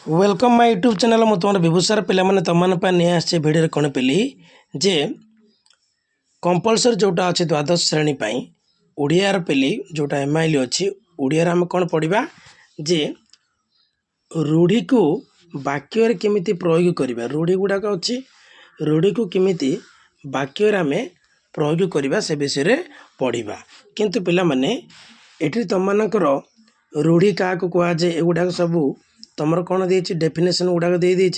Welcome my YouTube channel मु तुम विभूषार पे तुम नहीं आसे भिडियो कौन पेली जे कंपलसरी जोटा अच्छे द्वादश श्रेणी ओडियार पेली जोटा एमआईएल अच्छी ओडियार आम कौन पढ़ा जे रूढ़ी को वाक्य केमिति प्रयोग करवा रूढ़ी गुड़ाक अच्छी रूढ़ी को केमिति वाक्य आम प्रयोग करवा से विषय पढ़ा किंतु पिला माने एठी तुमମାନଙ୍କର रूढ़ी क्या कहुए एगुड़ाक सबू तुमर कौन दे डेफिनेशन गुड़ाक दे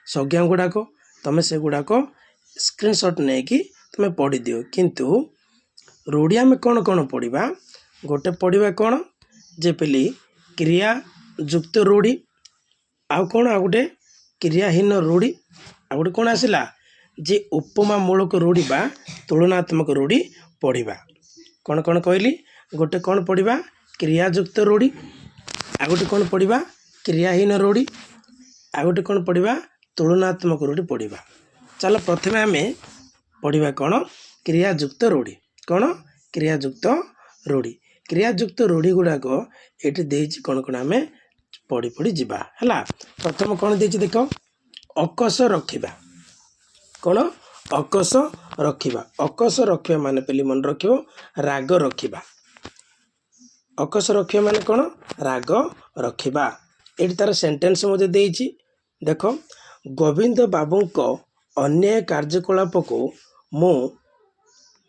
संज्ञा गुड़ाक तुम से गुड़ाक स्क्रीनशॉट नहीं कि तुम पढ़ी दियो किंतु रूढ़ी आम कौन कौन पढ़ा गोटे पढ़ा कौन जे पेली क्रिया युक्त रूढ़ी आउ कौन आ गोटे क्रियाहीन रूढ़ी आ गोटे कौन आसला जे उपमा मूलक रूढ़ी बा तुलनात्मक रूढ़ी पढ़ा कौन कौन कहली गोटे कौन पढ़ा क्रियायुक्त रूढ़ी आ गोटे कौन पढ़ा क्रियाहीन रूढ़ी आ गोटे कौन पढ़ा तुलनात्मक रूढ़ी पढ़ा चलो प्रथमे आम पढ़ा कौन क्रियायुक्त रूढ़ी कौन क्रियायुक्त रूढ़ी गुड़ाक ये देती कौन कौन आम पढ़ी पढ़ी जावा है प्रथम कौन देती देख अकस रखा कौन अकस रखा मान पे मन रख राग रखा अकस रखा मान कौन राग रखा ये तार सेंटेंस मुझे देती देख गोविंद बाबू को अन्याय कार्यकलाप को मु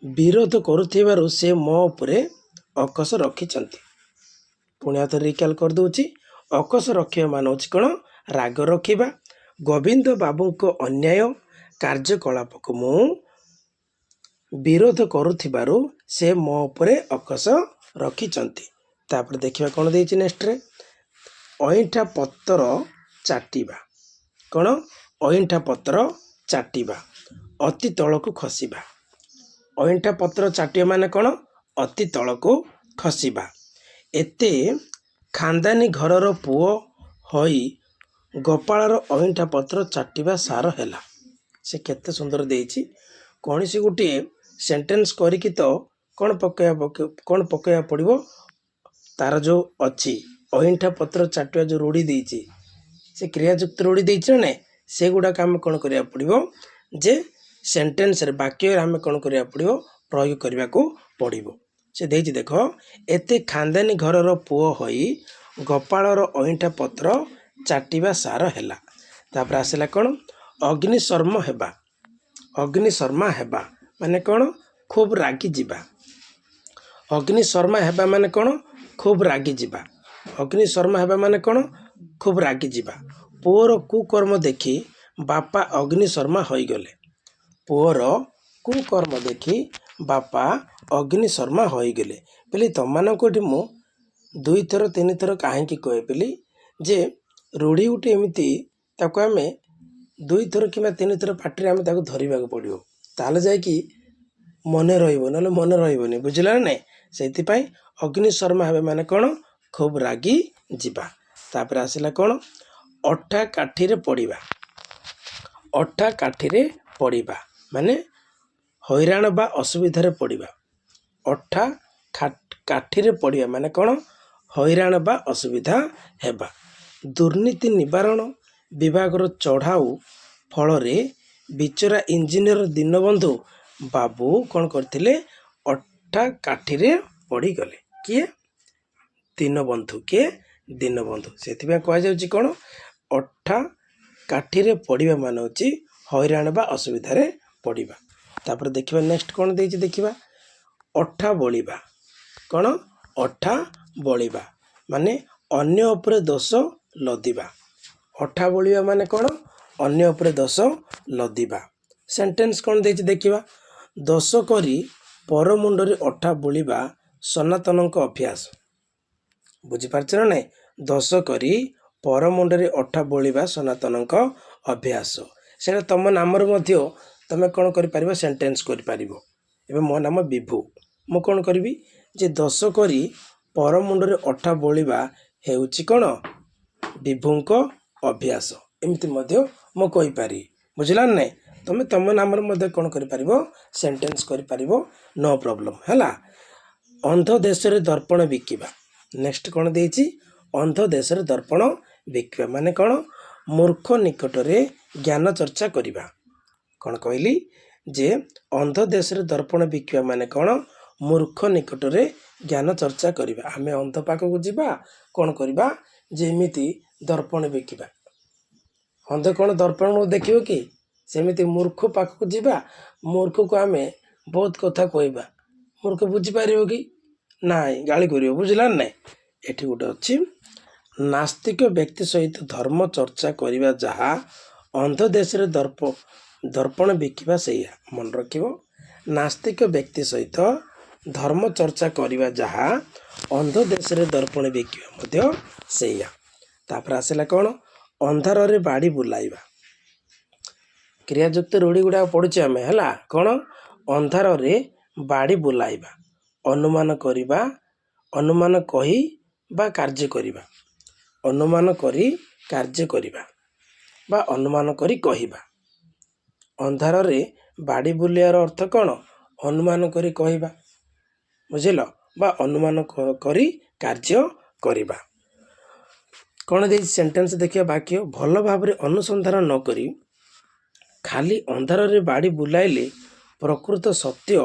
विरोध करुथिबारु से मो उपरे अकस रखिछंती पुणी आउ थे रिकल कर दूची अकस रखा मान हूँ कौन राग रखा गोविंद बाबू को अन्याय कार्यकलाप को मु विरोध करुथिबारु से मो उपरे अकस रखिछंती तापर देखिबा कौन देछि नेक्स्ट रे अईठा पत्तर चाटिबा कौन अईठा पत्तर चाटिबा अति तलक खसिबा अईठा पत्तर चाटिबा माने कौन अति तलक खसिबा एते खानदानी घरर पुओ होई गोपाळर अईठा पत्तर चाटिबा सार हैला से केते सुंदर देछि कौन सी गोटे सेंटेंस करिकी तो कौन पकया पड़ो तार जो अच्छी अहिंठा पत्र चाटिया जो रूढ़ी देती से क्रियायुक्त रूढ़ी देती ना से गुड़ाक आम कौन करा पड़ो जे सेंटेंस वाक्य आम कौन करा पड़ो प्रयोग करने को पड़ो से देती देख एते खानदानी घरर पुओ होई गोपाळर अहिंठा पत्र चाटिबा सार हैला तापर आसला कौन अग्निशर्मा हेबा माने कौन खूब रागी जीवा अग्निशर्मा हेबा माने कौन खूब रागी जीवा अग्निशर्मा हेबा माने कौन खूब रागी जीवा पुओर कुकर्म देखी बापा अग्निशर्मा होई गले पुओर कुकर्म देखी बापा अग्निशर्मा होई गले पेली तुमको मु दुई थर तीन थर कहीं कहे पेली जे रूढ़ी गोटे एमती ताको आम दुई थर कि तीन थर पार्टी आम धरवा पड़ो ताल जाकि मन रहा मन रही बुझला ना से अग्निशर्मा हे माने कौन खूब रागी जीवा तापर आसला कौन अठा काठी पड़वा माने हैरान बा असुविधार पड़वा अठा काठी पड़वा माने कौन हैरान बा असुविधा हेबा दुर्नीति निवारण विभागर चढ़ाऊ फल बिचरा इंजीनियर दीनबंधु बाबू कौन करथिले अठा काठी पड़गले किए दीनबंधु से कहुच्छी कौन अठा काठी पड़वा मान हूँ हैरान बा असुविधार पड़वा तापर देखा नेक्स्ट कौन देती देखा अठा बलिबा कौन अठा बलिबा माने अन्य उपरे दोष लदिबा अठा बलिबा माने कौन अन्य उपरे दोष लदिबा सेंटेंस कौन देती देखा दोष करी पर मुंडरे अठा बोलिबा सनातनक अभ्यास बुझीपारछ ना नहीं दोष करी पर मुंडरे अठा बोलिबा सनातनक अभ्यास से तुम नाम तुम कौन कर सेंटेंस कर मो नाम विभू मु कौन करी जे दोष करी पर मुंडरे अठा बोलिबा हेउची कौन विभूक अभ्यास एमती मु कहीपरि बुझला ना तुम तुम नाम कौन कर सेंटेंस कर नो प्रॉब्लम है अंध देश दर्पण बिकिबा नेक्स्ट कौन देती अंध देश दर्पण बिकिबा माने कौन ମୂର୍ଖ ନିକଟରେ ଜ୍ଞାନ ଚର୍ଚ୍ଚା କରିବା। କ'ଣ କହିଲି ଯେ ଅନ୍ଧ ଦେଶରେ ଦର୍ପଣ ବିକିବା ମାନେ କ'ଣ? ମୂର୍ଖ ନିକଟରେ ଜ୍ଞାନ ଚର୍ଚ୍ଚା କରିବା। ଆମେ ଅନ୍ଧ ପାଖକୁ ଯିବା, କ'ଣ କରିବା? ଯେମିତି ଦର୍ପଣ ବିକିବା। ଅନ୍ଧ କ'ଣ ଦର୍ପଣକୁ ଦେଖିବ କି? ସେମିତି ମୂର୍ଖ ପାଖକୁ ଯିବା, ମୂର୍ଖକୁ ଆମେ ବହୁତ କଥା କହିବା, ମୂର୍ଖ ବୁଝିପାରିବ କି? ନାଇଁ, ଗାଳି କରିବ। ବୁଝିଲା ନାହିଁ? ଏଠି ଗୋଟେ ଅଛି, ନାସ୍ତିକ ବ୍ୟକ୍ତି ସହିତ ଧର୍ମ ଚର୍ଚ୍ଚା କରିବା ଯାହା, ଅନ୍ଧ ଦେଶରେ ଦର୍ପଣ ବିକିବା ସେଇଆ। ମନେ ରଖିବ, ନାସ୍ତିକ ବ୍ୟକ୍ତି ସହିତ ଧର୍ମ ଚର୍ଚ୍ଚା କରିବା ଯାହା, ଅନ୍ଧ ଦେଶରେ ଦର୍ପଣ ବିକିବା ମଧ୍ୟ ସେଇଆ। ତାପରେ ଆସିଲା କ'ଣ? ଅନ୍ଧାରରେ ବାଡ଼ି ବୁଲାଇବା। କ୍ରିୟାଯୁକ୍ତ ରୂଢ଼ି ଗୁଡ଼ାକ ପଢ଼ୁଛେ ଆମେ, ହେଲା। କ'ଣ? ଅନ୍ଧାରରେ ବାଡ଼ି ବୁଲାଇବା, ଅନୁମାନ କରିବା, ଅନୁମାନ କହି ବା କାର୍ଯ୍ୟ କରିବା, ଅନୁମାନ କରି କାର୍ଯ୍ୟ କରିବା ବା ଅନୁମାନ କରି କହିବା। ଅନ୍ଧାରରେ ବାଡ଼ି ବୁଲିବାର ଅର୍ଥ କ'ଣ? ଅନୁମାନ କରି କହିବା, ବୁଝିଲ, ବା ଅନୁମାନ କରି କାର୍ଯ୍ୟ କରିବା। କ'ଣ ଦେଇଛି ସେଣ୍ଟେନ୍ସ ଦେଖିବା ବାକ୍ୟ। ଭଲ ଭାବରେ ଅନୁସନ୍ଧାନ ନ କରି ଖାଲି ଅନ୍ଧାରରେ ବାଡ଼ି ବୁଲାଇଲେ ପ୍ରକୃତ ସତ୍ୟ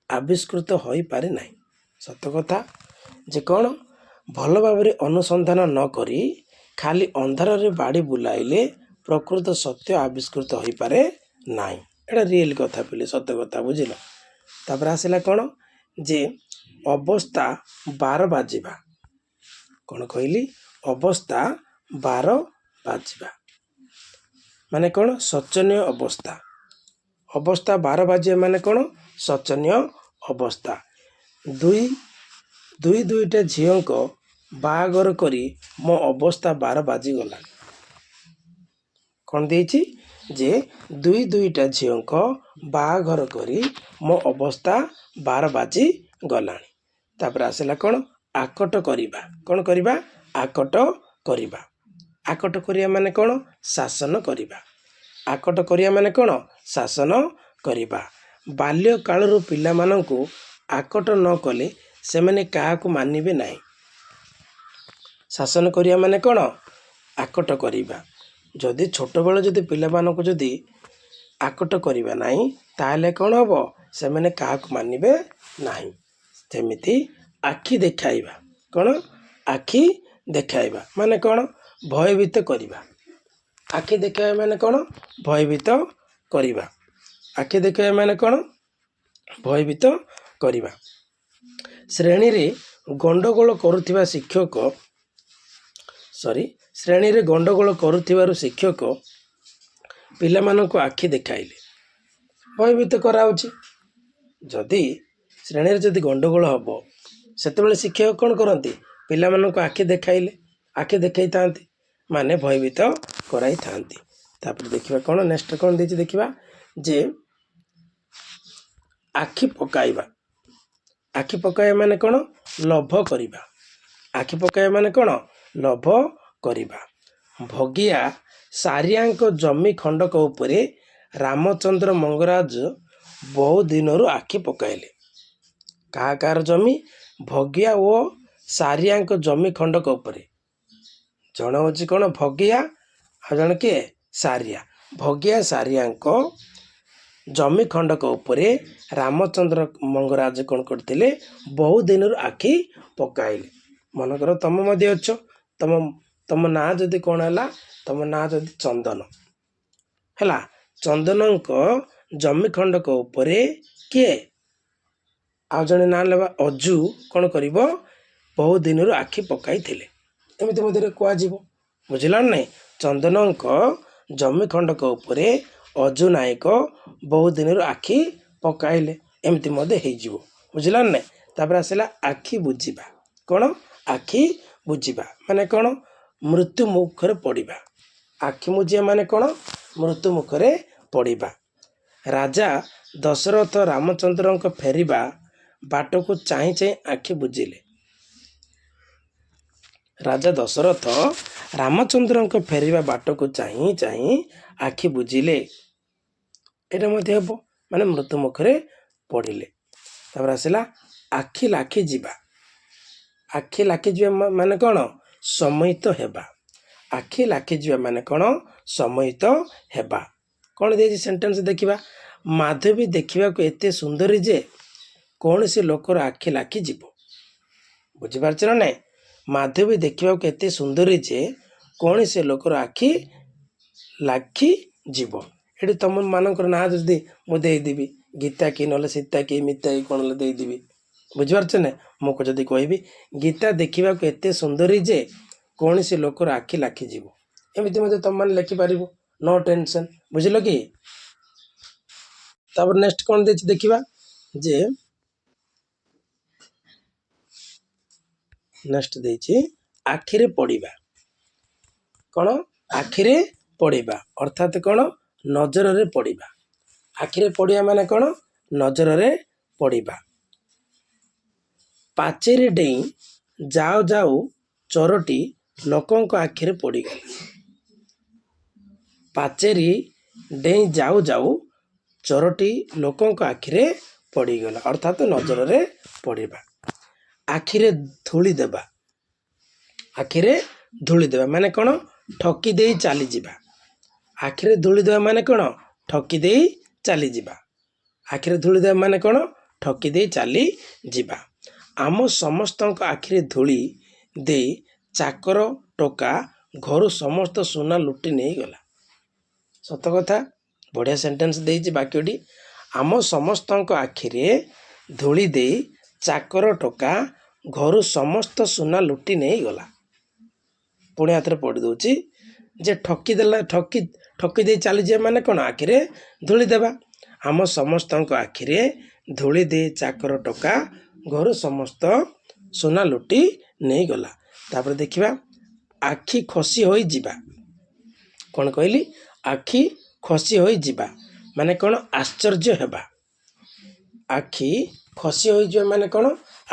ଆବିଷ୍କୃତ ହୋଇପାରେ ନାହିଁ। ସତ କଥା ଯେ କ'ଣ? ଭଲ ଭାବରେ ଅନୁସନ୍ଧାନ ନ କରି ଖାଲି ଅନ୍ଧାରରେ ବାଡ଼ି ବୁଲାଇଲେ ପ୍ରକୃତ ସତ୍ୟ ଆବିଷ୍କୃତ ହୋଇପାରେ ନାହିଁ। ଏଇଟା ରିଏଲ୍ କଥା ପିଲେ, ସତ କଥା। ବୁଝିଲ? ତାପରେ ଆସିଲା କ'ଣ? ଯେ ଅବସ୍ଥା 12 ବାଜିବା। କ'ଣ କହିଲି? ଅବସ୍ଥା 12 ବାଜିବା ମାନେ କ'ଣ? ଶୋଚନୀୟ ଅବସ୍ଥା। ଅବସ୍ଥା 12 ବାଜିବା ମାନେ କ'ଣ? ଶୋଚନୀୟ ଅବସ୍ଥା। ଦୁଇଟା ଝିଅଙ୍କ ବାହାଘର କରି ମୋ ଅବସ୍ଥା 12 ବାଜିଗଲାଣି। କ'ଣ ଦେଇଛି? ଯେ ଦୁଇଟା ଝିଅଙ୍କ ବାହାଘର କରି ମୋ ଅବସ୍ଥା 12 ବାଜିଗଲାଣି। ତାପରେ ଆସିଲା କ'ଣ? ଆକଟ କରିବା। କ'ଣ କରିବା? ଆକଟ କରିବା। ଆକଟ କରିବା ମାନେ କ'ଣ? ଶାସନ କରିବା। ଆକଟ କରିବା ମାନେ କ'ଣ? ଶାସନ କରିବା। ବାଲ୍ୟକାଳରୁ ପିଲାମାନଙ୍କୁ ଆକଟ ନ କଲେ ସେମାନେ କାହାକୁ ମାନିବେ ନାହିଁ। ଶାସନ କରିବା ମାନେ କ'ଣ? ଆକଟ କରିବା। ଯଦି ଛୋଟବେଳେ ଯଦି ପିଲାମାନଙ୍କୁ ଯଦି ଆକଟ କରିବା ନାହିଁ, ତାହେଲେ କ'ଣ ହେବ? ସେମାନେ କାହାକୁ ମାନିବେ ନାହିଁ। ସେମିତି ଆଖି ଦେଖାଇବା। କ'ଣ? ଆଖି ଦେଖାଇବା ମାନେ କ'ଣ? ଭୟଭୀତ କରିବା। ଆଖି ଦେଖାଇବା ମାନେ କ'ଣ? ଭୟଭୀତ କରିବା। ଆଖି ଦେଖାଇବା ମାନେ କ'ଣ? ଭୟଭୀତ କରିବା। ଶ୍ରେଣୀରେ ଗଣ୍ଡଗୋଳ କରୁଥିବାରୁ ଶିକ୍ଷକ ପିଲାମାନଙ୍କୁ ଆଖି ଦେଖାଇଲେ। ଭୟଭୀତ କରାଉଛି। ଯଦି ଶ୍ରେଣୀରେ ଯଦି ଗଣ୍ଡଗୋଳ ହେବ, ସେତେବେଳେ ଶିକ୍ଷକ କ'ଣ କରନ୍ତି? ପିଲାମାନଙ୍କୁ ଆଖି ଦେଖାଇଥାନ୍ତି, ମାନେ ଭୟଭୀତ କରାଇଥାନ୍ତି। ତାପରେ ଦେଖିବା କ'ଣ ନେକ୍ସଟ କ'ଣ ଦେଇଛି ଦେଖିବା। ଯେ ଆଖି ପକାଇବା। ଆଖି ପକାଇବା ମାନେ କ'ଣ? ଲୋଭ କରିବା। ଆଖି ପକାଇବା ମାନେ କ'ଣ? ଲୋଭ କରିବା। ଭଗିଆ ସାରିଆଙ୍କ ଜମି ଖଣ୍ଡକ ଉପରେ ରାମଚନ୍ଦ୍ର ମଙ୍ଗରାଜ ବହୁ ଦିନରୁ ଆଖି ପକାଇଲେ। କାହାର ଜମି? ଭଗିଆ ଓ ସାରିଆଙ୍କ ଜମି ଖଣ୍ଡକ ଉପରେ। ଜଣେ ହେଉଛି କ'ଣ? ଭଗିଆ, ଆଉ ଜଣେ କିଏ? ସାରିଆ। ଭଗିଆ ସାରିଆଙ୍କ ଜମି ଖଣ୍ଡକ ଉପରେ ରାମଚନ୍ଦ୍ର ମଙ୍ଗରାଜ କ'ଣ କରିଥିଲେ? ବହୁ ଦିନରୁ ଆଖି ପକାଇଲେ। ମନେକର ତମ ମଧ୍ୟ ଅଛ, ତମ ନାଁ ଯଦି କ'ଣ ହେଲା? ତମ ନାଁ ଯଦି ଚନ୍ଦନ ହେଲା, ଚନ୍ଦନଙ୍କ ଜମି ଖଣ୍ଡକ ଉପରେ କିଏ? ଆଉ ଜଣେ ନାଁ ନେବା ଅଜୁ କ'ଣ କରିବ? ବହୁ ଦିନରୁ ଆଖି ପକାଇଥିଲେ। ଏମିତି ମଧ୍ୟରେ କୁହାଯିବ। ବୁଝିଲ ନାହିଁ? ଚନ୍ଦନଙ୍କ ଜମି ଖଣ୍ଡକ ଉପରେ ଅଜୁ ନାୟକ ବହୁ ଦିନରୁ ଆଖି ପକାଇଲେ, ଏମିତି ମଧ୍ୟ ହେଇଯିବ। ବୁଝିଲ ନାହିଁ? ତାପରେ ଆସିଲା ଆଖି ବୁଜିବା। କ'ଣ? ଆଖି ବୁଜିବା ମାନେ କ'ଣ? ମୃତ୍ୟୁ ମୁଖରେ ପଡ଼ିବା। ଆଖି ବୁଜିବା ମାନେ କ'ଣ? ମୃତ୍ୟୁ ମୁଖରେ ପଡ଼ିବା। ରାଜା ଦଶରଥ ରାମଚନ୍ଦ୍ରଙ୍କ ଫେରିବା ବାଟକୁ ଚାହିଁ ଚାହିଁ ଆଖି ବୁଜିଲେ। ରାଜା ଦଶରଥ ରାମଚନ୍ଦ୍ରଙ୍କ ଫେରିବା ବାଟକୁ ଚାହିଁ ଚାହିଁ ଆଖି ବୁଜିଲେ। ଏଇଟା ମଧ୍ୟ ହେବ, ମାନେ ମୃତ୍ୟୁ ମୁଖରେ ପଡ଼ିଲେ। ତାପରେ ଆସିଲା ଆଖି ଲାଖି ଯିବା। ଆଖି ଲାଖି ଯିବା ମାନେ କ'ଣ? ସମ୍ମୋହିତ ହେବା। ଆଖି ଲାଖିଯିବା ମାନେ କ'ଣ ସମୟିତ ହେବା। କ'ଣ ଦେଇଛି ସେଣ୍ଟେନ୍ସ ଦେଖିବା। ମାଧବୀ ଦେଖିବାକୁ ଏତେ ସୁନ୍ଦରୀ ଯେ କୌଣସି ଲୋକର ଆଖି ଲାଖିଯିବ। ବୁଝିପାରୁଛ ନା ନାଇଁ? ମାଧବୀ ଦେଖିବାକୁ ଏତେ ସୁନ୍ଦରୀ ଯେ କୌଣସି ଲୋକର ଆଖି ଲାଖିଯିବ। ଏଠି ତମମାନଙ୍କର ନାଁ ଯଦି ମୁଁ ଦେଇଦେବି ଗୀତା କି ନହେଲେ ସୀତା କି ମିତା କି କ'ଣ ହେଲେ ଦେଇଦେବି। ବୁଝିପାରୁଛ ନା? ମୁଁ ଯଦି କହିବି ଗୀତା ଦେଖିବାକୁ ଏତେ ସୁନ୍ଦରୀ ଯେ କୌଣସି ଲୋକର ଆଖି ଲାଖିଯିବ, ଏମିତି ମଧ୍ୟ ତମମାନେ ଲେଖିପାରିବ। No tension. ବୁଝିଲ କି? ତାପରେ ନେକ୍ସଟ କ'ଣ ଦେଇଛି ଦେଖିବା ଯେ ନେକ୍ସଟ ଦେଇଛି ଆଖିରେ ପଡ଼ିବା। କ'ଣ? ଆଖିରେ ପଡ଼ିବା ଅର୍ଥାତ୍ କ'ଣ? ନଜରରେ ପଡ଼ିବା। ଆଖିରେ ପଡ଼ିବା ମାନେ କ'ଣ? ନଜରରେ ପଡ଼ିବା। ପାଚେରୀ ଡେଇଁ ଯାଉ ଯାଉ ଚୋରଟି ଲୋକଙ୍କ ଆଖିରେ ପଡ଼ିଗଲା। ପାଚେରୀ ଡେଇଁ ଯାଉ ଯାଉ ଚୋରଟି ଲୋକଙ୍କ ଆଖିରେ ପଡ଼ିଗଲା ଅର୍ଥାତ୍ ନଜରରେ ପଡ଼ିବା। ଆଖିରେ ଧୂଳି ଦେବା। ଆଖିରେ ଧୂଳି ଦେବା ମାନେ କ'ଣ? ଠକି ଦେଇ ଚାଲିଯିବା। ଆଖିରେ ଧୂଳି ଦେବା ମାନେ କ'ଣ? ଠକି ଦେଇ ଚାଲିଯିବା। ଆଖିରେ ଧୂଳି ଦେବା ମାନେ କ'ଣ? ଠକି ଦେଇ ଚାଲିଯିବା। ଆମ ସମସ୍ତଙ୍କ ଆଖିରେ ଧୂଳି ଦେଇ ଚାକର ଟୋକା ଘରୁ ସମସ୍ତ ସୁନା ଲୁଟି ନେଇଗଲା। ସତ କଥା, ବଢ଼ିଆ ସେଣ୍ଟେନ୍ସ ଦେଇଛି ବାକ୍ୟଟି। ଆମ ସମସ୍ତଙ୍କ ଆଖିରେ ଧୂଳି ଦେଇ ଚାକର ଟୋକା ଘରୁ ସମସ୍ତ ସୁନା ଲୁଟି ନେଇଗଲା। ପୁଣି ହାତରେ ପଢ଼ି ଦେଉଛି ଯେ ଠକି ଦେଇ ଚାଲିଯିବା ମାନେ କ'ଣ? ଆଖିରେ ଧୂଳି ଦେବା। ଆମ ସମସ୍ତଙ୍କ ଆଖିରେ ଧୂଳି ଦେଇ ଚାକର ଟୋକା ଘରୁ ସମସ୍ତ ସୁନା ଲୁଟି ନେଇଗଲା। ତାପରେ ଦେଖିବା ଆଖି ଖସି ହୋଇଯିବା। କ'ଣ କହିଲି? ଆଖି ଖସି ହୋଇଯିବା ମାନେ କ'ଣ? ଆଶ୍ଚର୍ଯ୍ୟ ହେବା। ଆଖି ଖସି ହୋଇଯିବା ମାନେ କ'ଣ?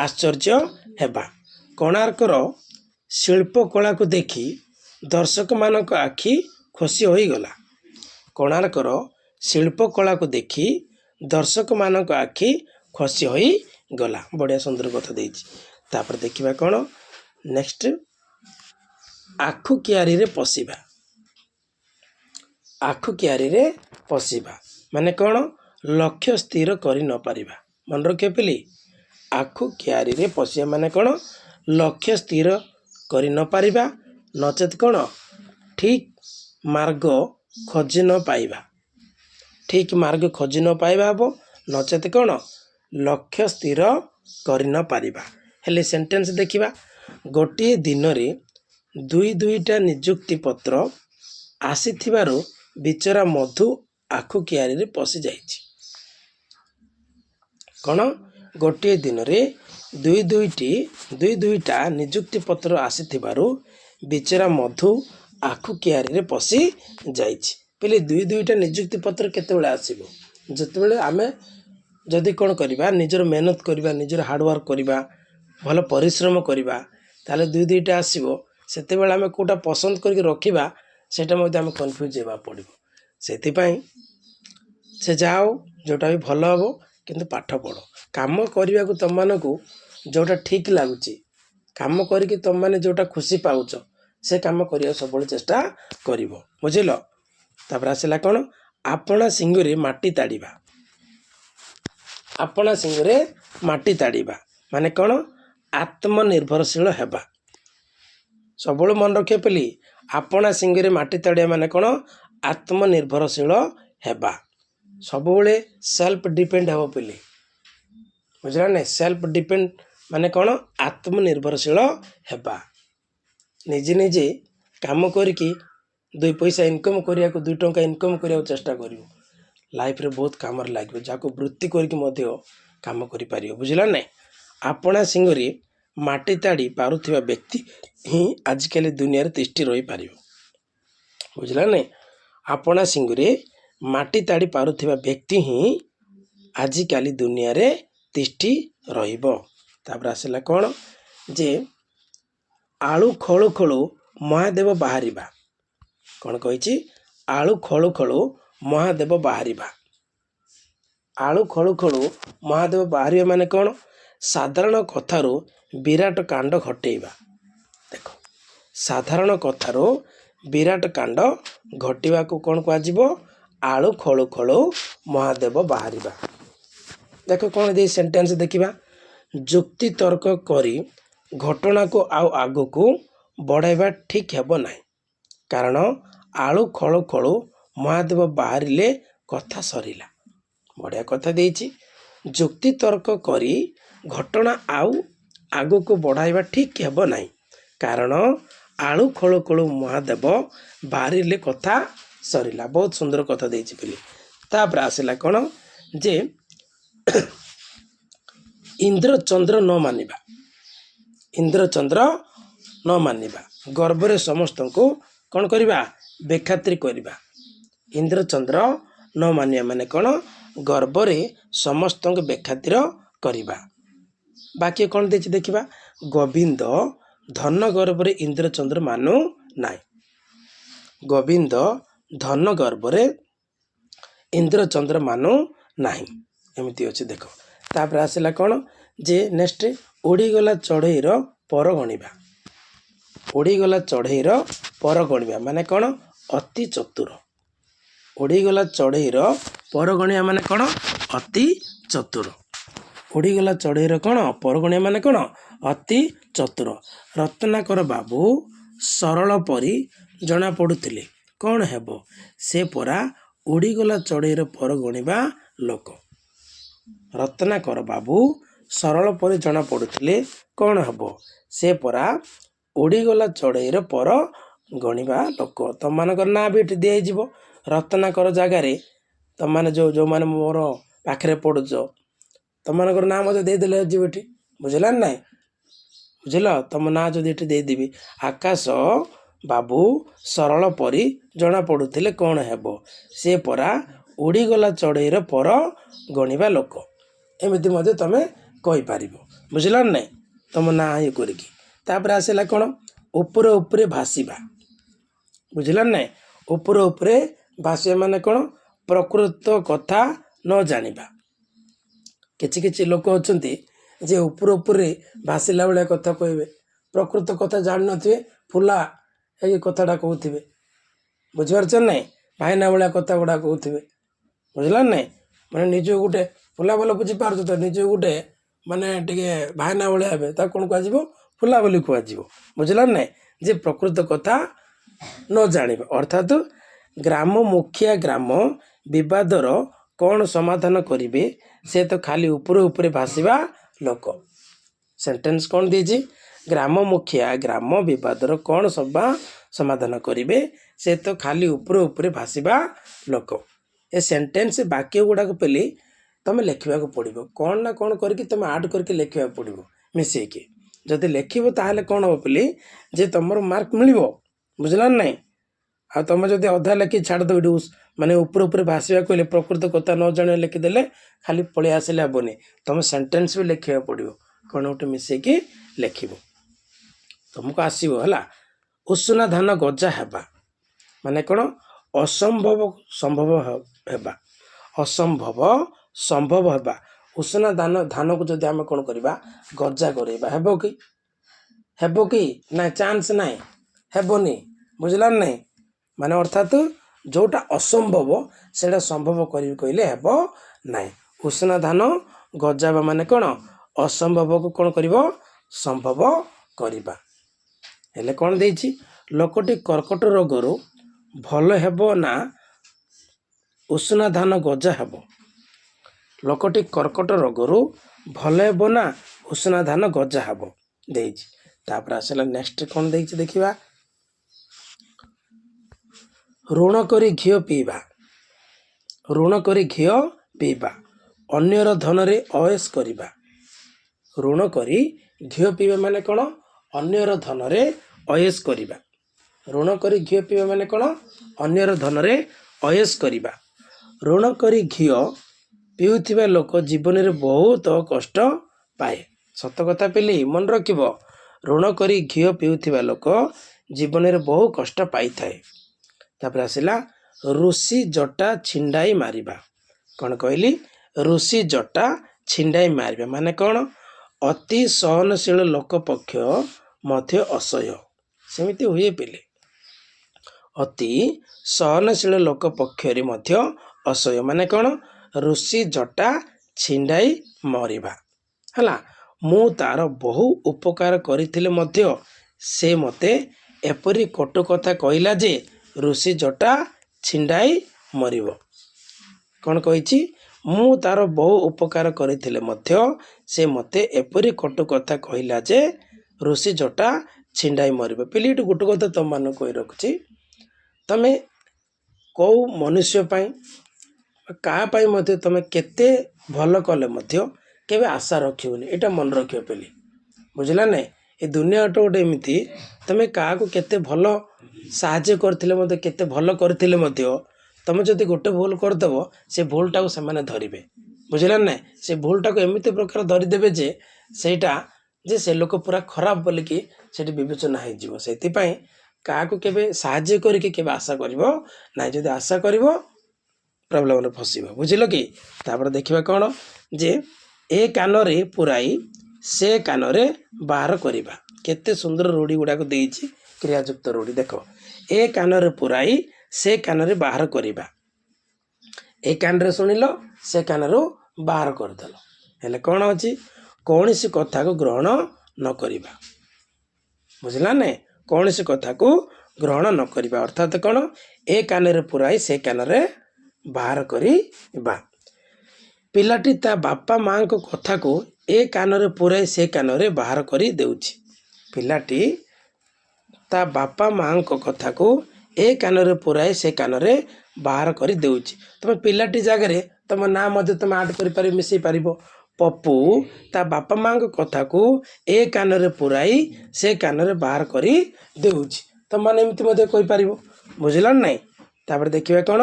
ଆଶ୍ଚର୍ଯ୍ୟ ହେବା। କୋଣାର୍କର ଶିଳ୍ପକଳାକୁ ଦେଖି ଦର୍ଶକମାନଙ୍କ ଆଖି ଖସି ହୋଇଗଲା। କୋଣାର୍କର ଶିଳ୍ପକଳାକୁ ଦେଖି ଦର୍ଶକମାନଙ୍କ ଆଖି ଖସି ହୋଇଗଲା। ବଢ଼ିଆ ସୁନ୍ଦର କଥା ଦେଇଛି। ତାପରେ ଦେଖିବା କ'ଣ? ନେକ୍ସଟ ଆଖୁ କିଆରିରେ ପଶିବା। ଆଖୁ କିଆରିରେ ପଶିବା ମାନେ କ'ଣ? ଲକ୍ଷ୍ୟ ସ୍ଥିର କରି ନ ପାରିବା। ମନେ ରଖିବ ପିଲି। ଆଖୁ କିଆରିରେ ପଶିବା ମାନେ କ'ଣ? ଲକ୍ଷ୍ୟ ସ୍ଥିର କରି ନ ପାରିବା ନଚେତ୍ କ'ଣ? ଠିକ୍ ମାର୍ଗ ଖୋଜି ନ ପାଇବା। ଠିକ୍ ମାର୍ଗ ଖୋଜି ନ ପାଇବା ହେବ ନଚେତ୍ କ'ଣ? ଲକ୍ଷ୍ୟ ସ୍ଥିର କରି ନ ପାରିବା। ହେଲେ ସେଣ୍ଟେନ୍ସ ଦେଖିବା। ଗୋଟିଏ ଦିନରେ ଦୁଇଟା ନିଯୁକ୍ତି ପତ୍ର ଆସିଥିବାରୁ ବିଚରା ମଧୁ ଆଖୁ କିଆରିରେ ପଶିଯାଇଛି। କ'ଣ? ଗୋଟିଏ ଦିନରେ ଦୁଇଟା ନିଯୁକ୍ତି ପତ୍ର ଆସିଥିବାରୁ ବିଚରା ମଧୁ ଆଖୁ କିଆରିରେ ପଶି ଯାଇଛି। ପିଲେ ଦୁଇଟା ନିଯୁକ୍ତି ପତ୍ର କେତେବେଳେ ଆସିବ? ଯେତେବେଳେ ଆମେ ଯଦି କ'ଣ କରିବା? ନିଜର ମେହନତ କରିବା, ନିଜର ହାର୍ଡ଼ୱାର୍କ କରିବା, ଭଲ ପରିଶ୍ରମ କରିବା, ତାହେଲେ ଦୁଇଟା ଆସିବ। ସେତେବେଳେ ଆମେ କେଉଁଟା ପସନ୍ଦ କରିକି ରଖିବା ସେଇଟା ମଧ୍ୟ ଆମେ କନଫ୍ୟୁଜ୍ ହେବାକୁ ପଡ଼ିବ। ସେଥିପାଇଁ ସେ ଯାଅ ଯେଉଁଟା ବି ଭଲ ହେବ, କିନ୍ତୁ ପାଠ ପଢ଼। କାମ କରିବାକୁ ତୁମମାନଙ୍କୁ ଯେଉଁଟା ଠିକ୍ ଲାଗୁଛି, କାମ କରିକି ତୁମମାନେ ଯେଉଁଟା ଖୁସି ପାଉଛ, ସେ କାମ କରିବାକୁ ସବୁବେଳେ ଚେଷ୍ଟା କରିବ। ବୁଝିଲ? ତାପରେ ଆସିଲା କ'ଣ? ଆପଣା ସିଙ୍ଗରେ ମାଟି ତାଡ଼ିବା। ଆପଣା ସିଙ୍ଗରେ ମାଟି ତାଡ଼ିବା ମାନେ କ'ଣ? ଆତ୍ମନିର୍ଭରଶୀଳ ହେବା। ସବୁବେଳେ ମନେ ରଖିବ ପିଲି। ଆପଣା ସିଙ୍ଗରେ ମାଟି ତାଡ଼ିବା ମାନେ କ'ଣ? ଆତ୍ମନିର୍ଭରଶୀଳ ହେବା। ସବୁବେଳେ ସେଲ୍ଫ ଡିପେଣ୍ଡ ହେବ ପିଲି। ବୁଝିଲ ନା? ସେଲ୍ଫ ଡିପେଣ୍ଡ ମାନେ କ'ଣ? ଆତ୍ମନିର୍ଭରଶୀଳ ହେବା। ନିଜେ କାମ କରିକି 2 ପଇସା ଇନକମ୍ କରିବାକୁ, 2 ଟଙ୍କା ଇନକମ୍ କରିବାକୁ ଚେଷ୍ଟା କରିବ। ଲାଇଫରେ ବହୁତ କାମରେ ଲାଗିବ, ଯାହାକୁ ବୃତ୍ତି କରିକି ମଧ୍ୟ କାମ କରିପାରିବ। ବୁଝିଲ ନା? ଆପଣା ସିଙ୍ଗରେ ମାଟି ତାଡ଼ି ପାରୁଥିବା ବ୍ୟକ୍ତି ହିଁ ଆଜିକାଲି ଦୁନିଆରେ ତିଷ୍ଠି ରହିପାରିବ। ବୁଝିଲ ନା? ଆପଣା ସିଙ୍ଗରେ ମାଟି ତାଡ଼ି ପାରୁଥିବା ବ୍ୟକ୍ତି ହିଁ ଆଜିକାଲି ଦୁନିଆରେ ତିଷ୍ଠି ରହିବ। ତାପରେ ଆସିଲା କ'ଣ? ଯେ ଆଳୁ ଖୋଳୁ ଖୋଳୁ ମହାଦେବ ବାହାରିବା। କ'ଣ କହିଛି? ଆଳୁ ଖୋଳୁ ଖୋଳୁ ମହାଦେବ ବାହାରିବା। ଆଳୁ ଖୋଳୁ ଖୋଳୁ ମହାଦେବ ବାହାରିବା ମାନେ କ'ଣ? ସାଧାରଣ କଥାରୁ ବିରାଟ କାଣ୍ଡ ଘଟେଇବା। ଦେଖ, ସାଧାରଣ କଥାରୁ ବିରାଟ କାଣ୍ଡ ଘଟିବାକୁ କ'ଣ କୁହାଯିବ? ଆଳୁ ଖୋଳୁ ଖୋଳୁ ମହାଦେବ ବାହାରିବା। ଦେଖ କ'ଣ ଦେଇ ସେଣ୍ଟେନ୍ସ ଦେଖିବା। ଯୁକ୍ତି ତର୍କ କରି ଘଟଣାକୁ ଆଉ ଆଗକୁ ବଢ଼ାଇବା ଠିକ୍ ହେବ ନାହିଁ, କାରଣ ଆଳୁ ଖୋଳୁ ଖୋଳୁ ମହାଦେବ ବାହାରିଲେ କଥା ସରିଲା। ବଢ଼ିଆ କଥା ଦେଇଛି। ଯୁକ୍ତି ତର୍କ କରି ଘଟଣା ଆଉ ଆଗକୁ ବଢ଼ାଇବା ଠିକ୍ ହେବ ନାହିଁ, କାରଣ ଆଳୁ ଖୋଳୁ ଖୋଳୁ ମହାଦେବ ବାହାରିଲେ କଥା ସରିଲା। ବହୁତ ସୁନ୍ଦର କଥା ଦେଇଛି ପିଲି। ତାପରେ ଆସିଲା କ'ଣ ଯେ ଇନ୍ଦ୍ରଚନ୍ଦ୍ର ନ ମାନିବା। ଇନ୍ଦ୍ରଚନ୍ଦ୍ର ନ ମାନିବା, ଗର୍ବରେ ସମସ୍ତଙ୍କୁ କ'ଣ କରିବା? ବେଖାତିର କରିବା। ଇନ୍ଦ୍ରଚନ୍ଦ୍ର ନ ମାନିବା ମାନେ କ'ଣ? ଗର୍ବରେ ସମସ୍ତଙ୍କୁ ବେଖାତିର କରିବା। ବାକ୍ୟ କ'ଣ ଦେଇଛି ଦେଖିବା। ଗୋବିନ୍ଦ ଧନ ଗର୍ବରେ ଇନ୍ଦ୍ରଚନ୍ଦ୍ର ମାନୁ ନାହିଁ। ଗୋବିନ୍ଦ ଧନ ଗର୍ବରେ ଇନ୍ଦ୍ରଚନ୍ଦ୍ର ମାନୁ ନାହିଁ। ଏମିତି ଅଛି ଦେଖ। ତାପରେ ଆସିଲା କ'ଣ ଯେ ନେକ୍ସଟ ଉଡ଼ିଗଲା ଚଢ଼େଇର ପର ଗଣିବା। ଉଡ଼ିଗଲା ଚଢ଼େଇର ପର ଗଣିବା ମାନେ କ'ଣ? ଅତି ଚତୁର। ଉଡ଼ିଗଲା ଚଢ଼େଇର ପର ଗଣିବା ମାନେ କ'ଣ? ଅତି ଚତୁର। ଉଡ଼ିଗଲା ଚଢ଼େଇର କ'ଣ? ପର ଗଣିବା ମାନେ କ'ଣ? ଅତି ଚତୁର। ରତ୍ନାକର ବାବୁ ସରଳ ପରି ଜଣାପଡ଼ୁଥିଲେ, କ'ଣ ହେବ? ସେ ପରା ଉଡ଼ିଗଲା ଚଢ଼େଇର ପର ଗଣିବା ଲୋକ। ରତ୍ନାକର ବାବୁ ସରଳ ପରି ଜଣାପଡ଼ୁଥିଲେ, କ'ଣ ହେବ? ସେ ପରା ଉଡ଼ିଗଲା ଚଢ଼େଇର ପର ଗଣିବା ଲୋକ। ତମମାନଙ୍କର ନାଁ ବି ଏଠି ଦିଆଯିବ। ରତ୍ନାକର ଜାଗାରେ ତମମାନେ ଯେଉଁମାନେ ମୋର ପାଖରେ ପଢ଼ୁଛ, ତମମାନଙ୍କର ନାଁ ମଧ୍ୟ ଦେଇଦେଲେ ଯିବ ଏଠି। ବୁଝିଲ ନା ନାହିଁ? ବୁଝିଲ? ତମ ନାଁ ଯଦି ଏଠି ଦେଇଦେବି, ଆକାଶ ବାବୁ ସରଳ ପରି ଜଣାପଡ଼ୁଥିଲେ, କ'ଣ ହେବ? ସେ ପରା ଉଡ଼ିଗଲା ଚଢ଼େଇର ପର ଗଣିବା ଲୋକ। ଏମିତି ମଧ୍ୟ ତମେ କହିପାରିବ। ବୁଝିଲ ନା ନାହିଁ? ତମ ନାଁ ଇଏ କରିକି। ତାପରେ ଆସିଲା କ'ଣ? ଉପରେ ଉପରେ ଭାସିବା। ବୁଝିଲ ନା ନାହିଁ? ଉପରେ ଉପରେ ଭାସିବା ମାନେ କ'ଣ? ପ୍ରକୃତ କଥା ନ ଜାଣିବା। କିଛି କିଛି ଲୋକ ଅଛନ୍ତି ଯେ ଉପରେ ଉପରେ ଭାସିଲା ଭଳିଆ କଥା କହିବେ, ପ୍ରକୃତ କଥା ଜାଣିନଥିବେ, ଫୁଲା ଏଇ କଥାଟା କହୁଥିବେ। ବୁଝିପାରୁଛ ନାହିଁ? ଭାଇନା ଭଳିଆ କଥା ଗୁଡ଼ା କହୁଥିବେ। ବୁଝିଲ ନା ନାହିଁ? ମାନେ ନିଜକୁ ଗୋଟେ ଫୁଲା ଭଲ ବୁଝିପାରୁଛ ତ, ନିଜକୁ ଗୋଟେ ମାନେ ଟିକେ ଭାଇନା ଭଳିଆ ହେବେ, ତାକୁ କ'ଣ କୁହାଯିବ? ଫୁଲା ବୋଲି କୁହାଯିବ। ବୁଝିଲ ନା ନାହିଁ? ଯେ ପ୍ରକୃତ କଥା ନ ଜାଣିବା। ଅର୍ଥାତ୍ ଗ୍ରାମ ମୁଖିଆ ଗ୍ରାମ ବିବାଦର କ'ଣ ସମାଧାନ କରିବେ? ସେ ତ ଖାଲି ଉପରେ ଉପରେ ଭାସିବା ଲୋକ। ସେଣ୍ଟେନ୍ସ କ'ଣ ଦେଇଛି? ଗ୍ରାମ ମୁଖିଆ ଗ୍ରାମ ବିବାଦର କ'ଣ ସମାଧାନ କରିବେ? ସେ ତ ଖାଲି ଉପରେ ଉପରେ ଭାସିବା ଲୋକ। ଏ ସେଣ୍ଟେନ୍ସ ବାକ୍ୟ ଗୁଡ଼ାକ ପେଲି ତମେ ଲେଖିବାକୁ ପଡ଼ିବ। କ'ଣ ନା କ'ଣ କରିକି ତମେ ଆଡ଼ କରିକି ଲେଖିବାକୁ ପଡ଼ିବ ମିଶେଇକି। ଯଦି ଲେଖିବ ତାହେଲେ କ'ଣ ହେବ ପେଲି ଯେ ତମର ମାର୍କ ମିଳିବ। ବୁଝିଲ ନା ନାହିଁ? ଆଉ ତମେ ଯଦି ଅଧା ଲେଖି ଛାଡ଼ିଦେବ ଏଠି, ମାନେ ଉପରେ ଉପରେ ଭାସିବାକୁ କହିଲେ ପ୍ରକୃତ କଥା ନ ଜାଣି ଲେଖିଦେଲେ ଖାଲି ପଳେଇ ଆସିଲେ ହେବନି। ତମେ ସେଣ୍ଟେନ୍ସ ବି ଲେଖିବାକୁ ପଡ଼ିବ। କ'ଣ ଗୋଟେ ମିଶେଇକି ଲେଖିବ, ତମକୁ ଆସିବ ହେଲା। ଉଷୁନା ଧାନ ଗଜା ହେବା ମାନେ କ'ଣ? ଅସମ୍ଭବ ସମ୍ଭବ ହେବା। ଅସମ୍ଭବ ସମ୍ଭବ ହେବା। ଉଷୁନା ଧାନକୁ ଯଦି ଆମେ କ'ଣ କରିବା? ଗଜା କରିବା। ହେବ କି? ହେବ କି? ନାଇଁ, ଚାନ୍ସ ନାହିଁ, ହେବନି। ବୁଝିଲ ନା ନାହିଁ? ମାନେ ଅର୍ଥାତ୍ ଯେଉଁଟା ଅସମ୍ଭବ ସେଇଟା ସମ୍ଭବ କରିବି କହିଲେ ହେବ ନାହିଁ। ଉଷୁନା ଧାନ ଗଜାଇବା ମାନେ କ'ଣ? ଅସମ୍ଭବକୁ କ'ଣ କରିବ? ସମ୍ଭବ କରିବା। ହେଲେ କ'ଣ ଦେଇଛି? ଲୋକଟି କର୍କଟ ରୋଗରୁ ଭଲ ହେବ ନା ଉଷୁନା ଧାନ ଗଜା ହେବ? ଲୋକଟି କର୍କଟ ରୋଗରୁ ଭଲ ହେବ ନା ଉଷୁନା ଧାନ ଗଜା ହେବ ଦେଇଛି। ତାପରେ ଆସିଲା ନେକ୍ସଟ କ'ଣ ଦେଇଛି ଦେଖିବା। ଋଣ କରି ଘିଅ ପିଇବା। ଋଣ କରି ଘିଅ ପିଇବା। ଅନ୍ୟର ଧନରେ ଅୟସ କରିବା। ଋଣ କରି ଘିଅ ପିଇବା ମାନେ କ'ଣ? ଅନ୍ୟର ଧନରେ ଅୟସ କରିବା। ଋଣ କରି ଘିଅ ପିଇବା ମାନେ କ'ଣ? ଅନ୍ୟର ଧନରେ ଅୟସ କରିବା। ଋଣ କରି ଘିଅ ପିଉଥିବା ଲୋକ ଜୀବନରେ ବହୁତ କଷ୍ଟ ପାଏ। ସତ କଥା ପିଲି ମନେ ରଖିବ। ଋଣ କରି ଘିଅ ପିଉଥିବା ଲୋକ ଜୀବନରେ ବହୁ କଷ୍ଟ ପାଇଥାଏ। ତାପରେ ଆସିଲା ଋଷି ଜଟା ଛିଣ୍ଡାଇ ମାରିବା। କ'ଣ କହିଲି? ଋଷି ଜଟା ଛିଣ୍ଡାଇ ମାରିବା ମାନେ କ'ଣ? ଅତି ସହନଶୀଳ ଲୋକ ପକ୍ଷ ମଧ୍ୟ ଅସହ୍ୟ। ସେମିତି ହୁଏ ପିଲେ। ଅତି ସହନଶୀଳ ଲୋକ ପକ୍ଷରେ ମଧ୍ୟ ଅସହ୍ୟ ମାନେ କ'ଣ ଋଷି ଜଟା ଛିଣ୍ଡାଇ ମରିବା ହେଲା। ମୁଁ ତାର ବହୁ ଉପକାର କରିଥିଲେ ମଧ୍ୟ ସେ ମୋତେ ଏପରି କଟୁ କଥା କହିଲା ଯେ ଋଷି ଜଟା ଛିଣ୍ଡାଇ ମରିବ। କ'ଣ କହିଛି? ମୁଁ ତାର ବହୁ ଉପକାର କରିଥିଲେ ମଧ୍ୟ ସେ ମୋତେ ଏପରି କଟୁ କଥା କହିଲା ଯେ ଋଷି ଜଟା ଛିଣ୍ଡାଇ ମରିବ। ପିଲି ଏଠି ଗୋଟେ କଥା ତୁମମାନଙ୍କୁ କହି ରଖୁଛି, ତମେ କେଉଁ ମନୁଷ୍ୟ ପାଇଁ କାହା ପାଇଁ ମଧ୍ୟ ତମେ କେତେ ଭଲ କଲେ ମଧ୍ୟ କେବେ ଆଶା ରଖିବନି, ଏଇଟା ମନେ ରଖିବ ପିଲି, ବୁଝିଲା ନାହିଁ? ଏ ଦୁନିଆଟା ଗୋଟେ ଏମିତି, ତମେ କାହାକୁ କେତେ ଭଲ ସାହାଯ୍ୟ କରିଥିଲେ ମଧ୍ୟ କେତେ ଭଲ କରିଥିଲେ ମଧ୍ୟ ତମେ ଯଦି ଗୋଟେ ଭୁଲ କରିଦେବ ସେ ଭୁଲଟାକୁ ସେମାନେ ଧରିବେ, ବୁଝିଲା ନାହିଁ? ସେ ଭୁଲଟାକୁ ଏମିତି ପ୍ରକାର ଧରିଦେବେ ଯେ ସେଇଟା ଯେ ସେ ଲୋକ ପୁରା ଖରାପ ବୋଲିକି ସେଠି ବିବେଚନା ହେଇଯିବ। ସେଥିପାଇଁ କାହାକୁ କେବେ ସାହାଯ୍ୟ କରିକି କେବେ ଆଶା କରିବ ନାହିଁ। ଯଦି ଆଶା କରିବ ପ୍ରୋବ୍ଲେମରେ ଫସିବ, ବୁଝିଲ କି? ତାପରେ ଦେଖିବା କ'ଣ ଯେ ଏ କାନରେ ପୁରାଇ ସେ କାନରେ ବାହାର କରିବା। କେତେ ସୁନ୍ଦର ରୂଢ଼ି ଗୁଡ଼ାକ ଦେଇଛି, କ୍ରିୟାଯୁକ୍ତ ରୂଢ଼ି। ଦେଖ, ଏ କାନରେ ପୁରାଇ ସେ କାନରେ ବାହାର କରିବା। ଏ କାନରେ ଶୁଣିଲ, ସେ କାନରୁ ବାହାର କରିଦେଲ। ହେଲେ କ'ଣ ଅଛି? କୌଣସି କଥାକୁ ଗ୍ରହଣ ନ କରିବା, ବୁଝିଲା ନାହିଁ? କୌଣସି କଥାକୁ ଗ୍ରହଣ ନ କରିବା ଅର୍ଥାତ୍ କ'ଣ? ଏ କାନରେ ପୁରାଇ ସେ କାନରେ ବାହାର କରିବା। ପିଲାଟି ତା ବାପା ମାଆଙ୍କ କଥାକୁ ଏ କାନରେ ପୁରାଇ ସେ କାନରେ ବାହାର କରି ଦେଉଛି। ପିଲାଟି ତା ବାପା ମାଆଙ୍କ କଥାକୁ ଏ କାନରେ ପୁରାଇ ସେ କାନରେ ବାହାର କରି ଦେଉଛି। ତୁମେ ପିଲାଟି ଜାଗାରେ ତୁମ ନାଁ ମଧ୍ୟ ତୁମେ ଆଡ଼୍ କରିପାରିବ, ମିଶାଇ ପାରିବ। ପପୁ ତା ବାପା ମାଆଙ୍କ କଥାକୁ ଏ କାନରେ ପୁରାଇ ସେ କାନରେ ବାହାର କରି ଦେଉଛି। ତୁମମାନେ ଏମିତି ମଧ୍ୟ କହିପାରିବ, ବୁଝିଲ ନାହିଁ? ତାପରେ ଦେଖିବା କ'ଣ?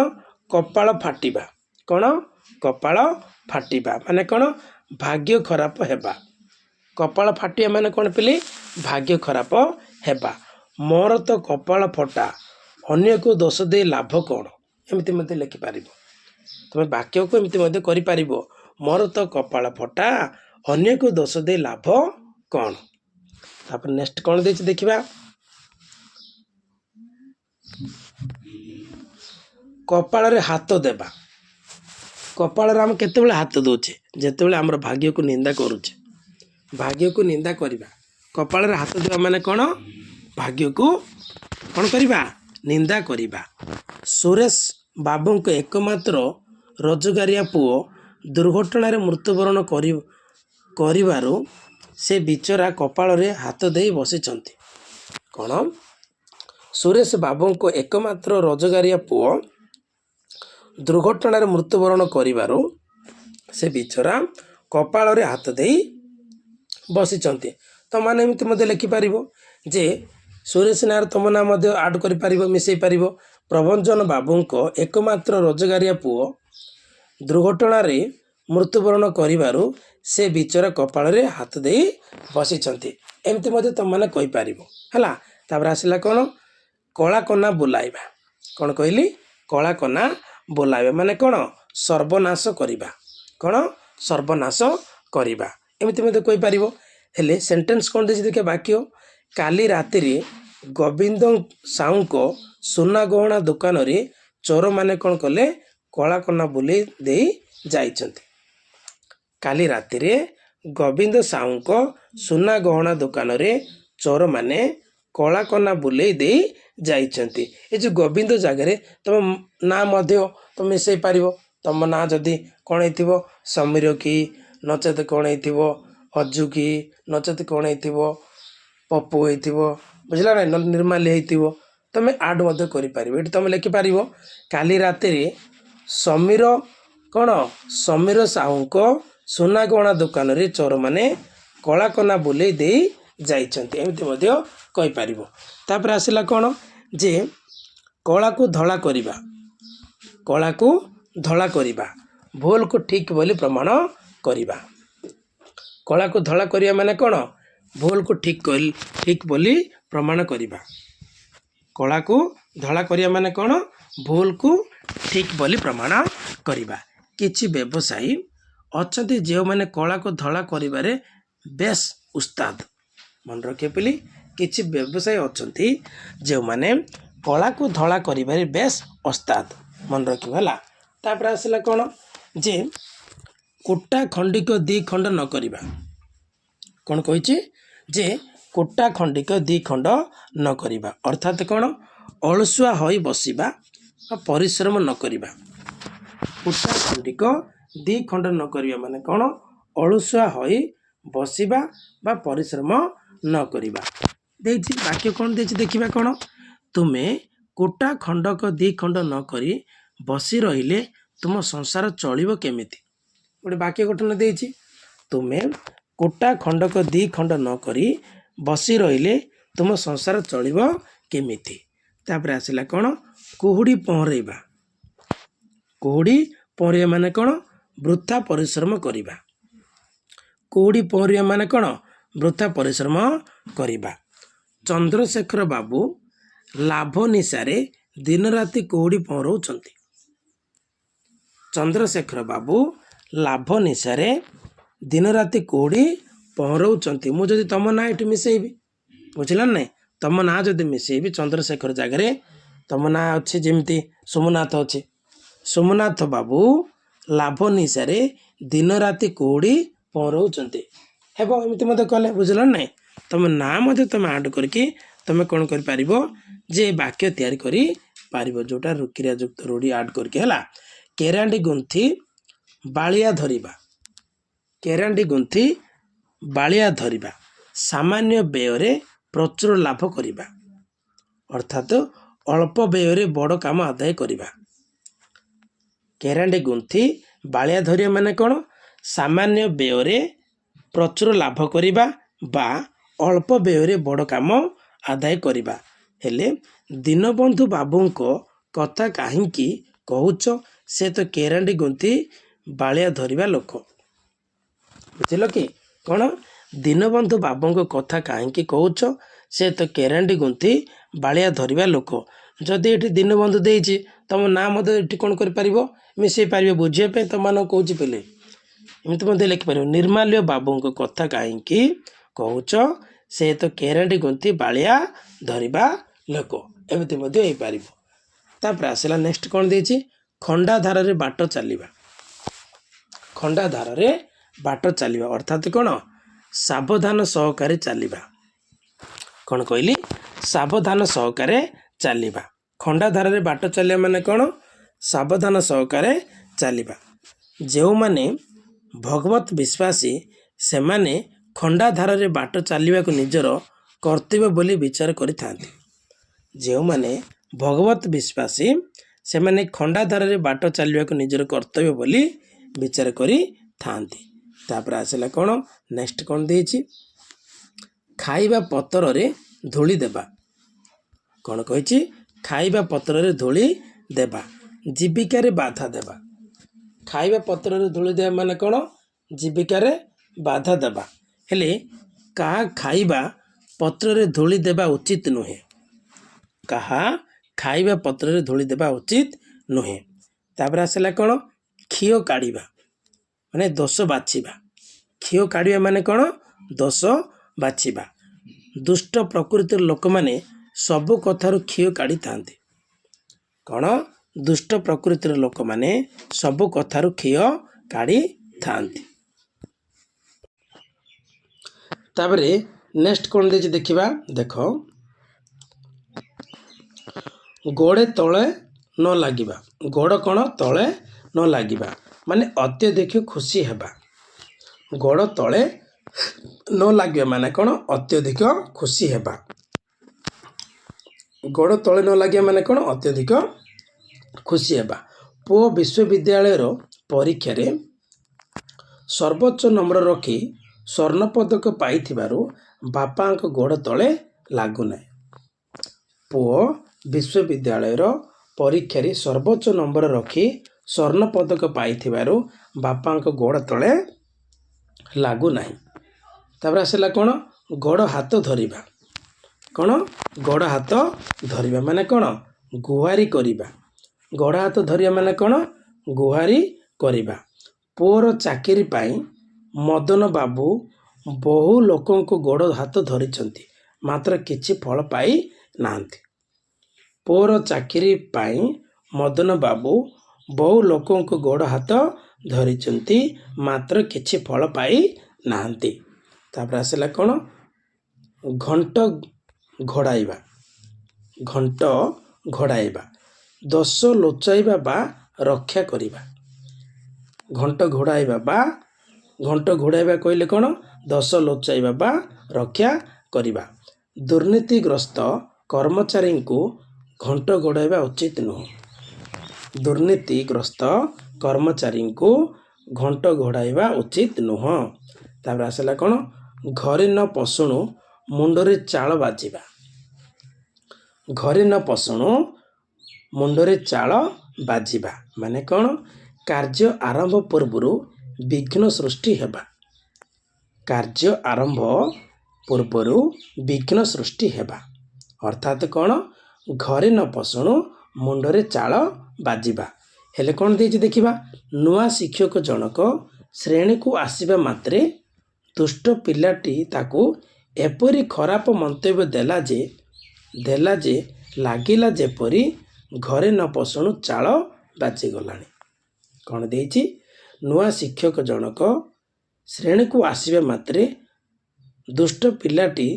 କପାଳ ଫାଟିବା। କ'ଣ? କପାଳ ଫାଟିବା ମାନେ କ'ଣ? ଭାଗ୍ୟ ଖରାପ ହେବା। କପାଳ ଫାଟିବା ମାନେ କ'ଣ ପିଲି? ଭାଗ୍ୟ ଖରାପ ହେବା। ମୋର ତ କପାଳ ଫଟା, ଅନ୍ୟକୁ ଦୋଷ ଦେଇ ଲାଭ କ'ଣ? ଏମିତି ମଧ୍ୟ ଲେଖିପାରିବ। ତୁମେ ବାକ୍ୟକୁ ଏମିତି ମଧ୍ୟ କରିପାରିବ, ମୋର ତ କପାଳ ଫଟା, ଅନ୍ୟକୁ ଦୋଷ ଦେଇ ଲାଭ କ'ଣ? ତାପରେ ନେକ୍ସଟ କ'ଣ ଦେଇଛି ଦେଖିବା। କପାଳରେ ହାତ ଦେବା। କପାଳରେ ଆମେ କେତେବେଳେ ହାତ ଦେଉଛେ? ଯେତେବେଳେ ଆମର ଭାଗ୍ୟକୁ ନିନ୍ଦା କରୁଛେ। ଭାଗ୍ୟକୁ ନିନ୍ଦା କରିବା। କପାଳରେ ହାତ ଦେବା ମାନେ କ'ଣ? ଭାଗ୍ୟକୁ କ'ଣ କରିବା? ନିନ୍ଦା କରିବା। ସୁରେଶ ବାବୁଙ୍କ ଏକମାତ୍ର ରୋଜଗାରିଆ ପୁଅ ଦୁର୍ଘଟଣାରେ ମୃତ୍ୟୁବରଣ କରିବାରୁ ସେ ବିଚରା କପାଳରେ ହାତ ଦେଇ ବସିଛନ୍ତି। କ'ଣ? ସୁରେଶ ବାବୁଙ୍କ ଏକମାତ୍ର ରୋଜଗାରିଆ ପୁଅ ଦୁର୍ଘଟଣାରେ ମୃତ୍ୟୁବରଣ କରିବାରୁ ସେ ବିଚରା କପାଳରେ ହାତ ଦେଇ ବସିଛନ୍ତି। ତୁମମାନେ ଏମିତି ମଧ୍ୟ ଲେଖିପାରିବ ଯେ ସୁରେଶ ନାଁରେ ତୁମ ନାଁ ମଧ୍ୟ ଆଡ଼୍ କରିପାରିବ, ମିଶାଇ ପାରିବ। ପ୍ରଭଞ୍ଜନ ବାବୁଙ୍କ ଏକମାତ୍ର ରୋଜଗାରିଆ ପୁଅ ଦୁର୍ଘଟଣାରେ ମୃତ୍ୟୁବରଣ କରିବାରୁ ସେ ବିଚରା କପାଳରେ ହାତ ଦେଇ ବସିଛନ୍ତି। ଏମିତି ମଧ୍ୟ ତୁମମାନେ କହିପାରିବ, ହେଲା। ତାପରେ ଆସିଲା କ'ଣ? କଳା କନା ବୁଲାଇବା। କ'ଣ କହିଲି? କଳା କନା ବୁଲାଇବା ମାନେ କ'ଣ? ସର୍ବନାଶ କରିବା। କ'ଣ? ସର୍ବନାଶ କରିବା। ଏମିତି ମଧ୍ୟ କହିପାରିବ। ହେଲେ ସେଣ୍ଟେନ୍ସ କ'ଣ ଦେଇଛି ଦେଖିବା? ବାକ୍ୟ, କାଲି ରାତିରେ ଗୋବିନ୍ଦ ସାହୁଙ୍କ ସୁନା ଗହଣା ଦୋକାନରେ ଚୋରମାନେ କ'ଣ କଲେ? କଳା କନା ବୁଲେଇ ଦେଇ ଯାଇଛନ୍ତି। କାଲି ରାତିରେ ଗୋବିନ୍ଦ ସାହୁଙ୍କ ସୁନା ଗହଣା ଦୋକାନରେ ଚୋରମାନେ କଳା କନା ବୁଲେଇ ଦେଇ ଯାଇଛନ୍ତି। ଏ ଯେଉଁ ଗୋବିନ୍ଦ ଜାଗାରେ ତୁମ ନାଁ ମଧ୍ୟ ତୁମେ ମିଶାଇ ପାରିବ। ତୁମ ନାଁ ଯଦି କ'ଣ ହେଇଥିବ? ସମୀର କି ନଚେତ କ'ଣ ହେଇଥିବ? ଅଜୁ କି ନଚେତ କ'ଣ ହେଇଥିବ? ପପୁ ହେଇଥିବ, ବୁଝିଲା ନାହିଁ? ନିର୍ମାଲି ହେଇଥିବ। ତୁମେ ଆଡ଼୍ ମଧ୍ୟ କରିପାରିବ। ଏଠି ତୁମେ ଲେଖିପାରିବ କାଲି ରାତିରେ ସମୀର କ'ଣ? ସମୀର ସାହୁଙ୍କ ସୁନା ଗହଣା ଦୋକାନରେ ଚୋରମାନେ କଳା କନା ବୁଲେଇ ଦେଇ ଯାଇଛନ୍ତି। ଏମିତି ମଧ୍ୟ କହିପାରିବ। ତାପରେ ଆସିଲା କ'ଣ? ଯେ କଳାକୁ ଧଳା କରିବା। କଳାକୁ ଧଳା କରିବା, ଭୁଲକୁ ଠିକ୍ ବୋଲି ପ୍ରମାଣ କରିବା। କଳାକୁ ଧଳା କରିବା ମାନେ କ'ଣ? ଭୁଲକୁ ଠିକ୍ ବୋଲି ପ୍ରମାଣ କରିବା। କଳାକୁ ଧଳା କରିବା ମାନେ କ'ଣ? ଭୁଲକୁ ଠିକ୍ ବୋଲି ପ୍ରମାଣ କରିବା। କିଛି ବ୍ୟବସାୟୀ ଅଛନ୍ତି ଯେଉଁମାନେ କଳାକୁ ଧଳା କରିବାରେ ବେଶ ଉସ୍ତାଦ। ମନେ ରଖିବେ ପିଲି, କିଛି ବ୍ୟବସାୟୀ ଅଛନ୍ତି ଯେଉଁମାନେ କଳାକୁ ଧଳା କରିବାରେ ବେଶ ଓସ୍ତାଦ। ମନେ ରଖିବ ହେଲା। ତାପରେ ଆସିଲା କ'ଣ ଯେ କୁଟା ଖଣ୍ଡିକ ଦୁଇ ଖଣ୍ଡ ନ କରିବା। କ'ଣ କହିଛି ଯେ କୁଟା ଖଣ୍ଡିକ ଦୁଇ ଖଣ୍ଡ ନ କରିବା ଅର୍ଥାତ୍ କ'ଣ ଅଳସୁଆ ହୋଇ ବସିବା ବା ପରିଶ୍ରମ ନ କରିବା। କୁଟା ଖଣ୍ଡିକ ଦୁଇ ଖଣ୍ଡ ନ କରିବା ମାନେ କ'ଣ ଅଳସୁଆ ହୋଇ ବସିବା ବା ପରିଶ୍ରମ ନ କରିବା। ଦେଇଛି ବାକ୍ୟ କ'ଣ ଦେଇଛି ଦେଖିବା। କ'ଣ ତୁମେ କୁଟା ଖଣ୍ଡକ ଦୁଇ ଖଣ୍ଡ ନ କରି ବସି ରହିଲେ ତୁମ ସଂସାର ଚଳିବ କେମିତି? ଗୋଟେ ବାକ୍ୟ ଗଠନ ଦେଇଛି। ତୁମେ କୁଟା ଖଣ୍ଡକ ଦୁଇ ଖଣ୍ଡ ନ କରି ବସି ରହିଲେ ତୁମ ସଂସାର ଚଳିବ କେମିତି? ତାପରେ ଆସିଲା କ'ଣ କୁହୁଡ଼ି ପହଁରେଇବା। କୁହୁଡ଼ି ପହଁରିବା ମାନେ କ'ଣ ବୃଥା ପରିଶ୍ରମ କରିବା। କୁହୁଡ଼ି ପହଁରିବା ମାନେ କ'ଣ ବୃଥା ପରିଶ୍ରମ କରିବା। ଚନ୍ଦ୍ରଶେଖର ବାବୁ ଲାଭ ନିଶାରେ ଦିନରାତି କୁହୁଡ଼ି ପହଁରଉଛନ୍ତି। ଚନ୍ଦ୍ରଶେଖର ବାବୁ ଲାଭ ନିଶାରେ ଦିନରାତି କୁହୁଡ଼ି ପହଁରଉଛନ୍ତି। ମୁଁ ଯଦି ତମ ନାଁ ଏଠି ମିଶେଇବି, ବୁଝିଲ ନାହିଁ? ତମ ନାଁ ଯଦି ମିଶେଇବି ଚନ୍ଦ୍ରଶେଖର ଜାଗାରେ ତମ ନାଁ ଅଛି ଯେମିତି ସୋମନାଥ ଅଛି। ସୋମନାଥ ବାବୁ ଲାଭ ନିଶାରେ ଦିନରାତି କୁହୁଡ଼ି ପହଁରଉଛନ୍ତି ହେବ। ଏମିତି ମଧ୍ୟ କଲେ ବୁଝିଲ ନାହିଁ? ତମ ନାଁ ମଧ୍ୟ ତମେ ଆଡ଼ କରିକି ତମେ କ'ଣ କରିପାରିବ ଯେ ବାକ୍ୟ ତିଆରି କରିପାରିବ, ଯେଉଁଟା କ୍ରିୟା ଯୁକ୍ତ ରୂଢ଼ି ଆଡ଼ କରିକି ହେଲା। କେରାଣ୍ଡି ଗୁନ୍ଥି ବାଳିଆ ଧରିବା। କେରାଣ୍ଡି ଗୁନ୍ଥି ବାଳିଆ ଧରିବା ସାମାନ୍ୟ ବ୍ୟୟରେ ପ୍ରଚୁର ଲାଭ କରିବା ଅର୍ଥାତ୍ ଅଳ୍ପ ବ୍ୟୟରେ ବଡ଼ କାମ ଆଦାୟ କରିବା। କେରାଣ୍ଡି ଗୁନ୍ଥି ବାଳିଆ ଧରିବା ମାନେ କ'ଣ ସାମାନ୍ୟ ବ୍ୟୟରେ ପ୍ରଚୁର ଲାଭ କରିବା ବା ଅଳ୍ପ ବ୍ୟୟରେ ବଡ଼ କାମ ଆଦାୟ କରିବା। ହେଲେ ଦୀନବନ୍ଧୁ ବାବୁଙ୍କ କଥା କାହିଁକି କହୁଛ? ସେ ତ କେରାଣ୍ଡି ଗୁନ୍ଥି ବାଳିଆ ଧରିବା ଲୋକ। ବୁଝିଲ କି? କ'ଣ ଦୀନବନ୍ଧୁ ବାବୁଙ୍କ କଥା କାହିଁକି କହୁଛ? ସେ ତ କେରାଣ୍ଡି ଗୁନ୍ଥି ବାଳିଆ ଧରିବା ଲୋକ। ଯଦି ଏଠି ଦୀନବନ୍ଧୁ ଦେଇଛି ତମ ନାଁ ମଧ୍ୟ ଏଠି କ'ଣ କରିପାରିବ ମିଶାଇ ପାରିବ। ବୁଝିବା ପାଇଁ ତମମାନଙ୍କୁ କହୁଛି ପିଲେ ଏମିତି ମଧ୍ୟ ଲେଖିପାରିବ। ନିର୍ମାଲ୍ୟ ବାବୁଙ୍କ କଥା କାହିଁକି କହୁଛ? ସେ ତ କେରାଣ୍ଡି ଗୁନ୍ଥି ବାଳିଆ ଧରିବା ଲୋକ। ଏମିତି ମଧ୍ୟ ହେଇପାରିବ। ତାପରେ ଆସିଲା ନେକ୍ସଟ କ'ଣ ଦେଇଛି ଖଣ୍ଡା ଧାରରେ ବାଟ ଚାଲିବା। ଖଣ୍ଡା ଧାରରେ ବାଟ ଚାଲିବା ଅର୍ଥାତ୍ କ'ଣ ସାବଧାନ ସହକାରେ ଚାଲିବା। କ'ଣ କହିଲି? ସାବଧାନ ସହକାରେ ଚାଲିବା। ଖଣ୍ଡା ଧାରରେ ବାଟ ଚାଲିବା ମାନେ କ'ଣ ସାବଧାନ ସହକାରେ ଚାଲିବା। ଯେଉଁମାନେ ଭଗବତ ବିଶ୍ୱାସୀ ସେମାନେ ଖଣ୍ଡା ଧାରରେ ବାଟ ଚାଲିବାକୁ ନିଜର କର୍ତ୍ତବ୍ୟ ବୋଲି ବିଚାର କରିଥାନ୍ତି। ଯେଉଁମାନେ ଭଗବତ ବିଶ୍ୱାସୀ ସେମାନେ ଖଣ୍ଡା ଧାରରେ ବାଟ ଚାଲିବାକୁ ନିଜର କର୍ତ୍ତବ୍ୟ ବୋଲି ବିଚାର କରିଥାନ୍ତି। ତାପରେ ଆସିଲା କ'ଣ ନେକ୍ସଟ କ'ଣ ଦେଇଛି ଖାଇବା ପତ୍ରରେ ଧୂଳି ଦେବା। କ'ଣ କହିଛି? ଖାଇବା ପତ୍ରରେ ଧୂଳି ଦେବା ଜୀବିକାରେ ବାଧା ଦେବା। ଖାଇବା ପତ୍ରରେ ଧୂଳି ଦେବା ମାନେ କ'ଣ ଜୀବିକାରେ ବାଧା ଦେବା। ହେଲେ କାହା ଖାଇବା ପତ୍ରରେ ଧୂଳି ଦେବା ଉଚିତ ନୁହେଁ। କାହା ଖାଇବା ପତ୍ରରେ ଧୂଳି ଦେବା ଉଚିତ ନୁହେଁ। ତାପରେ ଆସିଲା କ'ଣ ଖିଅ କାଢ଼ିବା ମାନେ ଦୋଷ ବାଛିବା। ଖିଅ କାଢ଼ିବା ମାନେ କ'ଣ ଦୋଷ ବାଛିବା। ଦୁଷ୍ଟ ପ୍ରକୃତିର ଲୋକମାନେ ସବୁ କଥାରୁ ଖିଅ କାଢ଼ିଥାନ୍ତି। କ'ଣ ଦୁଷ୍ଟ ପ୍ରକୃତିର ଲୋକମାନେ ସବୁ କଥାରୁ ଖିଅ କାଢ଼ିଥାନ୍ତି। ତାପରେ ନେକ୍ସଟ କ'ଣ ଦେଇଛି ଦେଖିବା। ଦେଖ ଗୋଡ଼େ ତଳେ ନ ଲାଗିବା। ଗୋଡ଼ କ'ଣ ତଳେ ନ ଲାଗିବା ମାନେ ଅତ୍ୟଧିକ ଖୁସି ହେବା। ଗୋଡ଼ ତଳେ ନ ଲାଗିବା ମାନେ କ'ଣ ଅତ୍ୟଧିକ ଖୁସି ହେବା। ଗୋଡ଼ ତଳେ ନ ଲାଗିବା ମାନେ କ'ଣ ଅତ୍ୟଧିକ ଖୁସି ହେବା। ପୁଅ ବିଶ୍ୱବିଦ୍ୟାଳୟର ପରୀକ୍ଷାରେ ସର୍ବୋଚ୍ଚ ନମ୍ବର ରଖି ସ୍ୱର୍ଣ୍ଣ ପଦକ ପାଇଥିବାରୁ ବାପାଙ୍କ ଗୋଡ଼ ତଳେ ଲାଗୁନାହିଁ। ପୁଅ ବିଶ୍ୱବିଦ୍ୟାଳୟର ପରୀକ୍ଷାରେ ସର୍ବୋଚ୍ଚ ନମ୍ବର ରଖି ସ୍ୱର୍ଣ୍ଣ ପଦକ ପାଇଥିବାରୁ ବାପାଙ୍କ ଗୋଡ଼ ତଳେ ଲାଗୁନାହିଁ। ତାପରେ ଆସିଲା କ'ଣ ଗୋଡ଼ ହାତ ଧରିବା। କ'ଣ ଗୋଡ଼ ହାତ ଧରିବା ମାନେ କ'ଣ ଗୁହାରି କରିବା। ଗୋଡ଼ ହାତ ଧରିବା ମାନେ କ'ଣ ଗୁହାରି କରିବା। ପୁଅର ଚାକିରି ପାଇଁ ମଦନ ବାବୁ ବହୁ ଲୋକଙ୍କୁ ଗୋଡ଼ ହାତ ଧରିଛନ୍ତି ମାତ୍ର କିଛି ଫଳ ପାଇ ନାହାନ୍ତି। ପୁଅର ଚାକିରି ପାଇଁ ମଦନ ବାବୁ ବହୁ ଲୋକଙ୍କୁ ଗୋଡ଼ ହାତ ଧରିଛନ୍ତି, ମାତ୍ର କିଛି ଫଳ ପାଇ ନାହାନ୍ତି। ତାପରେ ଆସିଲା କ'ଣ? ଘଣ୍ଟ ଘୋଡ଼ାଇବା। ଘଣ୍ଟ ଘୋଡ଼ାଇବା, ଦୋଷ ଲୁଚାଇବା ବା ରକ୍ଷା କରିବା। ଘଣ୍ଟ ଘୋଡ଼ାଇବା ବା ଘଣ୍ଟ ଘୋଡ଼ାଇବା କହିଲେ କ'ଣ? ଦୋଷ ଲୁଚାଇବା ବା ରକ୍ଷା କରିବା। ଦୁର୍ନୀତିଗ୍ରସ୍ତ କର୍ମଚାରୀଙ୍କୁ ଘଣ୍ଟ ଘୋଡ଼ାଇବା ଉଚିତ ନୁହେଁ। ଦୁର୍ନୀତିଗ୍ରସ୍ତ କର୍ମଚାରୀଙ୍କୁ ଘଣ୍ଟ ଘୋଡ଼ାଇବା ଉଚିତ ନୁହଁ। ତାପରେ ଆସିଲା କ'ଣ? ଘରେ ନ ପଶୁଣୁ ମୁଣ୍ଡରେ ଚାଳ ବାଜିବା। ଘରେ ନ ପଶୁଣୁ ମୁଣ୍ଡରେ ଚାଳ ବାଜିବା ମାନେ କ'ଣ? କାର୍ଯ୍ୟ ଆରମ୍ଭ ପୂର୍ବରୁ ବିଘ୍ନ ସୃଷ୍ଟି ହେବା। କାର୍ଯ୍ୟ ଆରମ୍ଭ ପୂର୍ବରୁ ବିଘ୍ନ ସୃଷ୍ଟି ହେବା ଅର୍ଥାତ୍ କ'ଣ? ଘରେ ନ ପଶୁଣୁ ମୁଣ୍ଡରେ ଚାଳ ବାଜିବା। ହେଲେ କ'ଣ ଦେଇଛି ଦେଖିବା? ନୂଆ ଶିକ୍ଷକ ଜଣକ ଶ୍ରେଣୀକୁ ଆସିବା ମାତ୍ରେ ଦୁଷ୍ଟ ପିଲାଟି ତାକୁ ଏପରି ଖରାପ ମନ୍ତବ୍ୟ ଦେଲା ଯେ ଲାଗିଲା ଯେପରି ଘରେ ନ ପଶୁଣୁ ଚାଳ ବାଜିଗଲାଣି। କ'ଣ ଦେଇଛି? ନୂଆ ଶିକ୍ଷକ ଜଣକ ଶ୍ରେଣୀକୁ ଆସିବା ମାତ୍ରେ ଦୁଷ୍ଟ ପିଲାଟି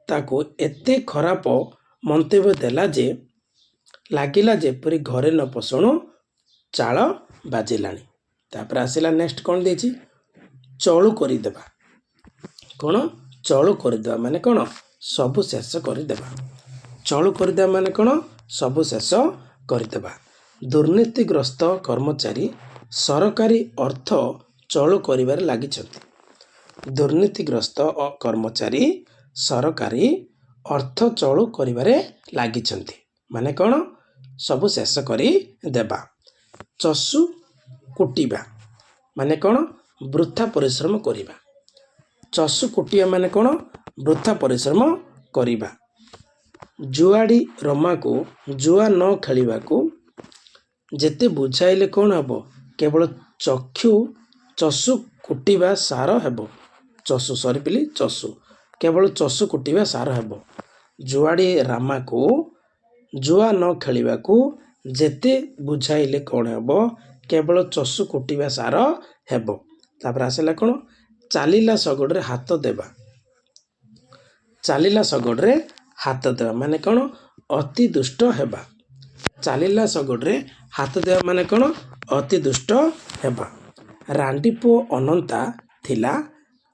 ତାକୁ ଏତେ ଖରାପ ମନ୍ତବ୍ୟ ଦେଲା ଯେ ଲାଗିଲା ଯେପରି ଘରେ ନ ପଶୁଣୁ ଚାଳ ବାଜିଲାଣି। ତାପରେ ଆସିଲା ନେକ୍ସଟ କ'ଣ ଦେଇଛି? ଚଳୁ କରିଦେବା। କ'ଣ? ଚଳୁ କରିଦେବା ମାନେ କ'ଣ? ସବୁ ଶେଷ କରିଦେବା। ଚଳୁ କରିଦେବା ମାନେ କ'ଣ? ସବୁ ଶେଷ କରିଦେବା। ଦୁର୍ନୀତିଗ୍ରସ୍ତ କର୍ମଚାରୀ ସରକାରୀ ଅର୍ଥ ଚଳୁ କରିବାରେ ଲାଗିଛନ୍ତି। ଦୁର୍ନୀତିଗ୍ରସ୍ତ କର୍ମଚାରୀ ସରକାରୀ ଅର୍ଥ ଚଳୁ କରିବାରେ ଲାଗିଛନ୍ତି ମାନେ କ'ଣ? ସବୁ ଶେଷ କରି ଦେବା। ଚଷୁ କୁଟିବା ମାନେ କ'ଣ? ବୃଥା ପରିଶ୍ରମ କରିବା। ଚଷୁ କୁଟିବା ମାନେ କ'ଣ? ବୃଥା ପରିଶ୍ରମ କରିବା। ଜୁଆଡ଼ି ରମାକୁ ଜୁଆ ନ ଖେଳିବାକୁ ଯେତେ ବୁଝାଇଲେ କ'ଣ ହେବ? କେବଳ ଚଷୁ କୁଟିବା ସାର ହେବ। ଚଷୁ କେବଳ ଚଷୁ କୁଟିବା ସାର ହେବ। ଜୁଆଡ଼ି ରାମାକୁ ଜୁଆ ନ ଖେଳିବାକୁ ଯେତେ ବୁଝାଇଲେ କ'ଣ ହେବ? କେବଳ ଚଷୁ କୁଟିବା ସାର ହେବ। ତାପରେ ଆସିଲା କ'ଣ? ଚାଲିଲା ଶଗଡ଼ରେ ହାତ ଦେବା। ଚାଲିଲା ଶଗଡ଼ରେ ହାତ ଦେବା ମାନେ କ'ଣ? ଅତି ଦୁଷ୍ଟ ହେବା। ଚାଲିଲା ଶଗଡ଼ରେ ହାତ ଦେବା ମାନେ କ'ଣ? ଅତି ଦୁଷ୍ଟ ହେବା। ରାଣ୍ଡି ପୁଅ ଅନନ୍ତା ଥିଲା,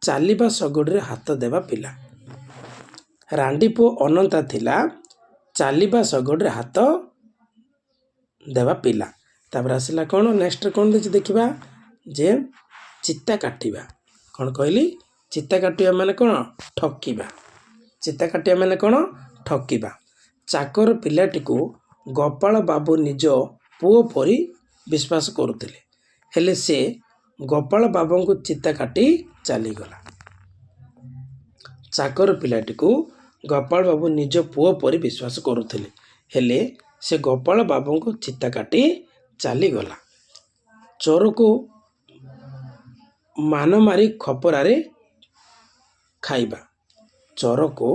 ଚାଲିବା ଶଗଡ଼ରେ ହାତ ଦେବା ପିଲା। ରାଣ୍ଡି ପୁଅ ଅନନ୍ତା ଥିଲା, ଚାଲିବା ଶଗଡ଼ରେ ହାତ ଦେବା ପିଲା। ତାପରେ ଆସିଲା କ'ଣ? ନେକ୍ସଟ କ'ଣ ଦେଇଛି ଦେଖିବା? ଯେ ଚିତା କାଟିବା। କ'ଣ କହିଲି? ଚିତା କାଟିବା ମାନେ କ'ଣ? ଠକିବା। ଚିତା କାଟିବା ମାନେ କ'ଣ? ଠକିବା। ଚାକର ପିଲାଟିକୁ ଗୋପାଳ ବାବୁ ନିଜ ପୁଅ ପରି ବିଶ୍ୱାସ କରୁଥିଲେ, ହେଲେ ସେ ଗୋପାଳ ବାବୁଙ୍କୁ ଚିତା କାଟି ଚାଲିଗଲା। ଚାକର ପିଲାଟିକୁ ଗୋପାଳ ବାବୁ ନିଜ ପୁଅ ପରି ବିଶ୍ୱାସ କରୁଥିଲେ, ହେଲେ ସେ ଗୋପାଳ ବାବୁଙ୍କୁ ଚିତା କାଟି ଚାଲିଗଲା। ଚୋରକୁ ମାନ ମାରି ଖପରାରେ ଖାଇବା। ଚୋରକୁ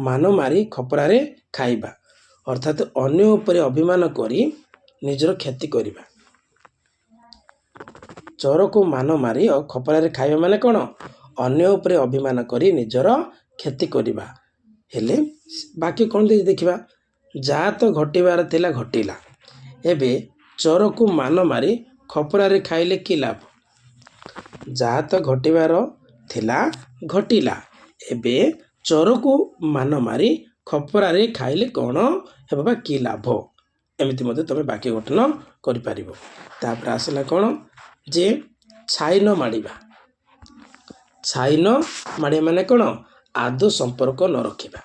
ମାନ ମାରି ଖପରାରେ ଖାଇବା ଅର୍ଥାତ୍ ଅନ୍ୟ ଉପରେ ଅଭିମାନ କରି ନିଜର କ୍ଷତି କରିବା। ଚୋରକୁ ମାନ ମାରି ଖପରାରେ ଖାଇବା ମାନେ କ'ଣ? ଅନ୍ୟ ଉପରେ ଅଭିମାନ କରି ନିଜର କ୍ଷତି କରିବା। ହେଲେ ବାକି କ'ଣ ଦେଇଛି ଦେଖିବା? ଯାହା ତ ଘଟିବାର ଥିଲା ଘଟିଲା, ଏବେ ଚୋରକୁ ମାନ ମାରି ଖପରାରେ ଖାଇଲେ କି ଲାଭ? ଯାହା ତ ଘଟିବାର ଥିଲା ଘଟିଲା, ଏବେ ଚୋରକୁ ମାନ ମାରି ଖପରାରେ ଖାଇଲେ କ'ଣ ହେବ ବା କି ଲାଭ? ଏମିତି ମଧ୍ୟ ତୁମେ ବାକ୍ୟ ଗଠନ କରିପାରିବ। ତାପରେ ଆସିଲା କ'ଣ? ଯେ ଛାଇ ନ ମାଡ଼ିବା। ଛାଇ ନ ମାଡ଼ିବା ମାନେ କ'ଣ? ଆଦୌ ସମ୍ପର୍କ ନ ରଖିବା।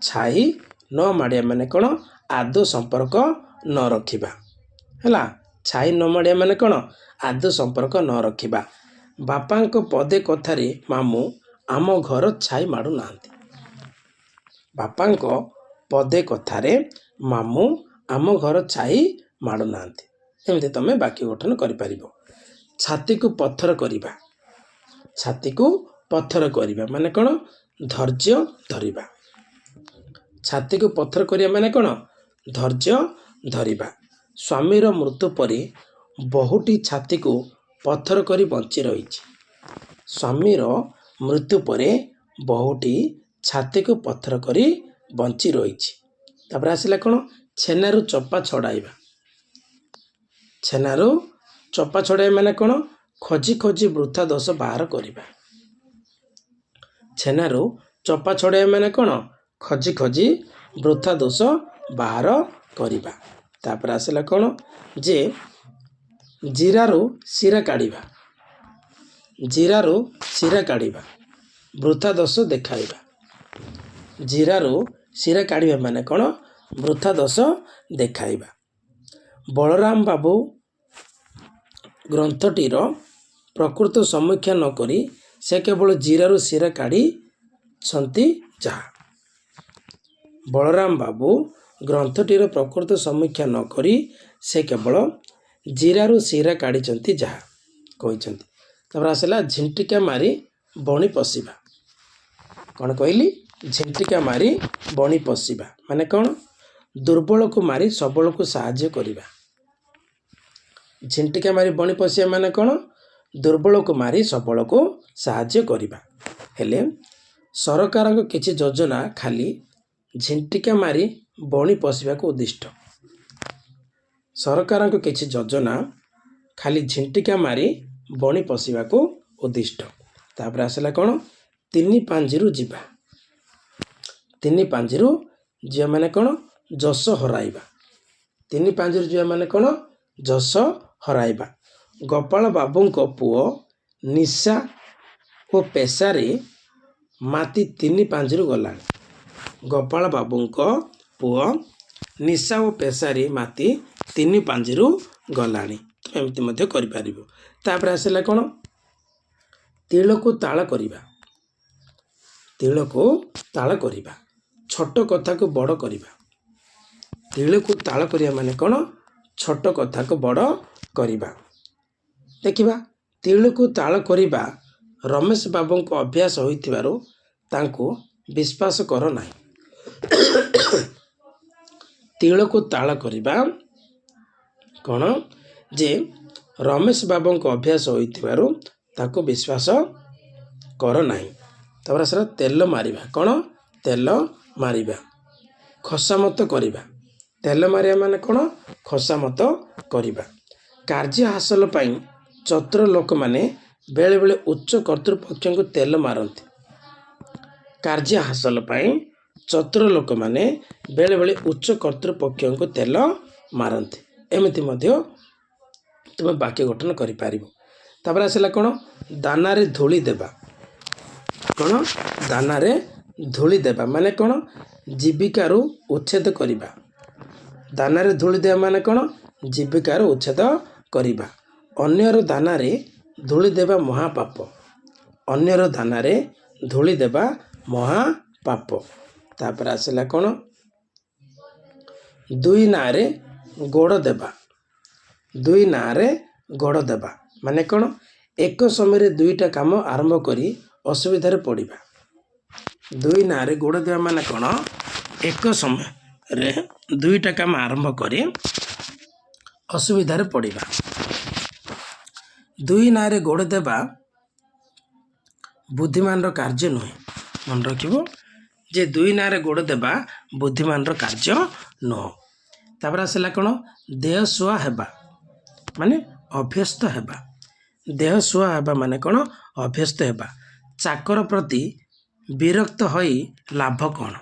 ଛାଇ ନ ମାଡ଼ିବା ମାନେ କ'ଣ? ଆଦୌ ସମ୍ପର୍କ ନ ରଖିବା। ହେଲା, ଛାଇ ନ ମାଡ଼ିବା ମାନେ କ'ଣ? ଆଦୌ ସମ୍ପର୍କ ନ ରଖିବା। ବାପାଙ୍କ ପଦେ କଥାରେ ମାମୁଁ ଆମ ଘର ଛାଇ ମାଡ଼ୁନାହାନ୍ତି। ବାପାଙ୍କ ପଦେ କଥାରେ ମାମୁଁ ଆମ ଘର ଛାଇ ମାଡ଼ୁନାହାନ୍ତି। ଏମିତି ତୁମେ ବାକ୍ୟ ଗଠନ କରିପାରିବ। ଛାତିକୁ ପଥର କରିବା। ଛାତିକୁ ପଥର କରିବା ମାନେ କ'ଣ? ଧୈର୍ଯ୍ୟ ଧରିବା। ଛାତିକୁ ପଥର କରିବା ମାନେ କ'ଣ? ଧୈର୍ଯ୍ୟ ଧରିବା। ସ୍ୱାମୀର ମୃତ୍ୟୁ ପରେ ବହୁଟି ଛାତିକୁ ପଥର କରି ବଞ୍ଚି ରହିଛି। ସ୍ୱାମୀର ମୃତ୍ୟୁ ପରେ ବହୁଟି ଛାତିକୁ ପଥର କରି ବଞ୍ଚି ରହିଛି। ତାପରେ ଆସିଲା କ'ଣ? ଛେନାରୁ ଚୋପା ଛଡ଼ାଇବା। ଛେନାରୁ ଚୋପା ଛଡ଼ାଇବା ମାନେ କ'ଣ? ଖୋଜି ଖୋଜି ବୃଥା ଦୋଷ ବାହାର କରିବା। ଛେନାରୁ ଚୋପା ଛଡ଼ାଇବା ମାନେ କ'ଣ? ଖୋଜି ଖୋଜି ବୃଥା ଦୋଷ ବାହାର କରିବା। ତାପରେ ଆସିଲା କ'ଣ? ଯେ ଜିରାରୁ ଶିରା କାଢ଼ିବା। ଜିରାରୁ ଶିରା କାଢ଼ିବା, ବୃଥା ଦୋଷ ଦେଖାଇବା। ଜିରାରୁ ଶିରା କାଢ଼ିବା ମାନେ କ'ଣ? ବୃଥା ଦୋଷ ଦେଖାଇବା। ବଳରାମ ବାବୁ ଗ୍ରନ୍ଥଟିର ପ୍ରକୃତ ସମୀକ୍ଷା ନ କରି ସେ କେବଳ ଜିରାରୁ ଶିରା କାଢ଼ିଛନ୍ତି ଯାହା। ବଳରାମ ବାବୁ ଗ୍ରନ୍ଥଟିର ପ୍ରକୃତ ସମୀକ୍ଷା ନ କରି ସେ କେବଳ ଜିରାରୁ ଶିରା କାଢ଼ିଛନ୍ତି ଯାହା କହିଛନ୍ତି। ତାପରେ ଆସିଲା ଝିଣ୍ଟିକା ମାରି ବଣି ପଶିବା। କ'ଣ କହିଲି? ଝିଣ୍ଟିକା ମାରି ବଣି ପଶିବା ମାନେ କ'ଣ? ଦୁର୍ବଳକୁ ମାରି ସବଳକୁ ସାହାଯ୍ୟ କରିବା। ଝିଣ୍ଟିକା ମାରି ବଣି ପଶିବା ମାନେ କ'ଣ? ଦୁର୍ବଳକୁ ମାରି ସବଳକୁ ସାହାଯ୍ୟ କରିବା। ହେଲେ ସରକାରଙ୍କ କିଛି ଯୋଜନା ଖାଲି ଝିଣ୍ଟିକା ମାରି ବଣି ପଶିବାକୁ ଉଦ୍ଦିଷ୍ଟ। ସରକାରଙ୍କ କିଛି ଯୋଜନା ଖାଲି ଝିଣ୍ଟିକା ମାରି ବଣି ପଶିବାକୁ ଉଦ୍ଦିଷ୍ଟ। ତାପରେ ଆସିଲା କ'ଣ? ତିନି ପାଞ୍ଜିରୁ ଯିବା। ତିନି ପାଞ୍ଜିରୁ ଯିବା ମାନେ କ'ଣ? ଯଶ ହରାଇବା। ତିନି ପାଞ୍ଜିରୁ ଯିବା ମାନେ କ'ଣ? ଯଶ ହରାଇବା। ଗୋପାଳ ବାବୁଙ୍କ ପୁଅ ନିଶା ଓ ପେଶାରେ ମାତି ତିନି ପାଞ୍ଜିରୁ ଗଲାଣି। ଗୋପାଳ ବାବୁଙ୍କ ପୁଅ ନିଶା ଓ ପେଶାରେ ମାତି ତିନି ପାଞ୍ଜିରୁ ଗଲାଣି। ଏମିତି ମଧ୍ୟ କରିପାରିବ। ତାପରେ ଆସିଲା କ'ଣ? ତିଳକୁ ତାଳ କରିବା। ତିଳକୁ ତାଳ କରିବା, ଛୋଟ କଥାକୁ ବଡ଼ କରିବା। ତିଳକୁ ତାଳ କରିବା ମାନେ କ'ଣ? ଛୋଟ କଥାକୁ ବଡ଼ କରିବା। ଦେଖିବା, ତିଳକୁ ତାଳ କରିବା ରମେଶ ବାବୁଙ୍କ ଅଭ୍ୟାସ ହୋଇଥିବାରୁ ତାଙ୍କୁ ବିଶ୍ୱାସ କର ନାହିଁ। ତିଳକୁ ତାଳ କରିବା କ'ଣ? ଯେ ରମେଶ ବାବୁଙ୍କ ଅଭ୍ୟାସ ହୋଇଥିବାରୁ ତାକୁ ବିଶ୍ୱାସ କର ନାହିଁ। ତାପରେ ଆସିଲା ତେଲ ମାରିବା। କ'ଣ? ତେଲ ମାରିବା, ଖୋସାମତ କରିବା। ତେଲ ମାରିବା ମାନେ କ'ଣ? ଖୋସାମତ କରିବା। କାର୍ଯ୍ୟ ହାସଲ ପାଇଁ ଚତୁର ଲୋକମାନେ ବେଳେବେଳେ ଉଚ୍ଚ କର୍ତ୍ତୃପକ୍ଷଙ୍କୁ ତେଲ ମାରନ୍ତି। କାର୍ଯ୍ୟ ହାସଲ ପାଇଁ ଚତୁର ଲୋକମାନେ ବେଳେବେଳେ ଉଚ୍ଚ କର୍ତ୍ତୃପକ୍ଷଙ୍କୁ ତେଲ ମାରନ୍ତି। ଏମିତି ମଧ୍ୟ ତୁମେ ବାକ୍ୟ ଗଠନ କରିପାରିବ। ତାପରେ ଆସିଲା କ'ଣ? ଦାନାରେ ଧୂଳି ଦେବା। କ'ଣ? ଦାନାରେ ଧୂଳି ଦେବା ମାନେ କ'ଣ? ଜୀବିକାରୁ ଉଚ୍ଛେଦ କରିବା। ଦାନାରେ ଧୂଳି ଦେବା ମାନେ କ'ଣ? ଜୀବିକାରୁ ଉଚ୍ଛେଦ କରିବା। ଅନ୍ୟର ଦାନାରେ ଧୂଳି ଦେବା ମହାପାପ। ଅନ୍ୟର ଦାନାରେ ଧୂଳି ଦେବା ମହାପାପ। ତାପରେ ଆସିଲା କ'ଣ? ଦୁଇ ନାଁରେ ଗୋଡ଼ ଦେବା। ଦୁଇ ନାଁରେ ଗୋଡ଼ ଦେବା ମାନେ କ'ଣ? ଏକ ସମୟରେ ଦୁଇଟା କାମ ଆରମ୍ଭ କରି ଅସୁବିଧାରେ ପଡ଼ିବା। ଦୁଇ ନାଁରେ ଗୋଡ଼ ଦେବା ମାନେ କ'ଣ? ଏକ ସମୟରେ ଦୁଇଟା କାମ ଆରମ୍ଭ କରି ଅସୁବିଧାରେ ପଡ଼ିବା। ଦୁଇ ନାଁରେ ଗୋଡ଼ ଦେବା ବୁଦ୍ଧିମାନର କାର୍ଯ୍ୟ ନୁହେଁ। ମନେ ରଖିବ ଯେ ଦୁଇ ନାଁରେ ଗୋଡ଼ ଦେବା ବୁଦ୍ଧିମାନର କାର୍ଯ୍ୟ ନୁହଁ। ତାପରେ ଆସିଲା କ'ଣ? ଦେହ ସୁହା ହେବା ମାନେ ଅଭ୍ୟସ୍ତ ହେବା। ଦେହ ସୁହା ହେବା ମାନେ କ'ଣ? ଅଭ୍ୟସ୍ତ ହେବା। ଚାକର ପ୍ରତି ବିରକ୍ତ ହୋଇ ଲାଭ କ'ଣ?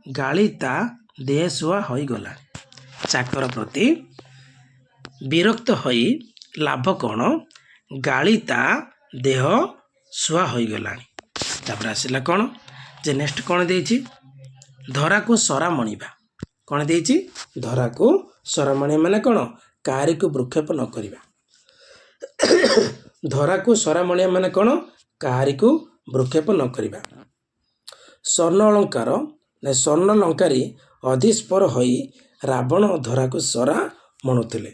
ଗାଳି ତା ଦେହ ସୁହା ହୋଇଗଲାଣି। ଚାକର ପ୍ରତି ବିରକ୍ତ ହୋଇ ଲାଭ କ'ଣ? ଗାଳି ତା ଦେହ ସୁହା ହୋଇଗଲାଣି। ତାପରେ ଆସିଲା କ'ଣ? ଯେ ନେକ୍ସଟ କ'ଣ ଦେଇଛି? ଧରାକୁ ସରା ମଣିବା। କ'ଣ ଦେଇଛି? ଧରାକୁ ସରା ମଣିବା ମାନେ କ'ଣ? କାହାରିକୁ ଭ୍ରୂକ୍ଷେପ ନ କରିବା। ଧରାକୁ ସରା ମଣିବା ମାନେ କ'ଣ? କାହାରିକୁ ଭ୍ରୂକ୍ଷେପ ନ କରିବା। ସ୍ୱର୍ଣ୍ଣ ଅଳଙ୍କାର ସ୍ୱର୍ଣ୍ଣ ଲଙ୍କାରୀ ଅଧିସ୍ପର ହୋଇ ରାବଣ ଧରାକୁ ସରା ମଣୁଥିଲେ।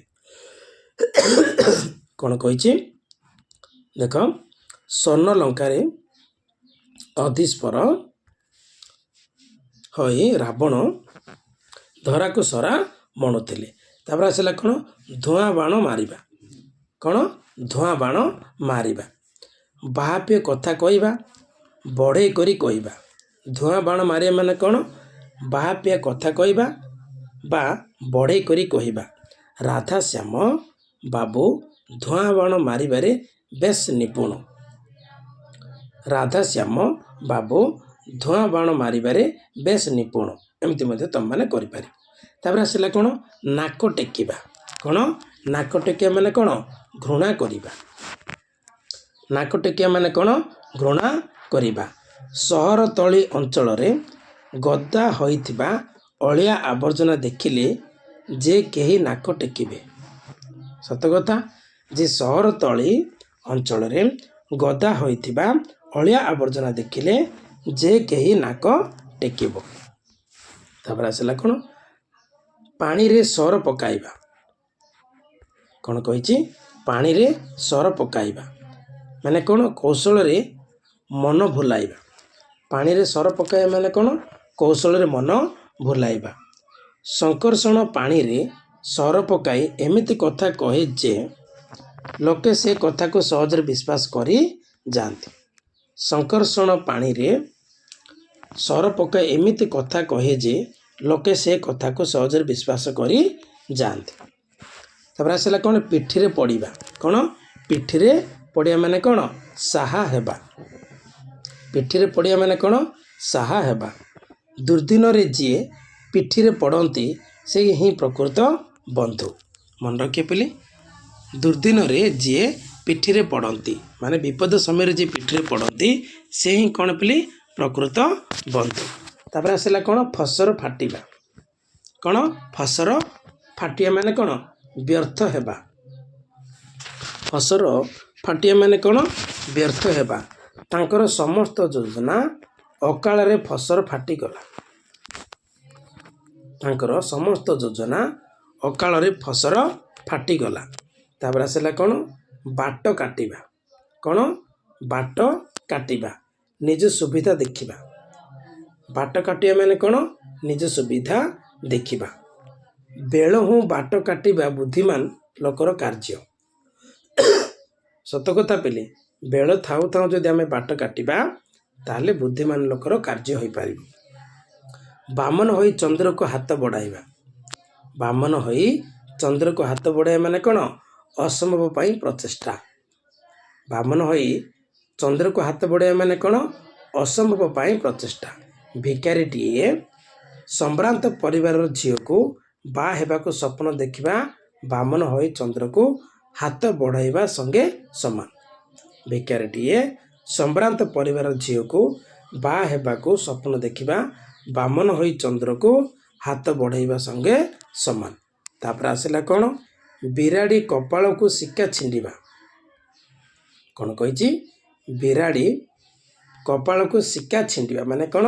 କ'ଣ କହିଛି? ଦେଖ, ସ୍ୱର୍ଣ୍ଣ ଲଙ୍କାରେ ଅଧିସ୍ପର ହୋଇ ରାବଣ ଧରାକୁ ସରା ମଣୁଥିଲେ। ତାପରେ ଆସିଲା କ'ଣ ଧୂଆଁ ବାଣ ମାରିବା। କ'ଣ ଧୂଆଁ ବାଣ ମାରିବା। ବାହାପିଏ କଥା କହିବା ବଢ଼େଇ କରି କହିବା। ଧୂଆଁ ବାଣ ମାରିବା ମାନେ କ'ଣ ବାହାପିଆ କଥା କହିବା ବା ବଢ଼େଇ କରି କହିବା। ରାଧାଶ୍ୟାମ ବାବୁ ଧୂଆଁ ବାଣ ମାରିବାରେ ବେଶ ନିପୁଣ। ରାଧାଶ୍ୟାମ ବାବୁ ଧୂଆଁ ବାଣ ମାରିବାରେ ବେଶ ନିପୁଣ। ଏମିତି ମଧ୍ୟ ତୁମମାନେ କରିପାରିବ। ତାପରେ ଆସିଲା କ'ଣ ନାକ ଟେକିବା। କ'ଣ ନାକ ଟେକିବା ମାନେ କ'ଣ ଘୃଣା କରିବା। ନାକ ଟେକିବା ମାନେ କ'ଣ ଘୃଣା କରିବା। ସହରତଳି ଅଞ୍ଚଳରେ ଗଦା ହୋଇଥିବା ଅଳିଆ ଆବର୍ଜନା ଦେଖିଲେ ଯେ କେହି ନାକ ଟେକିବେ। ସତ କଥା ଯେ ସହରତଳି ଅଞ୍ଚଳରେ ଗଦା ହୋଇଥିବା ଅଳିଆ ଆବର୍ଜନା ଦେଖିଲେ ଯେ କେହି ନାକ ଟେକିବ। ତାପରେ ଆସିଲା କ'ଣ ପାଣିରେ ସର ପକାଇବା। କ'ଣ କହିଛି ପାଣିରେ ସର ପକାଇବା ମାନେ କ'ଣ କୌଶଳରେ ମନ ଭୁଲାଇବା। ପାଣିରେ ସର ପକାଇବା ମାନେ କ'ଣ କୌଶଳରେ ମନ ଭୁଲାଇବା। ଶଙ୍କର୍ଷଣ ପାଣିରେ ସର ପକାଇ ଏମିତି କଥା କହେ ଯେ ଲୋକେ ସେ କଥାକୁ ସହଜରେ ବିଶ୍ୱାସ କରି ଯାଆନ୍ତି। ଶଙ୍କର୍ଷଣ ପାଣିରେ ସର ପକାଇ ଏମିତି କଥା କହେ ଯେ ଲୋକେ ସେ କଥାକୁ ସହଜରେ ବିଶ୍ୱାସ କରି ଯାଆନ୍ତି। ତାପରେ ଆସିଲା କ'ଣ ପିଠିରେ ପଡ଼ିବା। କ'ଣ ପିଠିରେ ପଡ଼ିବା ମାନେ କ'ଣ ସାହା ହେବା। ପିଠିରେ ପଡ଼ିବା ମାନେ କ'ଣ ସାହା ହେବା। ଦୁର୍ଦ୍ଦିନରେ ଯିଏ ପିଠିରେ ପଡ଼ନ୍ତି ସେ ହିଁ ପ୍ରକୃତ ବନ୍ଧୁ। ମନେ ରଖିବେ ପିଲି ଦୁର୍ଦ୍ଦିନରେ ଯିଏ ପିଠିରେ ପଡ଼ନ୍ତି ମାନେ ବିପଦ ସମୟରେ ଯିଏ ପିଠିରେ ପଡ଼ନ୍ତି ସେ ହିଁ କ'ଣ ପିଲି ପ୍ରକୃତ ବନ୍ଧୁ। ତାପରେ ଆସିଲା କ'ଣ ଫସର ଫାଟିବା। କ'ଣ ଫସର ଫାଟିବା ମାନେ କ'ଣ ବ୍ୟର୍ଥ ହେବା। ଫସର ଫାଟିବା ମାନେ କ'ଣ ବ୍ୟର୍ଥ ହେବା। ତାଙ୍କର ସମସ୍ତ ଯୋଜନା ଅକାଳରେ ଫସର ଫାଟିଗଲା। ତାଙ୍କର ସମସ୍ତ ଯୋଜନା ଅକାଳରେ ଫସର ଫାଟିଗଲା। ତାପରେ ଆସିଲା କ'ଣ ବାଟ କାଟିବା। କ'ଣ ବାଟ କାଟିବା ନିଜ ସୁବିଧା ଦେଖିବା। ବାଟ କାଟିବା ମାନେ କ'ଣ ନିଜ ସୁବିଧା ଦେଖିବା। ବେଳ ହୁଁ ବାଟ କାଟିବା ବୁଦ୍ଧିମାନ ଲୋକର କାର୍ଯ୍ୟ। ସତ କଥା ପିଲେ ବେଳ ଥାଉ ଥାଉ ଯଦି ଆମେ ବାଟ କାଟିବା ତାହେଲେ ବୁଦ୍ଧିମାନ ଲୋକର କାର୍ଯ୍ୟ ହୋଇପାରିବ। ବାମନ ହୋଇ ଚନ୍ଦ୍ରକୁ ହାତ ବଢ଼ାଇବା। ବାମନ ହୋଇ ଚନ୍ଦ୍ରକୁ ହାତ ବଢ଼ାଇବା ମାନେ କ'ଣ ଅସମ୍ଭବ ପାଇଁ ପ୍ରଚେଷ୍ଟା। ବାମନ ହୋଇ ଚନ୍ଦ୍ରକୁ ହାତ ବଢ଼ାଇବା ମାନେ କ'ଣ ଅସମ୍ଭବ ପାଇଁ ପ୍ରଚେଷ୍ଟା। ଭିକାରୀଟିଏ ସମ୍ଭ୍ରାନ୍ତ ପରିବାରର ଝିଅକୁ ବାହା ହେବାକୁ ସ୍ୱପ୍ନ ଦେଖିବା ବାମନ ହୋଇ ଚନ୍ଦ୍ରକୁ ହାତ ବଢ଼ାଇବା ସଙ୍ଗେ ସମାନ। ଭିକାରୀଟିଏ ସମ୍ଭ୍ରାନ୍ତ ପରିବାରର ଝିଅକୁ ବାହା ହେବାକୁ ସ୍ୱପ୍ନ ଦେଖିବା ବାମନ ହୋଇ ଚନ୍ଦ୍ରକୁ ହାତ ବଢ଼ାଇବା ସଙ୍ଗେ ସମାନ। ତାପରେ ଆସିଲା କ'ଣ ବିରାଡ଼ି କପାଳକୁ ଶିକା ଛିଣ୍ଡିବା। କ'ଣ କହିଛି ବିରାଡ଼ି କପାଳକୁ ଶିକା ଛିଣ୍ଡିବା ମାନେ କ'ଣ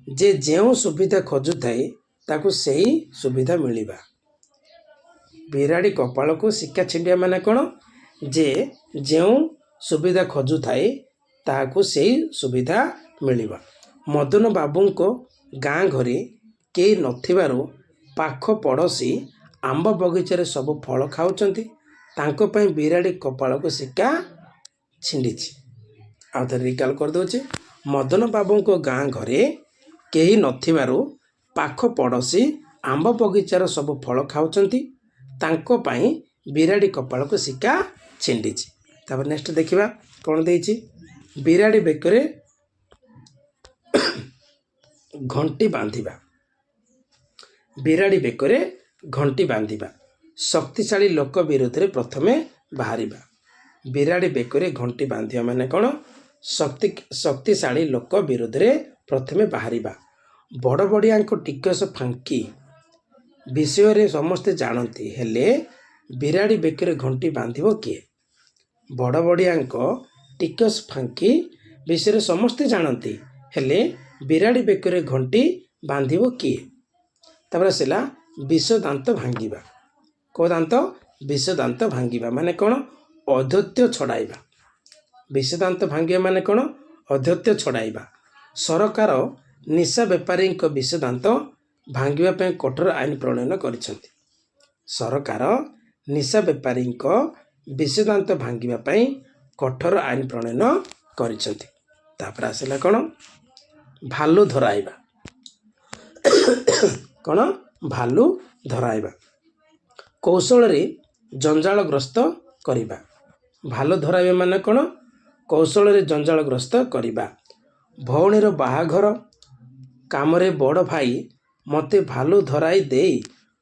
ଯେ ଯେଉଁ ସୁବିଧା ଖୋଜୁଥାଏ ତାକୁ ସେହି ସୁବିଧା ମିଳିବା। ବିରାଡ଼ି କପାଳକୁ ଶିକା ଛିଣ୍ଡିବା ମାନେ କ'ଣ ଯେ ଯେଉଁ ସୁବିଧା ଖୋଜୁଥାଏ ତାହାକୁ ସେହି ସୁବିଧା ମିଳିବା। ମଦନ ବାବୁଙ୍କ ଗାଁ ଘରେ କେହି ନଥିବାରୁ ପାଖ ପଡ଼ୋଶୀ ଆମ୍ବ ବଗିଚାରେ ସବୁ ଫଳ ଖାଉଛନ୍ତି। ତାଙ୍କ ପାଇଁ ବିରାଡ଼ି କପାଳକୁ ଶିକା ଛିଣ୍ଡିଛି। ଆଉ ଥରେ ରିକାଲ୍ କରିଦେଉଛି। ମଦନ ବାବୁଙ୍କ ଗାଁ ଘରେ କେହି ନଥିବାରୁ ପାଖ ପଡ଼ୋଶୀ ଆମ୍ବ ବଗିଚାର ସବୁ ଫଳ ଖାଉଛନ୍ତି। ତାଙ୍କ ପାଇଁ ବିରାଡ଼ି କପାଳକୁ ଶିକା ଛିଣ୍ଡିଛି। ତାପରେ ନେକ୍ସଟ ଦେଖିବା କ'ଣ ଦେଇଛି। ବିରାଡ଼ି ବେକରେ ଘଣ୍ଟି ବାନ୍ଧିବା। ବିରାଡ଼ି ବେକରେ ଘଣ୍ଟି ବାନ୍ଧିବା ଶକ୍ତିଶାଳୀ ଲୋକ ବିରୋଧରେ ପ୍ରଥମେ ବାହାରିବା। ବିରାଡ଼ି ବେକରେ ଘଣ୍ଟି ବାନ୍ଧିବା ମାନେ କ'ଣ ଶକ୍ତିଶାଳୀ ଲୋକ ବିରୋଧରେ ପ୍ରଥମେ ବାହାରିବା। ବଡ଼ ବଡ଼ିଆଙ୍କ ଟିକସ ଫାଙ୍କି ବିଷୟରେ ସମସ୍ତେ ଜାଣନ୍ତି ହେଲେ ବିରାଡ଼ି ବେକରେ ଘଣ୍ଟି ବାନ୍ଧିବ କିଏ? ବଡ଼ ବଡ଼ିଆଙ୍କ ଟିକସ ଫାଙ୍କି ବିଷୟରେ ସମସ୍ତେ ଜାଣନ୍ତି ହେଲେ ବିରାଡ଼ି ବେକରେ ଘଣ୍ଟି ବାନ୍ଧିବ କିଏ? ତାପରେ ଆସିଲା ବିଷ ଦାନ୍ତ ଭାଙ୍ଗିବା। କେଉଁ ଦାନ୍ତ? ବିଷ ଦାନ୍ତ ଭାଙ୍ଗିବା ମାନେ କ'ଣ ଅଧୈର୍ଯ୍ୟ ଛଡ଼ାଇବା। ବିଷ ଦାନ୍ତ ଭାଙ୍ଗିବା ମାନେ କ'ଣ ଅଧୈର୍ଯ୍ୟ ଛଡ଼ାଇବା। ସରକାର ନିଶା ବେପାରୀଙ୍କ ବିଷ ଦାନ୍ତ ଭାଙ୍ଗିବା ପାଇଁ କଠୋର ଆଇନ ପ୍ରଣୟନ କରିଛନ୍ତି। ସରକାର ନିଶା ବେପାରୀଙ୍କ ବିଷ ଦାନ୍ତ ଭାଙ୍ଗିବା ପାଇଁ କଠୋର ଆଇନ ପ୍ରଣୟନ କରିଛନ୍ତି। ତାପରେ ଆସିଲା କ'ଣ? ଭାଲୁ ଧରାଇବା। କ'ଣ? ଭାଲୁ ଧରାଇବା। କୌଶଳରେ ଜଞ୍ଜାଳଗ୍ରସ୍ତ କରିବା। ଭାଲୁ ଧରାଇବା ମାନେ କ'ଣ? କୌଶଳରେ ଜଞ୍ଜାଳଗ୍ରସ୍ତ କରିବା। ଭଉଣୀର ବାହାଘର କାମରେ ବଡ଼ ଭାଇ ମୋତେ ଭାଲୁ ଧରାଇ ଦେଇ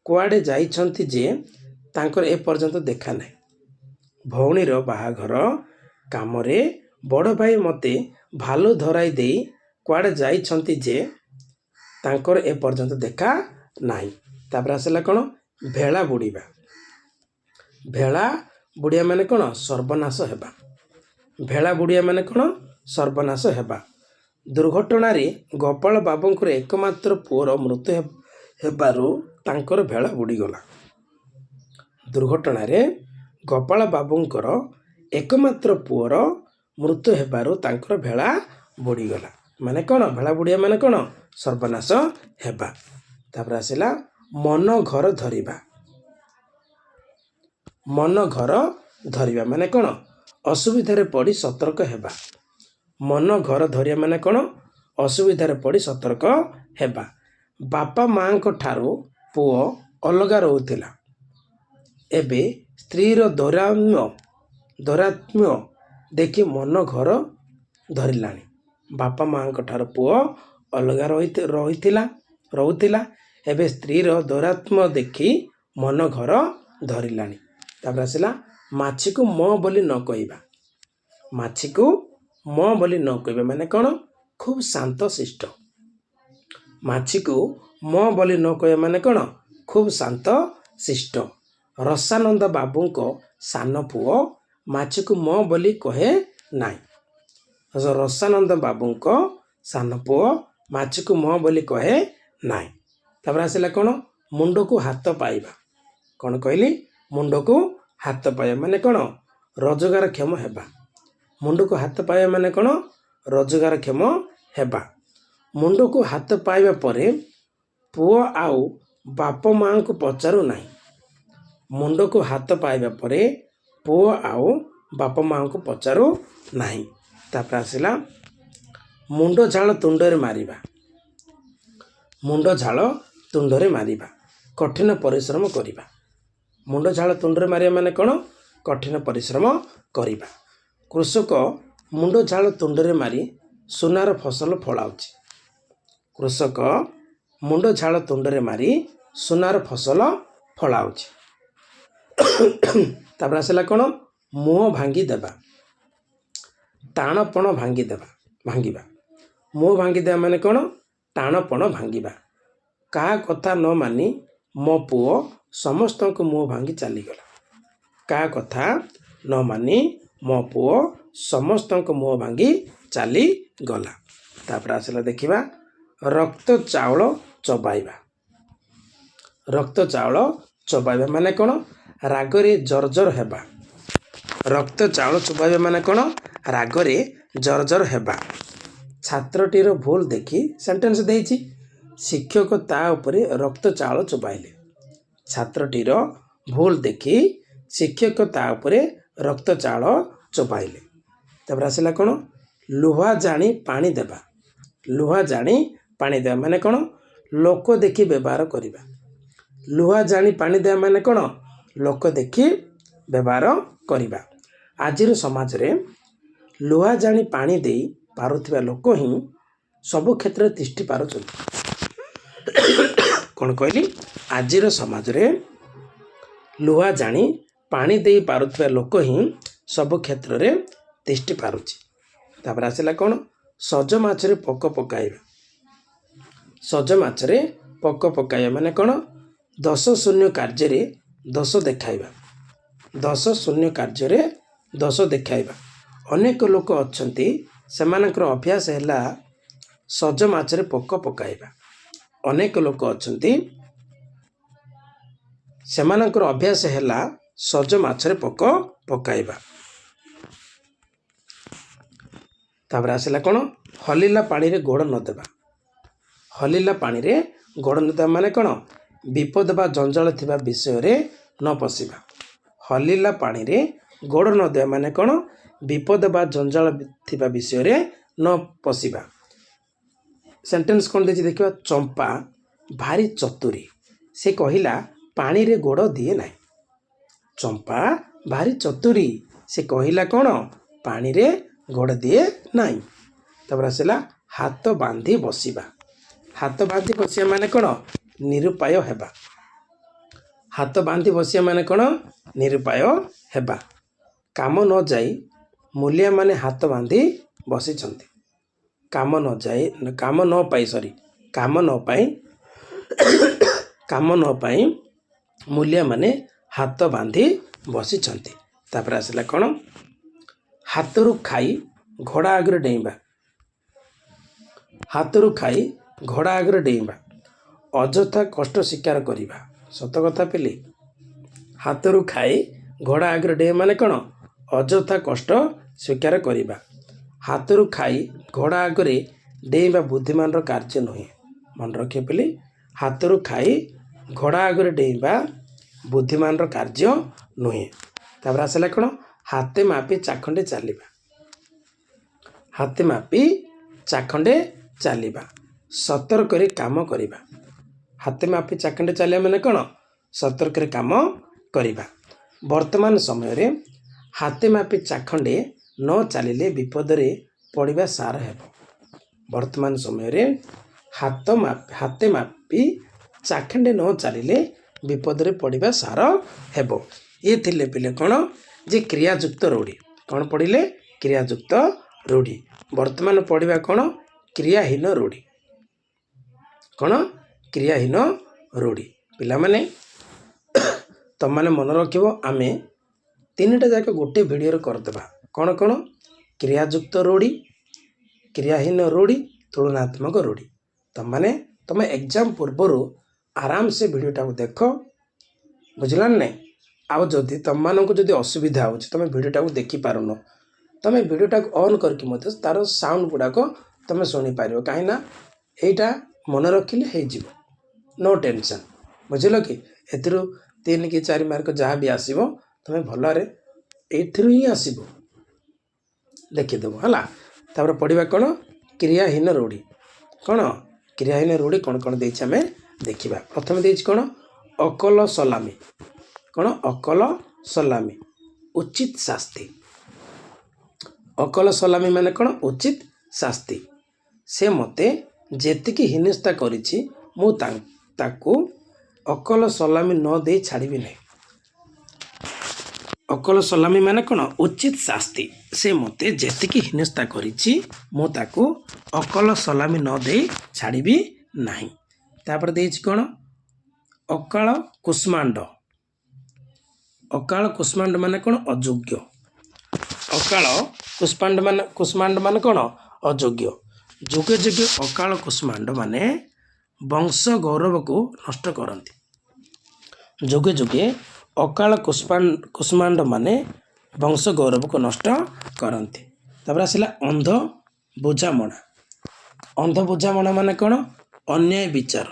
କୁଆଡ଼େ ଯାଇଛନ୍ତି ଯେ ତାଙ୍କର ଏପର୍ଯ୍ୟନ୍ତ ଦେଖା ନାହିଁ। ଭଉଣୀର ବାହାଘର କାମରେ ବଡ଼ ଭାଇ ମୋତେ ଭାଲୁ ଧରାଇ ଦେଇ କୁଆଡ଼େ ଯାଇଛନ୍ତି ଯେ ତାଙ୍କର ଏପର୍ଯ୍ୟନ୍ତ ଦେଖା ନାହିଁ। ତାପରେ ଆସିଲା କ'ଣ? ଭେଳା ବୁଡ଼ିବା। ଭେଳା ବୁଡ଼ିବା ମାନେ କ'ଣ? ସର୍ବନାଶ ହେବା। ଭେଳା ବୁଡ଼ିବା ମାନେ କ'ଣ? ସର୍ବନାଶ ହେବା। ଦୁର୍ଘଟଣାରେ ଗୋପାଳ ବାବୁଙ୍କର ଏକମାତ୍ର ପୁଅର ମୃତ୍ୟୁ ହେବାରୁ ତାଙ୍କର ଭେଳା ବୁଡ଼ିଗଲା। ଦୁର୍ଘଟଣାରେ ଗୋପାଳ ବାବୁଙ୍କର ଏକମାତ୍ର ପୁଅର ମୃତ୍ୟୁ ହେବାରୁ ତାଙ୍କର ଭେଳା ବୁଡ଼ିଗଲା। ମାନେ କ'ଣ? ଭେଳା ବୁଡ଼ିବା ମାନେ କ'ଣ? ସର୍ବନାଶ ହେବା। ତାପରେ ଆସିଲା ମନ ଘର ଧରିବା। ମନ ଘର ଧରିବା ମାନେ କ'ଣ? ଅସୁବିଧାରେ ପଡ଼ି ସତର୍କ ହେବା। ମନ ଘର ଧରିବା ମାନେ କ'ଣ? ଅସୁବିଧାରେ ପଡ଼ି ସତର୍କ ହେବା। ବାପା ମାଆଙ୍କ ଠାରୁ ପୁଅ ଅଲଗା ରହୁଥିଲା। ଏବେ ସ୍ତ୍ରୀର ଦୌରାତ୍ମ୍ୟ ଦେଖି ମନ ଘର ଧରିଲାଣି। ବାପା ମାଆଙ୍କ ଠାରୁ ପୁଅ ଅଲଗା ରହୁଥିଲା। ଏବେ ସ୍ତ୍ରୀର ଦୌରାତ୍ମ୍ୟ ଦେଖି ମନ ଘର ଧରିଲାଣି। ତାପରେ ଆସିଲା ମାଛିକୁ ମ ବୋଲି ନ କହିବା। ମାଛିକୁ ମ ବୋଲି ନ କହିବା ମାନେ କ'ଣ? ଖୁବ୍ ଶାନ୍ତ ଶିଷ୍ଟ। ମାଛିକୁ ମ ବୋଲି ନ କହିବା ମାନେ କ'ଣ? ଖୁବ୍ ଶାନ୍ତ ଶିଷ୍ଟ। ରସାନନ୍ଦ ବାବୁଙ୍କ ସାନ ପୁଅ ମାଛିକୁ ମ ବୋଲି କହେ ନାହିଁ। ରସାନନ୍ଦ ବାବୁଙ୍କ ସାନ ପୁଅ ମାଛିକୁ ମ ବୋଲି କହେ ନାହିଁ। ତାପରେ ଆସିଲା କ'ଣ? ମୁଣ୍ଡକୁ ହାତ ପାଇବା। କ'ଣ କହିଲି? ମୁଣ୍ଡକୁ ହାତ ପାଇବା ମାନେ କ'ଣ? ରୋଜଗାରକ୍ଷମ ହେବା। ମୁଣ୍ଡକୁ ହାତ ପାଇବା ମାନେ କ'ଣ? ରୋଜଗାରକ୍ଷମ ହେବା। ମୁଣ୍ଡକୁ ହାତ ପାଇବା ପରେ ପୁଅ ଆଉ ବାପ ମାଆଙ୍କୁ ପଚାରୁ ନାହିଁ। ମୁଣ୍ଡକୁ ହାତ ପାଇବା ପରେ ପୁଅ ଆଉ ବାପ ମାଆଙ୍କୁ ପଚାରୁ ନାହିଁ। ତାପରେ ଆସିଲା ମୁଣ୍ଡ ଝାଳ ତୁଣ୍ଡରେ ମାରିବା। ମୁଣ୍ଡ ଝାଳ ତୁଣ୍ଡରେ ମାରିବା। କଠିନ ପରିଶ୍ରମ କରିବା। ମୁଣ୍ଡ ଝାଳ ତୁଣ୍ଡରେ ମାରିବା ମାନେ କ'ଣ? କଠିନ ପରିଶ୍ରମ କରିବା। କୃଷକ ମୁଣ୍ଡ ଝାଳ ତୁଣ୍ଡରେ ମାରି ସୁନାର ଫସଲ ଫଳାଉଛି। କୃଷକ ମୁଣ୍ଡ ଝାଳ ତୁଣ୍ଡରେ ମାରି ସୁନାର ଫସଲ ଫଳାଉଛି। ତାପରେ ଆସିଲା କ'ଣ? ମୁହଁ ଭାଙ୍ଗି ଦେବା। ଟାଣପଣ ଭାଙ୍ଗିବା। ମୁହଁ ଭାଙ୍ଗିଦେବା ମାନେ କ'ଣ? ଟାଣପଣ ଭାଙ୍ଗିବା। କାହା କଥା ନ ମାନି ମୋ ପୁଅ ସମସ୍ତଙ୍କ ମୁହଁ ଭାଙ୍ଗି ଚାଲିଗଲା। କାହା କଥା ନ ମାନି ମୋ ପୁଅ ସମସ୍ତଙ୍କ ମୁହଁ ଭାଙ୍ଗି ଚାଲିଗଲା। ତାପରେ ଆସିଲା ଦେଖିବା ରକ୍ତ ଚାଉଳ ଚୋବାଇବା। ରକ୍ତ ଚାଉଳ ଚୋବାଇବା ମାନେ କ'ଣ? ରାଗରେ ଜର୍ଜର ହେବା। ରକ୍ତ ଚାଉଳ ଚୋବାଇବା ମାନେ କ'ଣ? ରାଗରେ ଜର୍ଜର ହେବା। ଛାତ୍ରଟିର ଭୁଲ ଦେଖି ସେଣ୍ଟେନ୍ସ ଦେଇଛି। ଶିକ୍ଷକ ତା ଉପରେ ରକ୍ତ ଚାଉଳ ଚୋବାଇଲେ। ଛାତ୍ରଟିର ଭୁଲ ଦେଖି ଶିକ୍ଷକ ତା ଉପରେ ରକ୍ତ ଚାଉଳ ଚୋବାଇଲେ। ତାପରେ ଆସିଲା କ'ଣ? ଲୁହା ଜାଣି ପାଣି ଦେବା। ଲୁହା ଜାଣି ପାଣି ଦେବା ମାନେ କ'ଣ? ଲୋକ ଦେଖି ବ୍ୟବହାର କରିବା। ଲୁହା ଜାଣି ପାଣି ଦେବା ମାନେ କ'ଣ? ଲୋକ ଦେଖି ବ୍ୟବହାର କରିବା। ଆଜିର ସମାଜରେ ଲୁହା ଜାଣି ପାଣି ଦେଇ ପାରୁଥିବା ଲୋକ ହିଁ ସବୁ କ୍ଷେତ୍ରରେ ତିଷ୍ଠି ପାରୁଛନ୍ତି। କ'ଣ କହିଲି? ଆଜିର ସମାଜରେ ଲୁହା ଜାଣି ପାଣି ଦେଇ ପାରୁଥିବା ଲୋକ ହିଁ ସବୁ କ୍ଷେତ୍ରରେ ତିଷ୍ଠି ପାରୁଛି। ତାପରେ ଆସିଲା କ'ଣ? ସଜ ମାଛରେ ପୋକ ପକାଇବା। ସଜ ମାଛରେ ପୋକ ପକାଇବା ମାନେ କ'ଣ? ଦୋଷ ଶୂନ୍ୟ କାର୍ଯ୍ୟରେ ଦୋଷ ଦେଖାଇବା। ଦୋଷ ଶୂନ୍ୟ କାର୍ଯ୍ୟରେ ଦୋଷ ଦେଖାଇବା। ଅନେକ ଲୋକ ଅଛନ୍ତି ସେମାନଙ୍କର ଅଭ୍ୟାସ ହେଲା ସଜ ମାଛରେ ପୋକ ପକାଇବା। ଅନେକ ଲୋକ ଅଛନ୍ତି ସେମାନଙ୍କର ଅଭ୍ୟାସ ହେଲା ସଜ ମାଛରେ ପୋକ ପକାଇବା। ତାପରେ ଆସିଲା କ'ଣ? ହଲିଲା ପାଣିରେ ଗୋଡ଼ ନ ଦେବା। ହଲିଲା ପାଣିରେ ଗୋଡ଼ ନ ଦେବା ମାନେ କ'ଣ? ବିପଦ ବା ଜଞ୍ଜାଳ ଥିବା ବିଷୟରେ ନ ପଶିବା। ହଲିଲା ପାଣିରେ ଗୋଡ଼ ନ ଦେବା ମାନେ କ'ଣ? ବିପଦ ବା ଜଞ୍ଜାଳ ଥିବା ବିଷୟରେ ନ ପଶିବା। ସେଣ୍ଟେନ୍ସ କ'ଣ ଦେଇଛି ଦେଖିବା। ଚମ୍ପା ଭାରି ଚତୁରୀ, ସେ କହିଲା ପାଣିରେ ଗୋଡ଼ ଦିଏ ନାହିଁ। ଚମ୍ପା ଭାରି ଚତୁରୀ, ସେ କହିଲା କ'ଣ? ପାଣିରେ ଗୋଡ଼ ଦିଏ ନାହିଁ। ତାପରେ ଆସିଲା ହାତ ବାନ୍ଧି ବସିବା। ହାତ ବାନ୍ଧି ବସିବା ମାନେ କ'ଣ? ନିରୁପାୟ ହେବା। ହାତ ବାନ୍ଧି ବସିବା ମାନେ କ'ଣ? ନିରୁପାୟ ହେବା। କାମ ନ ଯାଇ ମୂଲିଆମାନେ ହାତ ବାନ୍ଧି ବସିଛନ୍ତି। କାମ ନ ପାଇ ମୂଲିଆମାନେ ହାତ ବାନ୍ଧି ବସିଛନ୍ତି। ତାପରେ ଆସିଲା କ'ଣ? ହାତରୁ ଖାଇ ଘୋଡ଼ା ଆଗରେ ଡେଇଁବା। ହାତରୁ ଖାଇ ଘୋଡ଼ା ଆଗରେ ଡେଇଁବା। ଅଯଥା କଷ୍ଟ ସ୍ୱୀକାର କରିବା। ସତ କଥା ପିଲି। ହାତରୁ ଖାଇ ଘୋଡ଼ା ଆଗରେ ଡେଇଁବା ମାନେ କ'ଣ? ଅଯଥା କଷ୍ଟ ସ୍ୱୀକାର କରିବା। ହାତରୁ ଖାଇ ଘୋଡ଼ା ଆଗରେ ଡେଇଁବା ବୁଦ୍ଧିମାନର କାର୍ଯ୍ୟ ନୁହେଁ। ମନେ ରଖିବେ ପିଲି। ହାତରୁ ଖାଇ ଘୋଡ଼ା ଆଗରେ ଡେଇଁବା ବୁଦ୍ଧିମାନର କାର୍ଯ୍ୟ ନୁହେଁ। ତାପରେ ଆସିଲା କ'ଣ? ହାତେ ମାପି ଚାଖଣ୍ଡେ ଚାଲିବା। ହାତେ ମାପି ଚାଖଣ୍ଡେ ଚାଲିବା। ସତର୍କରେ କାମ କରିବା। ହାତେ ମାପି ଚାଖଣ୍ଡେ ଚାଲିବା ମାନେ କ'ଣ? ସତର୍କରେ କାମ କରିବା। ବର୍ତ୍ତମାନ ସମୟରେ ହାତେ ମାପି ଚାଖଣ୍ଡେ ନ ଚାଲିଲେ ବିପଦରେ ପଡ଼ିବା ସାର ହେବ। ବର୍ତ୍ତମାନ ସମୟରେ ହାତେ ମାପି ଚାଖଣ୍ଡେ ନ ଚାଲିଲେ ବିପଦରେ ପଡ଼ିବା ସାର ହେବ। ଏ ଥିଲେ ପିଲେ କ'ଣ? ଯେ କ୍ରିୟାଯୁକ୍ତ ରୂଢ଼ି। କ'ଣ ପଢ଼ିଲେ? କ୍ରିୟାଯୁକ୍ତ ରୂଢ଼ି। ବର୍ତ୍ତମାନ ପଢ଼ିବା କ'ଣ? କ୍ରିୟାହୀନ ରୂଢ଼ି। କ'ଣ? କ୍ରିୟାହୀନ ରୂଢ଼ି। ପିଲାମାନେ ତମମାନେ ମନେ ରଖିବ, ଆମେ 3ଟା ଯାକ ଗୋଟେ ଭିଡ଼ିଓରେ କରିଦେବା। କ'ଣ କ'ଣ? କ୍ରିୟାଯୁକ୍ତ ରୂଢ଼ି, କ୍ରିୟାହୀନ ରୂଢ଼ି, ତୁଳନାତ୍ମକ ରୂଢ଼ି। ତମେ ଏକ୍ଜାମ ପୂର୍ବରୁ ଆରାମସେ ଭିଡ଼ିଓଟାକୁ ଦେଖ। ବୁଝିଲ ନା ନାହିଁ? ଆଉ ଯଦି ତମମାନଙ୍କୁ ଯଦି ଅସୁବିଧା ହେଉଛି, ତମେ ଭିଡ଼ିଓଟାକୁ ଦେଖିପାରୁନ, ତମେ ଭିଡ଼ିଓଟାକୁ ଅନ୍ କରିକି ମଧ୍ୟ ତାର ସାଉଣ୍ଡ ଗୁଡ଼ାକ ତମେ ଶୁଣିପାରିବ। କାହିଁକିନା ଏଇଟା ମନେ ରଖିଲେ ହେଇଯିବ। No tension. ବୁଝିଲ କି? ଏଥିରୁ 3 କି 4 ମାର୍କ ଯାହା ବି ଆସିବ ତମେ ଭଲରେ ଏଇଥିରୁ ହିଁ ଆସିବ। ଦେଖିଦେବ ହେଲା। ତାପରେ ପଢ଼ିବା କ'ଣ? କ୍ରିୟାହୀନ ରୂଢ଼ି। କ'ଣ? କ୍ରିୟାହୀନ ରୂଢ଼ି କ'ଣ କ'ଣ ଦେଇଛି ଆମେ ଦେଖିବା। ପ୍ରଥମେ ଦେଇଛି କ'ଣ? ଅକଲ ସଲାମୀ। କ'ଣ? ଅକଲ ସଲାମୀ, ଉଚିତ ଶାସ୍ତି। ଅକଲ ସଲାମୀ ମାନେ କ'ଣ? ଉଚିତ ଶାସ୍ତି। ସେ ମୋତେ ଯେତିକି ହିନସ୍ତା କରିଛି ମୁଁ ତାକୁ ଅକଲ ସଲାମୀ ନ ଦେଇ ଛାଡ଼ିବି ନାହିଁ। ଅକଲ ସଲାମୀ ମାନେ କ'ଣ? ଉଚିତ ଶାସ୍ତି। ସେ ମୋତେ ଯେତିକି ହିନସ୍ତା କରିଛି ମୁଁ ତାକୁ ଅକଲ ସଲାମୀ ନ ଦେଇ ଛାଡ଼ିବି ନାହିଁ। ତାପରେ ଦେଇଛି କ'ଣ? ଅକାଳ କୁଷ୍ମାଣ୍ଡ। ଅକାଳ କୁଷ୍ମାଣ୍ଡ ମାନେ କ'ଣ? ଅଯୋଗ୍ୟ। ଅକାଳ କୁଷ୍ମାଣ୍ଡ ମାନେ କ'ଣ? ଅଯୋଗ୍ୟ। ଯୁଗେ ଯୁଗେ ଅକାଳ କୁଷ୍ମାଣ୍ଡ ମାନେ ବଂଶ ଗୌରବକୁ ନଷ୍ଟ କରନ୍ତି। ଯୁଗେ ଯୁଗେ ଅକାଳ କୁଷ୍ମାଣ୍ଡ ମାନେ ବଂଶ ଗୌରବକୁ ନଷ୍ଟ କରନ୍ତି। ତାପରେ ଆସିଲା ଅନ୍ଧ ବୁଝାମଣା। ଅନ୍ଧ ବୁଝାମଣା ମାନେ କ'ଣ? ଅନ୍ୟାୟ ବିଚାର।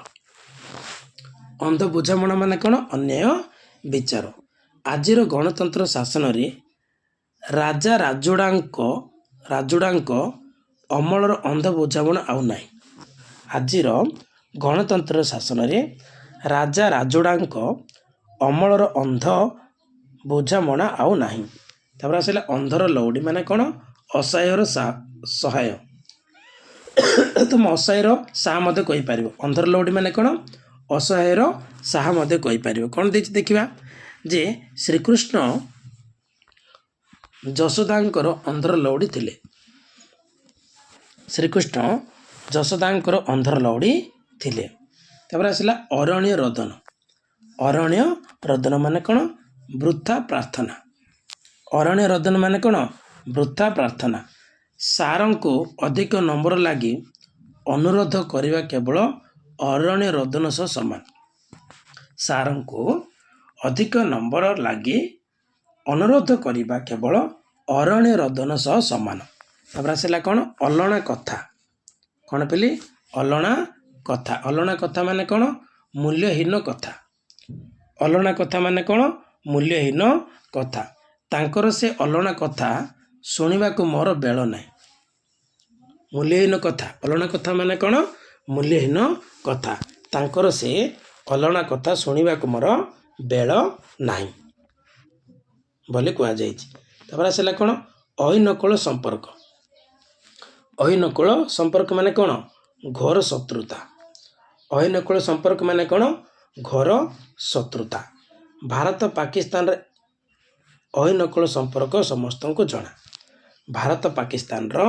ଅନ୍ଧ ବୁଝାମଣା ମାନେ କ'ଣ? ଅନ୍ୟାୟ ବିଚାର। ଆଜିର ଗଣତନ୍ତ୍ର ଶାସନରେ ରାଜୁଡ଼ାଙ୍କ ଅମଳର ଅନ୍ଧ ବୁଝାମଣା ଆଉ ନାହିଁ। ଆଜିର ଗଣତନ୍ତ୍ର ଶାସନରେ ରାଜୁଡ଼ାଙ୍କ ଅମଳର ଅନ୍ଧ ବୁଝାମଣା ଆଉ ନାହିଁ। ତାପରେ ଆସିଲା ଅନ୍ଧର ଲଉଡ଼ି ମାନେ କ'ଣ? ଅସହାୟର ସହାୟ। ତୁମ ଅସହାୟର ସାହା ମଧ୍ୟ କହିପାରିବ। ଅନ୍ଧର ଲଉଡ଼ି ମାନେ କ'ଣ? ଅସହାୟର ସାହା ମଧ୍ୟ କହିପାରିବ। କ'ଣ ଦେଇଛି ଦେଖିବା। ଯେ ଶ୍ରୀକୃଷ୍ଣ ଯଶୋଦାଙ୍କର ଅନ୍ଧର ଲଉଡ଼ି ଥିଲେ। ଶ୍ରୀକୃଷ୍ଣ ଯଶୋଦାଙ୍କର ଅନ୍ଧର ଲଉଡ଼ି ଥିଲେ। ତାପରେ ଆସିଲା ଅରଣ୍ୟ ରୋଦନ। ଅରଣ୍ୟ ରୋଦନ ମାନେ କ'ଣ? ବୃଥା ପ୍ରାର୍ଥନା। ଅରଣ୍ୟ ରୋଦନ ମାନେ କ'ଣ? ବୃଥା ପ୍ରାର୍ଥନା। ସାରଙ୍କୁ ଅଧିକ ନମ୍ବର ଲାଗି ଅନୁରୋଧ କରିବା କେବଳ ଅରଣ୍ୟ ରୋଦନ ସହ ସମାନ। ସାରଙ୍କୁ ଅଧିକ ନମ୍ବର ଲାଗି ଅନୁରୋଧ କରିବା କେବଳ ଅରଣ୍ୟ ରୋଦନ ସହ ସମାନ। ତାପରେ ଆସିଲା କ'ଣ? ଅଲଣା କଥା। କ'ଣ ପିଲି? ଅଲଣା କଥା। ଅଲଣା କଥା ମାନେ କ'ଣ? ମୂଲ୍ୟହୀନ କଥା। ଅଲଣା କଥା ମାନେ କ'ଣ? ମୂଲ୍ୟହୀନ କଥା। ତାଙ୍କର ସେ ଅଲଣା କଥା ଶୁଣିବାକୁ ମୋର ବେଳ ନାହିଁ। ମୂଲ୍ୟହୀନ କଥା। ଅଲଣା କଥା ମାନେ କ'ଣ? ମୂଲ୍ୟହୀନ କଥା। ତାଙ୍କର ସେ ଅଲଣା କଥା ଶୁଣିବାକୁ ମୋର ବେଳ ନାହିଁ ବୋଲି କୁହାଯାଇଛି। ତାପରେ ଆସିଲା କ'ଣ? ଅହିନକଳ ସମ୍ପର୍କ। ଅହିନକଳ ସମ୍ପର୍କ ମାନେ କ'ଣ? ଘୋର ଶତ୍ରୁତା। ଅହିନକଳ ସମ୍ପର୍କ ମାନେ କ'ଣ? ଘୋର ଶତ୍ରୁତା। ଭାରତ ପାକିସ୍ତାନରେ ଅହିନକଳ ସମ୍ପର୍କ ସମସ୍ତଙ୍କୁ ଜଣା। ଭାରତ ପାକିସ୍ତାନର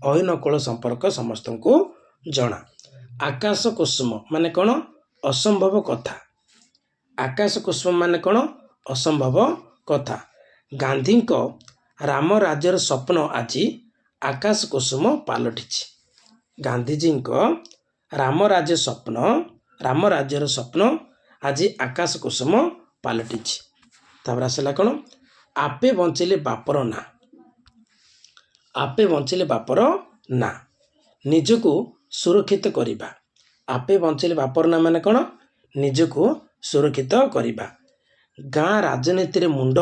ଅହିନକଳ ସମ୍ପର୍କ ସମସ୍ତଙ୍କୁ ଜଣା। ଆକାଶ କୁସୁମ ମାନେ କ'ଣ? ଅସମ୍ଭବ କଥା। ଆକାଶ କୁସୁମ ମାନେ କ'ଣ? ଅସମ୍ଭବ କଥା। ଗାନ୍ଧୀଙ୍କ ରାମ ରାଜ୍ୟର ସ୍ୱପ୍ନ ଆଜି ଆକାଶ କୁସୁମ ପାଲଟିଛି। ଗାନ୍ଧିଜୀଙ୍କ ରାମ ରାଜ୍ୟର ସ୍ୱପ୍ନ ଆଜି ଆକାଶ କୁସୁମ ପାଲଟିଛି। ତାପରେ ଆସିଲା କ'ଣ? ଆପେ ବଞ୍ଚିଲେ ବାପର ନାଁ। ଆପେ ବଞ୍ଚିଲେ ବାପର ନାଁ। ନିଜକୁ ସୁରକ୍ଷିତ କରିବା। ଆପେ ବଞ୍ଚିଲେ ବାପର ନାଁ ମାନେ କ'ଣ? ନିଜକୁ ସୁରକ୍ଷିତ କରିବା। ଗାଁ ରାଜନୀତିରେ ମୁଣ୍ଡ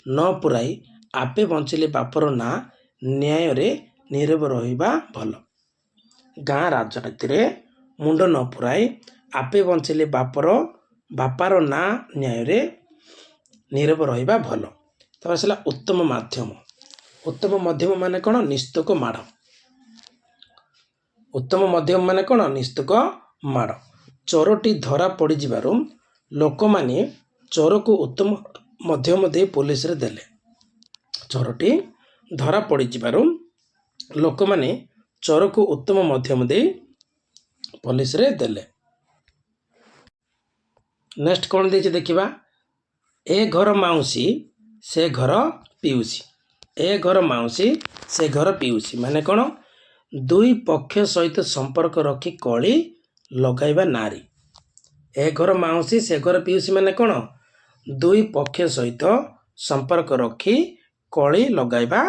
ନ ପୁରାଇ ଆପେ ବଞ୍ଚିଲେ ବାପର ନାଁ ନ୍ୟାୟରେ ନୀରବ ରହିବା ଭଲ। ଗାଁ ରାଜନୀତିରେ ମୁଣ୍ଡ ନ ପୁରାଇ ଆପେ ବଞ୍ଚିଲେ ବାପାର ନାଁ ନ୍ୟାୟରେ ନୀରବ ରହିବା ଭଲ। ତାପରେ ଆସିଲା ଉତ୍ତମ ମାଧ୍ୟମ। ଉତ୍ତମ ମଧ୍ୟମ ମାନେ କ'ଣ? ନିସ୍ତୁକ ମାଡ଼। ଉତ୍ତମ ମଧ୍ୟମ ମାନେ କ'ଣ? ନିସ୍ତୁକ ମାଡ଼। ଚୋରଟି ଧରା ପଡ଼ିଯିବାରୁ ଲୋକମାନେ ଚୋରକୁ ଉତ୍ତମ ମଧ୍ୟମ ଦେଇ ପୋଲିସରେ ଦେଲେ। ଚୋରଟି ଧରା ପଡ଼ିଯିବାରୁ ଲୋକମାନେ ଚୋରକୁ ଉତ୍ତମ ମଧ୍ୟମ ଦେଇ ପୋଲିସରେ ଦେଲେ। ନେକ୍ସଟ କ'ଣ ଦେଇଛି ଦେଖିବା। ଏ ଘର ମାଉସୀ ସେ ଘର ପିଉସୀ। ଏ ଘର ମାଉସୀ ସେ ଘର ପିଉସୀ ମାନେ କ'ଣ? ଦୁଇ ପକ୍ଷ ସହିତ ସମ୍ପର୍କ ରଖି କଳି ଲଗାଇବା ନାରୀ। ଏ ଘର ମାଉସୀ ସେ ଘର ପିଉସୀ ମାନେ କ'ଣ? ଦୁଇ ପକ୍ଷ ସହିତ ସମ୍ପର୍କ ରଖି କଳି ଲଗାଇବା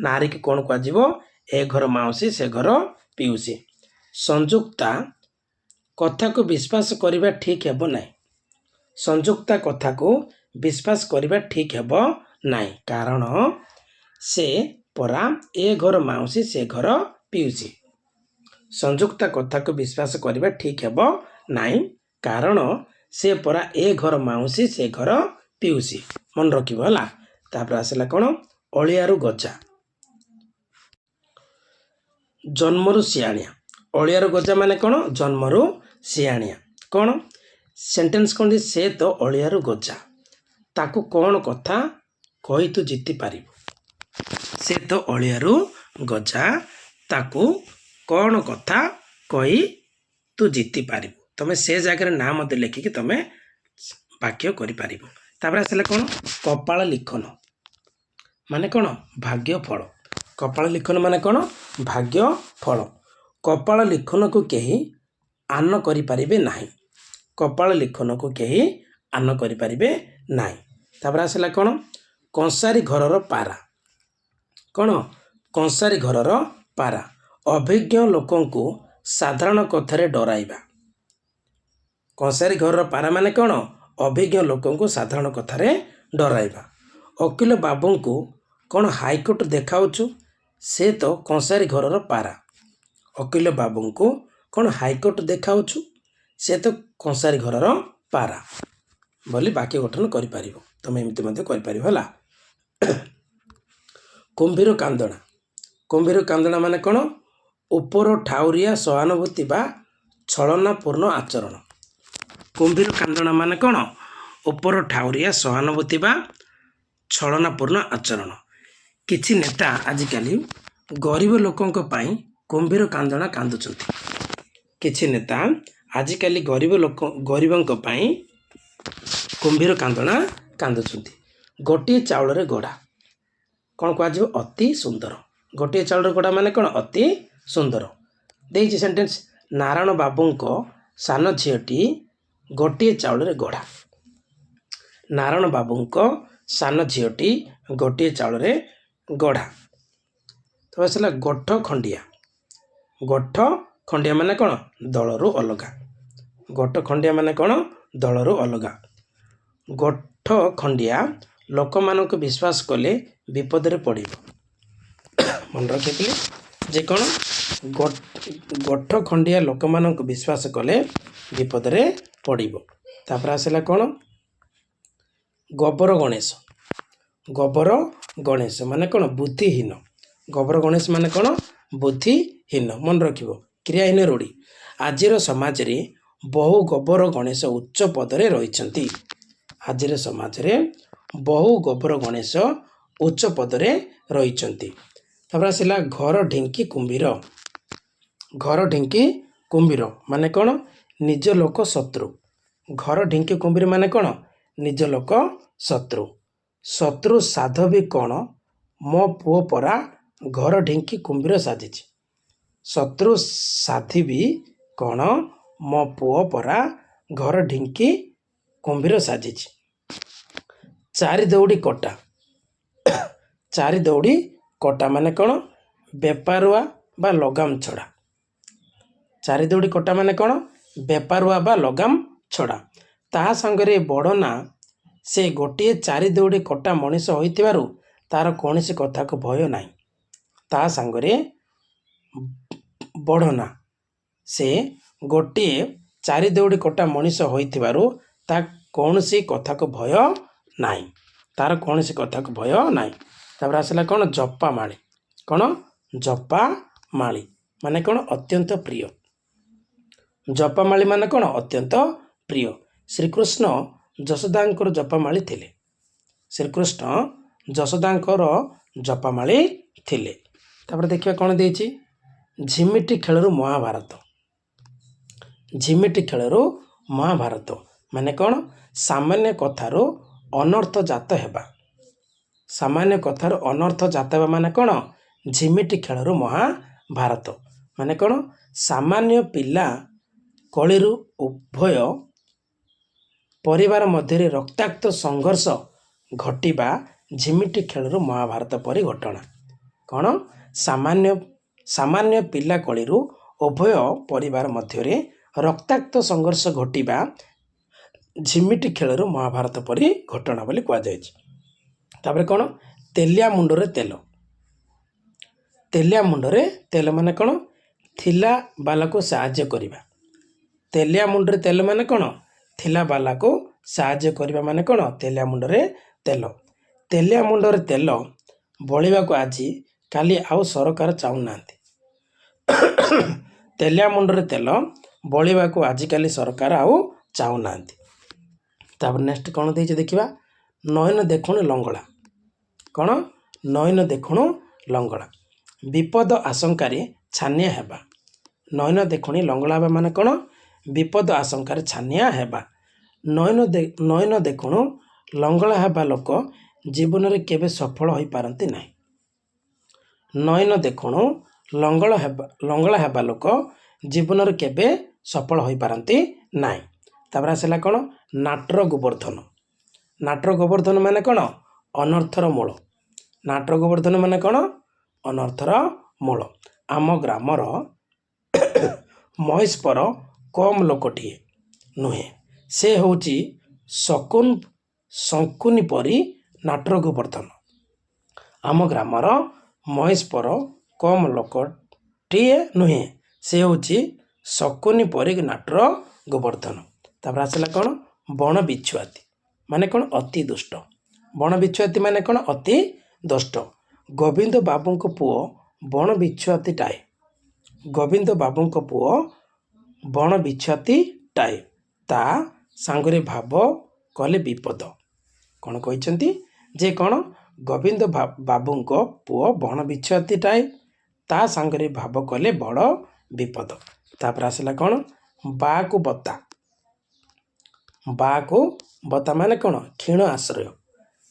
ନାରୀକି କ'ଣ କୁହାଯିବ? ଏ ଘର ମାଉସୀ ସେ ଘର ପିଉସୀ। ସଂଯୁକ୍ତା କଥାକୁ ବିଶ୍ୱାସ କରିବା ଠିକ୍ ହେବ ନାହିଁ। ସଂଯୁକ୍ତା କଥାକୁ ବିଶ୍ୱାସ କରିବା ଠିକ୍ ହେବ ନାହିଁ। କାରଣ ସେ ପରା ଏ ଘର ମାଉସୀ ସେ ଘର ପିଉସୀ। ସଂଯୁକ୍ତା କଥାକୁ ବିଶ୍ୱାସ କରିବା ଠିକ୍ ହେବ ନାହିଁ। କାରଣ ସେ ପରା ଏ ଘର ମାଉସୀ ସେ ଘର ପିଉସୀ। ମନେ ରଖିବ ହେଲା। ତାପରେ ଆସିଲା କ'ଣ? ଅଳିଆରୁ ଗଜା। ଜନ୍ମରୁ ସିଆଣିଆ। ଅଳିଆରୁ ଗଜା ମାନେ କ'ଣ? ଜନ୍ମରୁ ସିଆଣିଆ। କ'ଣ ସେଣ୍ଟେନ୍ସ କ'ଣ? ସେ ତ ଅଳିଆରୁ ଗଜା, ତାକୁ କ'ଣ କଥା କହି ତୁ ଜିତି ପାରିବୁ। ସେ ତ ଅଳିଆରୁ ଗଜା, ତାକୁ କ'ଣ କଥା କହି ତୁ ଜିତି ପାରିବୁ। ତମେ ସେ ଜାଗାରେ ନାଁ ମଧ୍ୟ ଲେଖିକି ତମେ ବାକ୍ୟ କରିପାରିବ। ତାପରେ ଆସିଲା କ'ଣ? କପାଳ ଲିଖନ ମାନେ କ'ଣ? ଭାଗ୍ୟ ଫଳ। କପାଳ ଲିଖନ ମାନେ କ'ଣ? ଭାଗ୍ୟ ଫଳ। କପାଳ ଲିଖନକୁ କେହି ଆନ କରିପାରିବେ ନାହିଁ। କପାଳ ଲିଖନକୁ କେହି ଆନ କରିପାରିବେ ନାହିଁ। ତାପରେ ଆସିଲା କ'ଣ? କଂସାରୀ ଘରର ପାରା। କ'ଣ? କଂସାରୀ ଘରର ପାରା। ଅଭିଜ୍ଞ ଲୋକଙ୍କୁ ସାଧାରଣ କଥାରେ ଡରାଇବା। କଂସାରୀ ଘରର ପାରା ମାନେ କ'ଣ? ଅଭିଜ୍ଞ ଲୋକଙ୍କୁ ସାଧାରଣ କଥାରେ ଡରାଇବା। ଓକିଲ ବାବୁଙ୍କୁ କ'ଣ ହାଇକୋର୍ଟ ଦେଖାଉଛୁ? ସେ ତ କଂସାରୀ ଘରର ପାରା। ଓକିଲ ବାବୁଙ୍କୁ କ'ଣ ହାଇକୋର୍ଟ ଦେଖାଉଛୁ? ସେ ତ କଂସାରୀ ଘରର ପାରା ବୋଲି ବାକ୍ୟ ଗଠନ କରିପାରିବ। ତମେ ଏମିତି ମଧ୍ୟ କରିପାରିବ ହେଲା। କୁମ୍ଭୀର କାନ୍ଦଣା। କୁମ୍ଭୀର କାନ୍ଦଣା ମାନେ କ'ଣ? ଉପର ଠାଉରିଆ ସହାନୁଭୂତି ବା ଛଳନାପୂର୍ଣ୍ଣ ଆଚରଣ। କୁମ୍ଭୀର କାନ୍ଦଣା ମାନେ କ'ଣ? ଉପର ଠାଉରିଆ ସହାନୁଭୂତି ବା ଛଳନାପୂର୍ଣ୍ଣ ଆଚରଣ। କିଛି ନେତା ଆଜିକାଲି ଗରିବ ଲୋକଙ୍କ ପାଇଁ କୁମ୍ଭୀର କାନ୍ଦଣା କାନ୍ଦୁଛନ୍ତି। କିଛି ନେତା ଆଜିକାଲି ଗରିବଙ୍କ ପାଇଁ କୁମ୍ଭୀର କାନ୍ଦଣା କାନ୍ଦୁଛନ୍ତି। ଗୋଟିଏ ଚାଉଳରେ ଗଢ଼ା କ'ଣ କୁହାଯିବ? ଅତି ସୁନ୍ଦର। ଗୋଟିଏ ଚାଉଳରେ ଗଢ଼ା ମାନେ କ'ଣ? ଅତି ସୁନ୍ଦର। ଦେଇଛି ସେଣ୍ଟେନ୍ସ। ନାରାୟଣ ବାବୁଙ୍କ ସାନ ଝିଅଟି ଗୋଟିଏ ଚାଉଳରେ ଗଢ଼ା। ନାରାୟଣ ବାବୁଙ୍କ ସାନ ଝିଅଟି ଗୋଟିଏ ଚାଉଳରେ ଗଢ଼ା। ତ ଆସିଲା ଗୋଠ ଖଣ୍ଡିଆ। ଗୋଠ ଖଣ୍ଡିଆ ମାନେ କ'ଣ? ଦଳରୁ ଅଲଗା। ଗୋଠ ଖଣ୍ଡିଆ ମାନେ କ'ଣ? ଦଳରୁ ଅଲଗା। ଗୋଠ ଖଣ୍ଡିଆ ଲୋକମାନଙ୍କୁ ବିଶ୍ୱାସ କଲେ ବିପଦରେ ପଡ଼ିବ। ମନେ ରଖିଥିଲେ ଯେ କ'ଣ? ଗୋଠ ଖଣ୍ଡିଆ ଲୋକମାନଙ୍କୁ ବିଶ୍ୱାସ କଲେ ବିପଦରେ ପଡ଼ିବ। ତାପରେ ଆସିଲା କ'ଣ? ଗୋବର ଗଣେଶ। ଗୋବର ଗଣେଶ ମାନେ କ'ଣ? ବୁଦ୍ଧିହୀନ। ଗୋବର ଗଣେଶ ମାନେ କ'ଣ? ବୁଦ୍ଧିହୀନ। ମନେ ରଖିବ। କ୍ରିୟାହୀନ ରୂଢ଼ି। ଆଜିର ସମାଜରେ ବହୁ ଗୋବର ଗଣେଶ ଉଚ୍ଚ ପଦରେ ରହିଛନ୍ତି। ଆଜିର ସମାଜରେ ବହୁ ଗୋବର ଗଣେଶ ଉଚ୍ଚ ପଦରେ ରହିଛନ୍ତି। ତାପରେ ଆସିଲା ଘର ଢିଙ୍କି କୁମ୍ଭୀର। ଘର ଢିଙ୍କି କୁମ୍ଭୀର ମାନେ କ'ଣ? ନିଜ ଲୋକ ଶତ୍ରୁ। ଘର ଢିଙ୍କି କୁମ୍ଭୀର ମାନେ କ'ଣ? ନିଜ ଲୋକ ଶତ୍ରୁ। ଶତ୍ରୁ ସାଧବୀ କ'ଣ? ମୋ ପୁଅ ପରା ଘର ଢିଙ୍କି କୁମ୍ଭୀର ସାଜିଛି। ଶତ୍ରୁ ସାଧିବି କ'ଣ? ମୋ ପୁଅ ପରା ଘର ଢିଙ୍କି କୁମ୍ଭୀର ସାଜିଛି। ଚାରି ଦଉଡ଼ି କଟା। ଚାରି ଦଉଡ଼ି କଟା ମାନେ କ'ଣ? ବେପାରୁଆ ବା ଲଗାମ ଛଡ଼ା। ଚାରି ଦଉଡ଼ି କଟା ମାନେ କ'ଣ? ବେପାରୁଆ ବା ଲଗାମ ଛଡ଼ା। ତା ସାଙ୍ଗରେ ବଡ଼ ନା ସେ ଗୋଟିଏ ଚାରି ଦଉଡ଼ି କଟା ମଣିଷ ହୋଇଥିବାରୁ ତାର କୌଣସି କଥାକୁ ଭୟ ନାହିଁ। ତା ସାଙ୍ଗରେ ବଡ଼ ନା ସେ ଗୋଟିଏ ଚାରି ଦଉଡ଼ି କଟା ମଣିଷ ହୋଇଥିବାରୁ ତା କୌଣସି କଥାକୁ ଭୟ ନାହିଁ। ତାର କୌଣସି କଥାକୁ ଭୟ ନାହିଁ। ତାପରେ ଆସିଲା କ'ଣ? ଜପାମାଳି। କ'ଣ? ଜପାମାଳି ମାନେ କ'ଣ? ଅତ୍ୟନ୍ତ ପ୍ରିୟ। ଜପାମାଳି ମାନେ କ'ଣ? ଅତ୍ୟନ୍ତ ପ୍ରିୟ। ଶ୍ରୀକୃଷ୍ଣ ଯଶୋଦାଙ୍କର ଜପାମାଳି ଥିଲେ। ଶ୍ରୀକୃଷ୍ଣ ଯଶୋଦାଙ୍କର ଜପାମାଳି ଥିଲେ। ତାପରେ ଦେଖିବା କ'ଣ ଦେଇଛି? ଝିମିଟି ଖେଳରୁ ମହାଭାରତ। ଝିମିଟି ଖେଳରୁ ମହାଭାରତ ମାନେ କ'ଣ? ସାମାନ୍ୟ କଥାରୁ ଅନର୍ଥ ଜାତ ହେବା। ସାମାନ୍ୟ କଥାରୁ ଅନର୍ଥ ଜାତ ହେବା ମାନେ କ'ଣ? ଝିମିଟି ଖେଳରୁ ମହାଭାରତ ମାନେ କ'ଣ? ସାମାନ୍ୟ ପିଲା କଳିରୁ ଉଭୟ ପରିବାର ମଧ୍ୟରେ ରକ୍ତାକ୍ତ ସଂଘର୍ଷ ଘଟିବା ଝିମିଟି ଖେଳରୁ ମହାଭାରତ ପରି ଘଟଣା। କ'ଣ? ସାମାନ୍ୟ ପିଲା କଳିରୁ ଉଭୟ ପରିବାର ମଧ୍ୟରେ ରକ୍ତାକ୍ତ ସଂଘର୍ଷ ଘଟିବା ଝିମିଟି ଖେଳରୁ ମହାଭାରତ ପରି ଘଟଣା ବୋଲି କୁହାଯାଇଛି। ତାପରେ କ'ଣ? ତେଲିଆ ମୁଣ୍ଡରେ ତେଲ। ତେଲିଆ ମୁଣ୍ଡରେ ତେଲ ମାନେ କ'ଣ? ଥିଲା ବାଲାକୁ ସାହାଯ୍ୟ କରିବା। ତେଲିଆ ମୁଣ୍ଡରେ ତେଲ ମାନେ କ'ଣ? ଥିଲା ବାଲାକୁ ସାହାଯ୍ୟ କରିବା ମାନେ କ'ଣ? ତେଲିଆ ମୁଣ୍ଡରେ ତେଲ। ତେଲିଆ ମୁଣ୍ଡରେ ତେଲ ବଳିବାକୁ ଆଜି କାଲି ଆଉ ସରକାର ଚାହୁଁନାହାନ୍ତି। ତେଲିଆ ମୁଣ୍ଡରେ ତେଲ ବଳିବାକୁ ଆଜିକାଲି ସରକାର ଆଉ ଚାହୁଁନାହାନ୍ତି। ତାପରେ ନେକ୍ସଟ କ'ଣ ଦେଇଛି ଦେଖିବା? ନୟନ ଦେଖୁଣୁ ଲଙ୍ଗଳା। କ'ଣ? ନୟନ ଦେଖୁଣୁ ଲଙ୍ଗଳା। ବିପଦ ଆଶଙ୍କାରେ ଛାନିଆ ହେବା। ନୟନ ଦେଖୁଣି ଲଙ୍ଗଳା ହେବା ମାନେ କ'ଣ? ବିପଦ ଆଶଙ୍କାରେ ଛାନିଆ ହେବା। ନୟନ ଦେଖୁଣୁ ଲଙ୍ଗଳା ହେବା ଲୋକ ଜୀବନରେ କେବେ ସଫଳ ହୋଇପାରନ୍ତି ନାହିଁ। ନୟନ ଦେଖୁଣୁ ଲଙ୍ଗଳା ହେବା ଲୋକ ଜୀବନରେ କେବେ ସଫଳ ହୋଇପାରନ୍ତି ନାହିଁ। ତାପରେ ଆସିଲା କ'ଣ? ନାଟର ଗୋବର୍ଦ୍ଧନ। ନାଟର ଗୋବର୍ଦ୍ଧନ ମାନେ କ'ଣ? ଅନର୍ଥର ମୂଳ। ନାଟର ଗୋବର୍ଦ୍ଧନ ମାନେ କ'ଣ? ଅନର୍ଥର ମୂଳ। ଆମ ଗ୍ରାମର ମହେଶପର କମ୍ ଲୋକଟିଏ ନୁହେଁ। ସେ ହେଉଛି ଶଙ୍କୁନି ପରି ନାଟର ଗୋବର୍ଦ୍ଧନ। ଆମ ଗ୍ରାମର ମହେଶପର କମ୍ ଲୋକଟିଏ ନୁହେଁ। ସେ ହେଉଛି ଶକୁନି ପରି ନାଟର ଗୋବର୍ଦ୍ଧନ। ତାପରେ ଆସିଲା କ'ଣ? ବଣ ବିଛୁଆତି ମାନେ କ'ଣ? ଅତି ଦୁଷ୍ଟ। ବଣ ବିଛୁଆତି ମାନେ କ'ଣ? ଅତି ଦୁଷ୍ଟ। ଗୋବିନ୍ଦ ବାବୁଙ୍କ ପୁଅ ବଣ ବିଛୁଆତିଟାଏ। ଗୋବିନ୍ଦ ବାବୁଙ୍କ ପୁଅ ବଣ ବିଛୁଆତିଟାଏ। ତା ସାଙ୍ଗରେ ଭାବ କଲେ ବିପଦ। କ'ଣ କହିଛନ୍ତି? ଯେ କ'ଣ? ଗୋବିନ୍ଦ ବାବୁଙ୍କ ପୁଅ ବଣ ବିଛୁଆତିଟାଏ। ତା ସାଙ୍ଗରେ ଭାବ କଲେ ବଡ଼ ବିପଦ। ତାପରେ ଆସିଲା କ'ଣ? ବାଆକୁ ବତା। ବାଆକୁ ବତା ମାନେ କ'ଣ? କ୍ଷୀଣ ଆଶ୍ରୟ।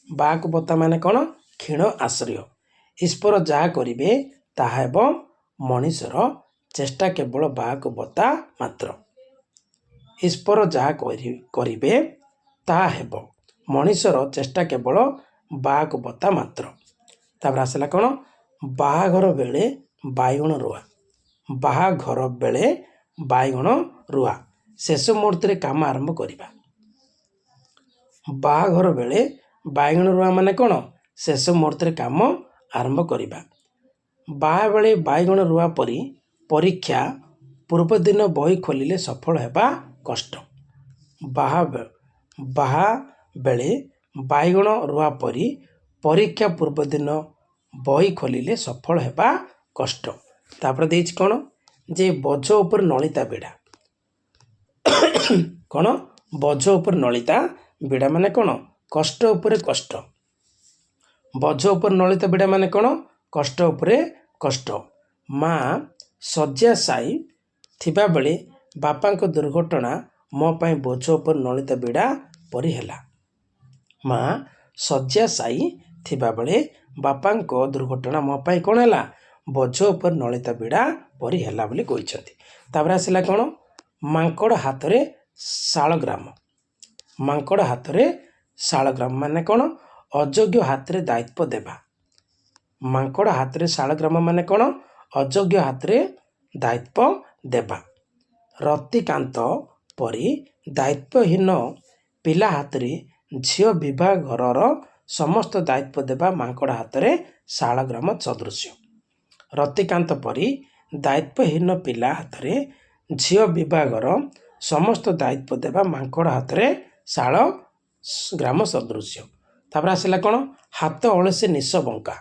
ବାଆକୁ ବତା ମାନେ କ'ଣ? କ୍ଷୀଣ ଆଶ୍ରୟ। ଈଶ୍ୱର ଯାହା କରିବେ ତାହା ହେବ। ମଣିଷର ଚେଷ୍ଟା କେବଳ ବାଆକୁ ବତା ମାତ୍ର। ଈଶ୍ୱର ଯାହା କରିବେ ତାହା ହେବ। ମଣିଷର ଚେଷ୍ଟା କେବଳ ବାଆକୁ ବତା ମାତ୍ର। ତାପରେ ଆସିଲା କ'ଣ? ବାହାଘର ବେଳେ ବାଇଗଣ ରୁଆ। ବାହାଘର ବେଳେ ବାଇଗଣ ରୁଆ ଶେଷ ମୁହୂର୍ତ୍ତରେ କାମ ଆରମ୍ଭ କରିବା। ବାହାଘର ବେଳେ ବାଇଗଣ ରୁଆ ମାନେ କ'ଣ? ଶେଷ ମୁହୂର୍ତ୍ତରେ କାମ ଆରମ୍ଭ କରିବା। ବାହା ବେଳେ ବାଇଗଣ ରୁଆ ପରି ପରୀକ୍ଷା ପୂର୍ବଦିନ ବହି ଖୋଲିଲେ ସଫଳ ହେବା କଷ୍ଟ। ବାହା ବେଳେ ବାଇଗଣ ରୁଆ ପରି ପରୀକ୍ଷା ପୂର୍ବଦିନ ବହି ଖୋଲିଲେ ସଫଳ ହେବା କଷ୍ଟ। ତାପରେ ଦେଇଛି କ'ଣ? ଯେ ବୋଝ ଉପରେ ନଳିତା ବିଡ଼ା। କ'ଣ? ବୋଝ ଉପରେ ନଳିତା ବିଡ଼ା ମାନେ କ'ଣ? କଷ୍ଟ ଉପରେ କଷ୍ଟ। ବୋଝ ଉପରେ ନଳିତା ବିଡ଼ା ମାନେ କ'ଣ? କଷ୍ଟ ଉପରେ କଷ୍ଟ। ମା ଶଯ୍ୟାଶାୟୀ ଥିବାବେଳେ ବାପାଙ୍କ ଦୁର୍ଘଟଣା ମୋ ପାଇଁ ବୋଝ ଉପରେ ନଳିତା ବିଡ଼ା ପରି ହେଲା। ମା ଶଯ୍ୟାଶାୟୀ ଥିବାବେଳେ ବାପାଙ୍କ ଦୁର୍ଘଟଣା ମୋ ପାଇଁ କ'ଣ ହେଲା? ବୋଝ ଉପରେ ନଳିତା ବିଡ଼ା ପରି ହେଲା ବୋଲି କହିଛନ୍ତି। ତାପରେ ଆସିଲା କ'ଣ? ମାଙ୍କଡ଼ ହାତରେ ଶାଳଗ୍ରାମ। ମାଙ୍କଡ଼ ହାତରେ ଶାଳଗ୍ରାମ ମାନେ କ'ଣ? ଅଯୋଗ୍ୟ ହାତରେ ଦାୟିତ୍ୱ ଦେବା। ମାଙ୍କଡ଼ ହାତରେ ଶାଳଗ୍ରାମ ମାନେ କ'ଣ? ଅଯୋଗ୍ୟ ହାତରେ ଦାୟିତ୍ୱ ଦେବା। ରତିକାନ୍ତ ପରି ଦାୟିତ୍ୱହୀନ ପିଲା ହାତରେ ଝିଅ ବିବାହ ଘରର ସମସ୍ତ ଦାୟିତ୍ୱ ଦେବା ମାଙ୍କଡ଼ ହାତରେ ଶାଳଗ୍ରାମ ସଦୃଶ୍ୟ। ରତିକାନ୍ତ ପରି ଦାୟିତ୍ୱହୀନ ପିଲା ହାତରେ ଝିଅ ବିବାହର ସମସ୍ତ ଦାୟିତ୍ୱ ଦେବା ମାଙ୍କଡ଼ ହାତରେ ଶାଳଗ୍ରାମ ସଦୃଶ୍ୟ। ତାପରେ ଆସିଲା କ'ଣ? ହାତ ଅଳସେ ନିଶ ବଙ୍କା।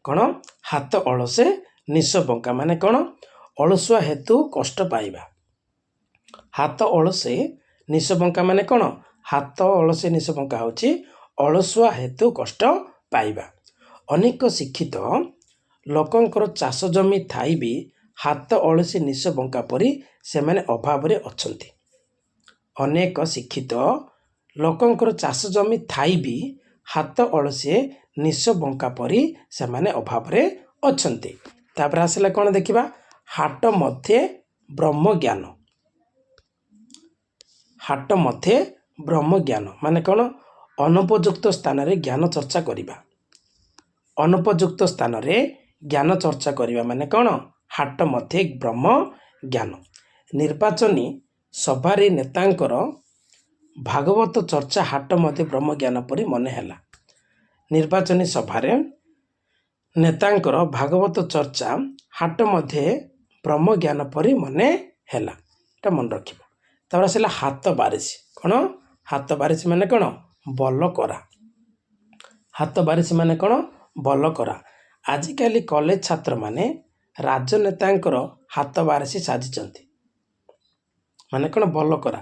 କ'ଣ? ହାତ ଅଳସେ ନିଶ ବଙ୍କା ମାନେ କ'ଣ? ଅଳସୁଆ ହେତୁ କଷ୍ଟ ପାଇବା। ହାତ ଅଳସେ ନିଶ ବଙ୍କା ମାନେ କ'ଣ? ହାତ ଅଳସେ ନିଶ ବଙ୍କା ହେଉଛି ଅଳସୁଆ ହେତୁ କଷ୍ଟ ପାଇବା। ଅନେକ ଶିକ୍ଷିତ ଲୋକଙ୍କର ଚାଷ ଜମି ଥାଇ ବି ହାତ ଅଳସୀ ନିଶ ବଙ୍କା ପରି ସେମାନେ ଅଭାବରେ ଅଛନ୍ତି। ଅନେକ ଶିକ୍ଷିତ ଲୋକଙ୍କର ଚାଷ ଜମି ଥାଇ ବି ହାତ ଅଳସୀ ନିଶ ବଙ୍କା ପରି ସେମାନେ ଅଭାବରେ ଅଛନ୍ତି। ତାପରେ ଆସିଲା କ'ଣ ଦେଖିବା? ହାଟ ମଧ୍ୟରେ ବ୍ରହ୍ମଜ୍ଞାନ। ହାଟ ମଧ୍ୟରେ ବ୍ରହ୍ମଜ୍ଞାନ ମାନେ କ'ଣ? ଅନୁପଯୁକ୍ତ ସ୍ଥାନରେ ଜ୍ଞାନ ଚର୍ଚ୍ଚା କରିବା। ଅନୁପଯୁକ୍ତ ସ୍ଥାନରେ ଜ୍ଞାନ ଚର୍ଚ୍ଚା କରିବା ମାନେ କ'ଣ? ହାଟ ମଧ୍ୟରେ ବ୍ରହ୍ମଜ୍ଞାନ। ନିର୍ବାଚନୀ ସଭାରେ ନେତାଙ୍କର ଭାଗବତ ଚର୍ଚ୍ଚା ହାଟ ମଧ୍ୟରେ ବ୍ରହ୍ମଜ୍ଞାନ ପରି ମନେ ହେଲା। ନିର୍ବାଚନୀ ସଭାରେ ନେତାଙ୍କର ଭାଗବତ ଚର୍ଚ୍ଚା ହାଟ ମଧ୍ୟରେ ବ୍ରହ୍ମଜ୍ଞାନ ପରି ମନେ ହେଲା। ଏଟା ମନେ ରଖିବ। ତାପରେ ଆସିଲା ହାତ ବାରିଶି। କ'ଣ? ହାତ ବାରିଶି ମାନେ କ'ଣ? ବଲ କରା। ହାତ ବାରିଶି ମାନେ କ'ଣ? ବଲ କରା। ଆଜିକାଲି କଲେଜ ଛାତ୍ରମାନେ ରାଜନେତାଙ୍କର ହାତ ବାରିଶି ସାଜିଛନ୍ତି। ମାନେ କ'ଣ? ବଲ କରା।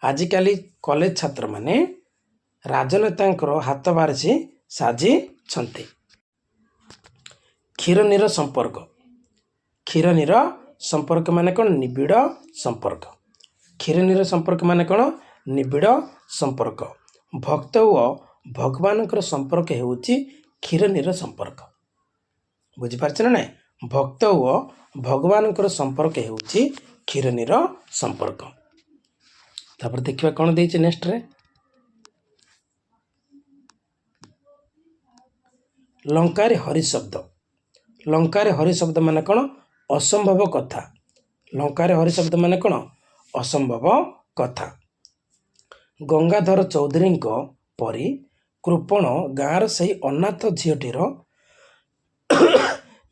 ଆଜିକାଲି କଲେଜ ଛାତ୍ରମାନେ ରାଜନେତାଙ୍କର ହାତ ବାରିଶି ସାଜିଛନ୍ତି। କ୍ଷୀରନୀର ସମ୍ପର୍କ। କ୍ଷୀରନୀର ସମ୍ପର୍କ ମାନେ କ'ଣ? ନିବିଡ଼ ସମ୍ପର୍କ। କ୍ଷୀରନୀର ସମ୍ପର୍କ ମାନେ କ'ଣ? ନିବିଡ଼ ସମ୍ପର୍କ। ଭକ୍ତ ଓ ଭଗବାନଙ୍କର ସମ୍ପର୍କ ହେଉଛି କ୍ଷୀରନୀର ସମ୍ପର୍କ। ବୁଝିପାରୁଛ ନା ନାହିଁ? ଭକ୍ତ ଓ ଭଗବାନଙ୍କର ସମ୍ପର୍କ ହେଉଛି କ୍ଷୀରନୀର ସମ୍ପର୍କ। ତାପରେ ଦେଖିବା କ'ଣ ଦେଇଛି ନେକ୍ସଟରେ? ଲଙ୍କାରେ ହରି ଶବ୍ଦ। ଲଙ୍କାରେ ହରି ଶବ୍ଦ ମାନେ କ'ଣ? ଅସମ୍ଭବ କଥା। ଲଙ୍କାରେ ହରି ଶବ୍ଦ ମାନେ କ'ଣ? ଅସମ୍ଭବ କଥା। ଗଙ୍ଗାଧର ଚୌଧୁରୀଙ୍କ ପରି କୃପଣ ଗାଁର ସେହି ଅନାଥ ଝିଅଟିର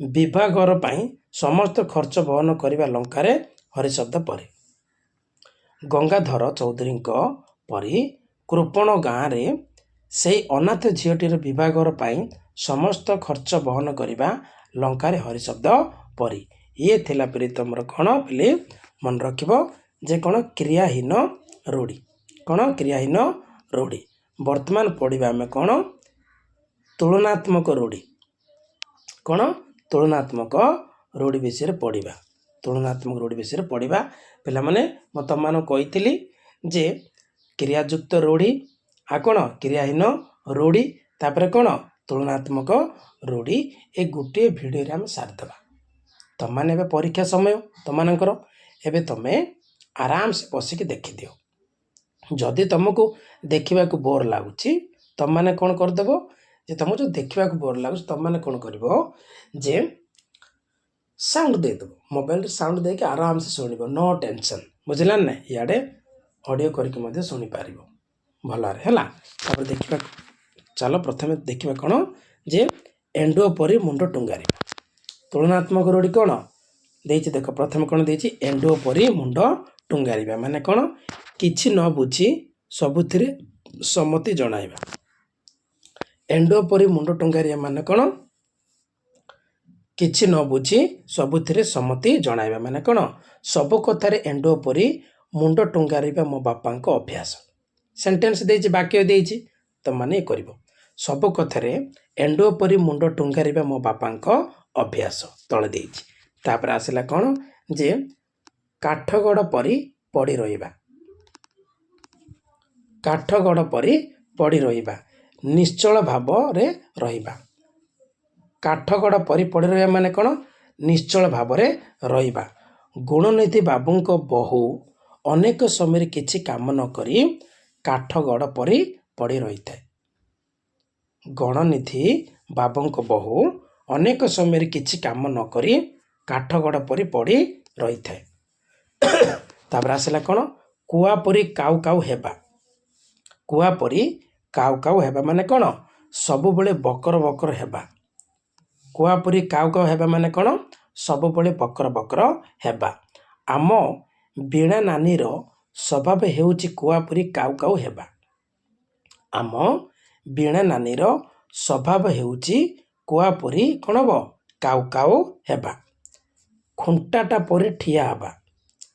ବିଭାଘର ପାଇଁ ସମସ୍ତ ଖର୍ଚ୍ଚ ବହନ କରିବା ଲଙ୍କାରେ ହରି ଶବ୍ଦ ପରି। ଗଙ୍ଗାଧର ଚୌଧୁରୀଙ୍କ ପରି କୃପଣ ଗାଁରେ ସେହି ଅନାଥ ଝିଅଟିର ବିଭାଘର ପାଇଁ ସମସ୍ତ ଖର୍ଚ୍ଚ ବହନ କରିବା ଲଙ୍କାରେ ହରି ଶବ୍ଦ ପରି। ଇଏ ଥିଲା ପିଲି ତମର କ'ଣ ପିଲି ମନେ ରଖିବ ଯେ କ'ଣ? କ୍ରିୟାହୀନ ରୂଢ଼ି। କ'ଣ? କ୍ରିୟାହୀନ ରୂଢ଼ି। ବର୍ତ୍ତମାନ ପଢ଼ିବା ଆମେ କ'ଣ? ତୁଳନାତ୍ମକ ରୂଢ଼ି। କ'ଣ? ତୁଳନାତ୍ମକ ରୂଢ଼ି ବିଷୟରେ ପଢ଼ିବା। ତୁଳନାତ୍ମକ ରୂଢ଼ି ବିଷୟରେ ପଢ଼ିବା। ପିଲାମାନେ ମୁଁ ତୁମମାନଙ୍କୁ କହିଥିଲି ଯେ କ୍ରିୟାଯୁକ୍ତ ରୂଢ଼ି ଆଉ କ'ଣ? କ୍ରିୟାହୀନ ରୂଢ଼ି। ତାପରେ କ'ଣ? ତୁଳନାତ୍ମକ ରୂଢ଼ି। ଏ ଗୋଟିଏ ଭିଡ଼ିଓରେ ଆମେ ସାରିଦେବା। ତୁମମାନେ ଏବେ ପରୀକ୍ଷା ସମୟ ତୁମମାନଙ୍କର। ଏବେ ତୁମେ ଆରାମସେ ବସିକି ଦେଖିଦିଅ। ଯଦି ତୁମକୁ ଦେଖିବାକୁ ବୋର୍ ଲାଗୁଛି ତୁମମାନେ କ'ଣ କରିଦେବ? ଯେ ତୁମକୁ ଯଦି ଦେଖିବାକୁ ବୋର୍ ଲାଗୁଛି ତୁମମାନେ କ'ଣ କରିବ? ଯେ साउंड देदेव मोबाइल साउंड देके आराम से शुण नो टेंशन बुझिलान ना इे ऑडियो करके शुणी पार भलरे है देखा चलो प्रथम देखा कौन जे एंडुओ परी मुंड टुंगार तुलनात्मक रूढ़ी कौन देख प्रथम कौन दे एंडुओ परी मुंड टुंगार माने कौन किछि न बुझी सबुथिरे सम्मति जणाइबा एंडुओ परी मुंड टुंगारिया माने कौन किछि न बुझी सबुथिरे सम्मति जणाइबा माने कौन सब कथारे एंडुओ परी मुंड टुंगारिबा मो बापांको अभ्यास सेंटेंस देछि वाक्य देछि तो माने करिवो सब कथारे एंडुओ परी मुंड टुंगारिबा मो बापांको अभ्यास तळे देछि तापर आसला कौन जे काठगड़ परी पड़ी रहिबा काठगड़ परी पड़ी रहिबा निश्चल भाव रे रहिबा काठगड़ परी पड़ी रहिबा माने कौन निश्चल भाव रे रहिबा गुणनीति बाबूंको बहु अनेक समय किछि काम न करी काठगड़ परी पड़ी रही थाए गणनिधि बाबूंको बहु अनेक समय किछि काम न करी काठगड़ परी पड़ी रही थाए तापर आसला कौन कुआ परी काउ काउ हेबा कुआ परी काउ काउ हेबा माने कौन सबु बेले बकर बकर हेबा कुआ परी काउ काउ हेबा माने कौन सबु बेले बकर बकर हेबा आम बीणा नानी रो स्वभाव हेउची कुआ परी काउ काउ हेबा आम बीणा नानी रो स्वभाव हेउची कुआ परी कौन हबो काउ काउ हेबा खुंटाटा परी ठिया हेबा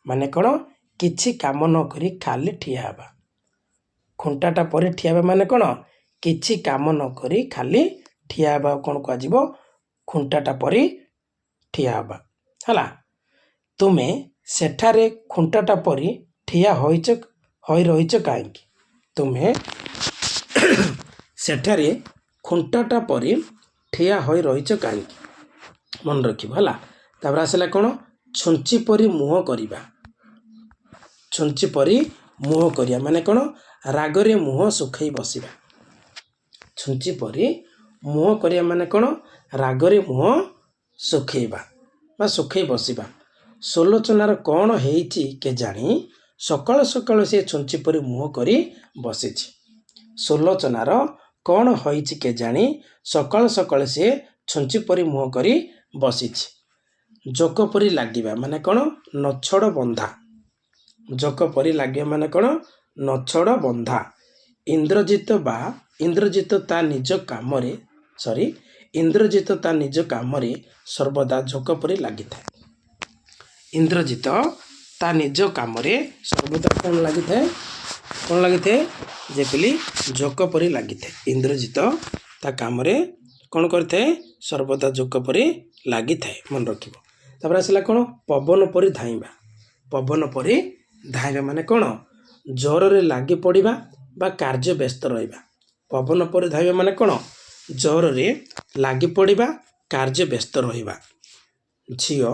माने कौन किछि काम न करी खाली ठिया हेबा खुंटाटा परी ठिया हेबा माने कौन किछि काम न करी खाली ठिया हेबा कौन कहजिवो खुंटाटा परी ठिया हेबा हला तुमे सेठारे खुंटाटा परी ठिया होई रहिछ काहेकि तुमे सेठारे खुंटाटा परी ठिया होई रहिछ काहेकि मन रखिबो हला तापर आसला कौन छुंची परी मुह करिबा छुंची परी मुह करिया माने कौन रागरे मुह सुखई बसिबा छुंची परी मुह करिया माने कौन रागरे मुह सुखैबा बा सुखई बसिबा सोलोचनार कौन हेइची के जानी सकाळ सकाळ से छुंची परी मुह करी बसिछि सोलोचनार कौन होइची के जानी सकाळ सकाळ से छुंची परी मुह करी बसिछि जोक परी लागिबा माने कौन नछड़ बंधा जोक परी लागिबा माने कौन नछड़ बंधा इंद्रजित ता निज कामरे इंद्रजित ता निज कामरे सर्वदा जोक परी लागिथाए इंद्रजित ता निज कामरे सर्वदा कौन लागिथाए जेपली जोक परी लागिथाए इंद्रजित ता कामरे कौन करथाए सर्वदा जोक परी लागिथाए मन रखिबो तापर आसला कौन पवन परी धाइबा माने कौन जोर रे लागी पड़िबा बा कार्य व्यस्त रहिबा पवन परी धाइबा माने कौन जोर रे लागी पड़िबा कार्य व्यस्त रहिबा झियो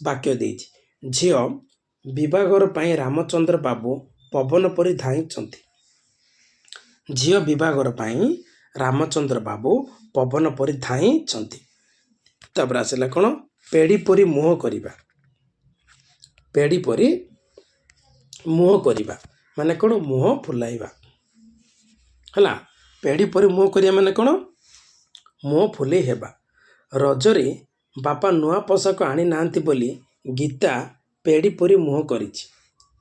वाक्य देइछि झियो विवाहर पई रामचंद्र बाबू पवन परी धाइछंती झियो विवाहर पई रामचंद्र बाबू पवन परी धाइछंती तापर आसला कौन पेड़ी परी मुह करिबा पेड़ी परी मुह करिबा माने कौन मुह फुलाइबा हला पेड़ी परी मुह करिया माने कौन मुह फुले हेबा रजरे बापा नुआ पोशाक आनी नांती बोली गीता पेड़ी परी मुह करिछि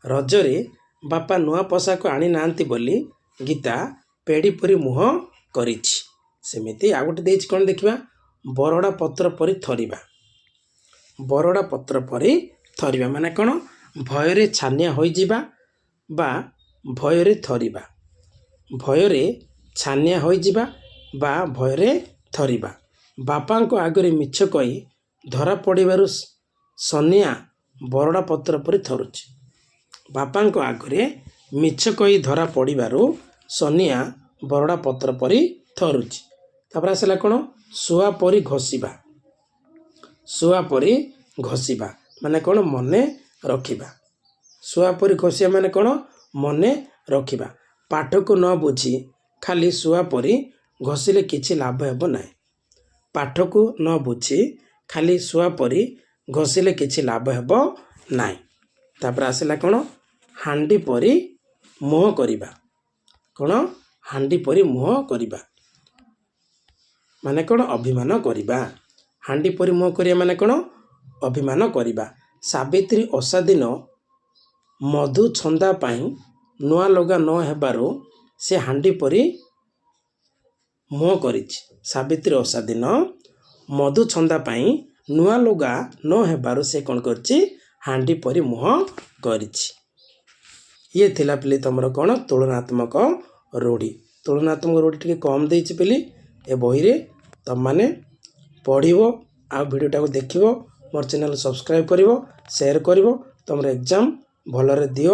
रजरे बापा नुआ पोशाक आनी नांती बोली गीता पेड़ी परी मुह करिछि सेमिति आ गोटे देइछि कोन देखिबा बरड़ा पत्र परी थरिबा बरड़ा पत्र परी थरिबा माने कौन भयरे छानिया होई जिबा बा भयरे थरिबा भयरे छानिया होई जिबा बा भयरे थरिबा बापांको आगरे मिछ कही धरा पड़िबारु सनिया बरड़ा पत्र परी थरुछि बापांको आगरे मिछ कही धरा पड़िबारु सनिया बरड़ा पत्र परी थरुछि तापर आसला कौन सुआ परी घोषिबा माने कौन मने रखिबा सुआ परी घोषिया माने कौन मने रखिबा पाठ को न बुझी खाली सुआ परी घोषिले किछि लाभ हेबो नाही पाठ को न बुझी खाली सुआ परी ଘଷିଲେ କିଛି ଲାଭ ହେବ ନାହିଁ। ତାପରେ ଆସିଲା କ'ଣ ହାଣ୍ଡି ପରି ମୁହଁ କରିବା। କ'ଣ ହାଣ୍ଡି ପରି ମୁହଁ କରିବା ମାନେ କ'ଣ ଅଭିମାନ କରିବା। ହାଣ୍ଡି ପରି ମୁହଁ କରିବା ମାନେ କ'ଣ ଅଭିମାନ କରିବା। ସାବିତ୍ରୀ ଓଷା ଦିନ ମଧୁ ଛନ୍ଦା ପାଇଁ ନୂଆ ଲୁଗା ନ ହେବାରୁ ସେ ହାଣ୍ଡି ପରି ମୁହଁ କରିଛି। ସାବିତ୍ରୀ ଓଷା ଦିନ ମଧୁ ଛନ୍ଦା ପାଇଁ ନୂଆ ଲୁଗା ନ ହେବାରୁ ସେ କ'ଣ କରିଛି ହାଣ୍ଡି ପରି ମୁହଁ କରିଛି। ଇଏ ଥିଲା ପିଲି ତୁମର କ'ଣ ତୁଳନାତ୍ମକ ରୂଢ଼ି। ତୁଳନାତ୍ମକ ରୂଢ଼ି ଟିକେ କମ୍ ଦେଇଛି ପିଲି ଏ ବହିରେ। ତୁମମାନେ ପଢ଼ିବ ଆଉ ଭିଡ଼ିଓଟାକୁ ଦେଖିବ, ମୋର ଚ୍ୟାନେଲ୍ ସବସ୍କ୍ରାଇବ୍ କରିବ, ସେୟାର କରିବ। ତୁମର ଏକ୍ଜାମ୍ ଭଲରେ ଦିଅ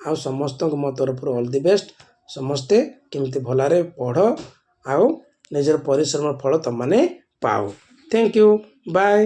ଆଉ ସମସ୍ତଙ୍କୁ ମୋ ତରଫରୁ ଅଲ୍ ଦି ବେଷ୍ଟ। ସମସ୍ତେ କେମିତି ଭଲରେ ପଢ଼ ଆଉ ନିଜର ପରିଶ୍ରମ ଫଳ ତୁମମାନେ ପାଅ। Thank you, bye.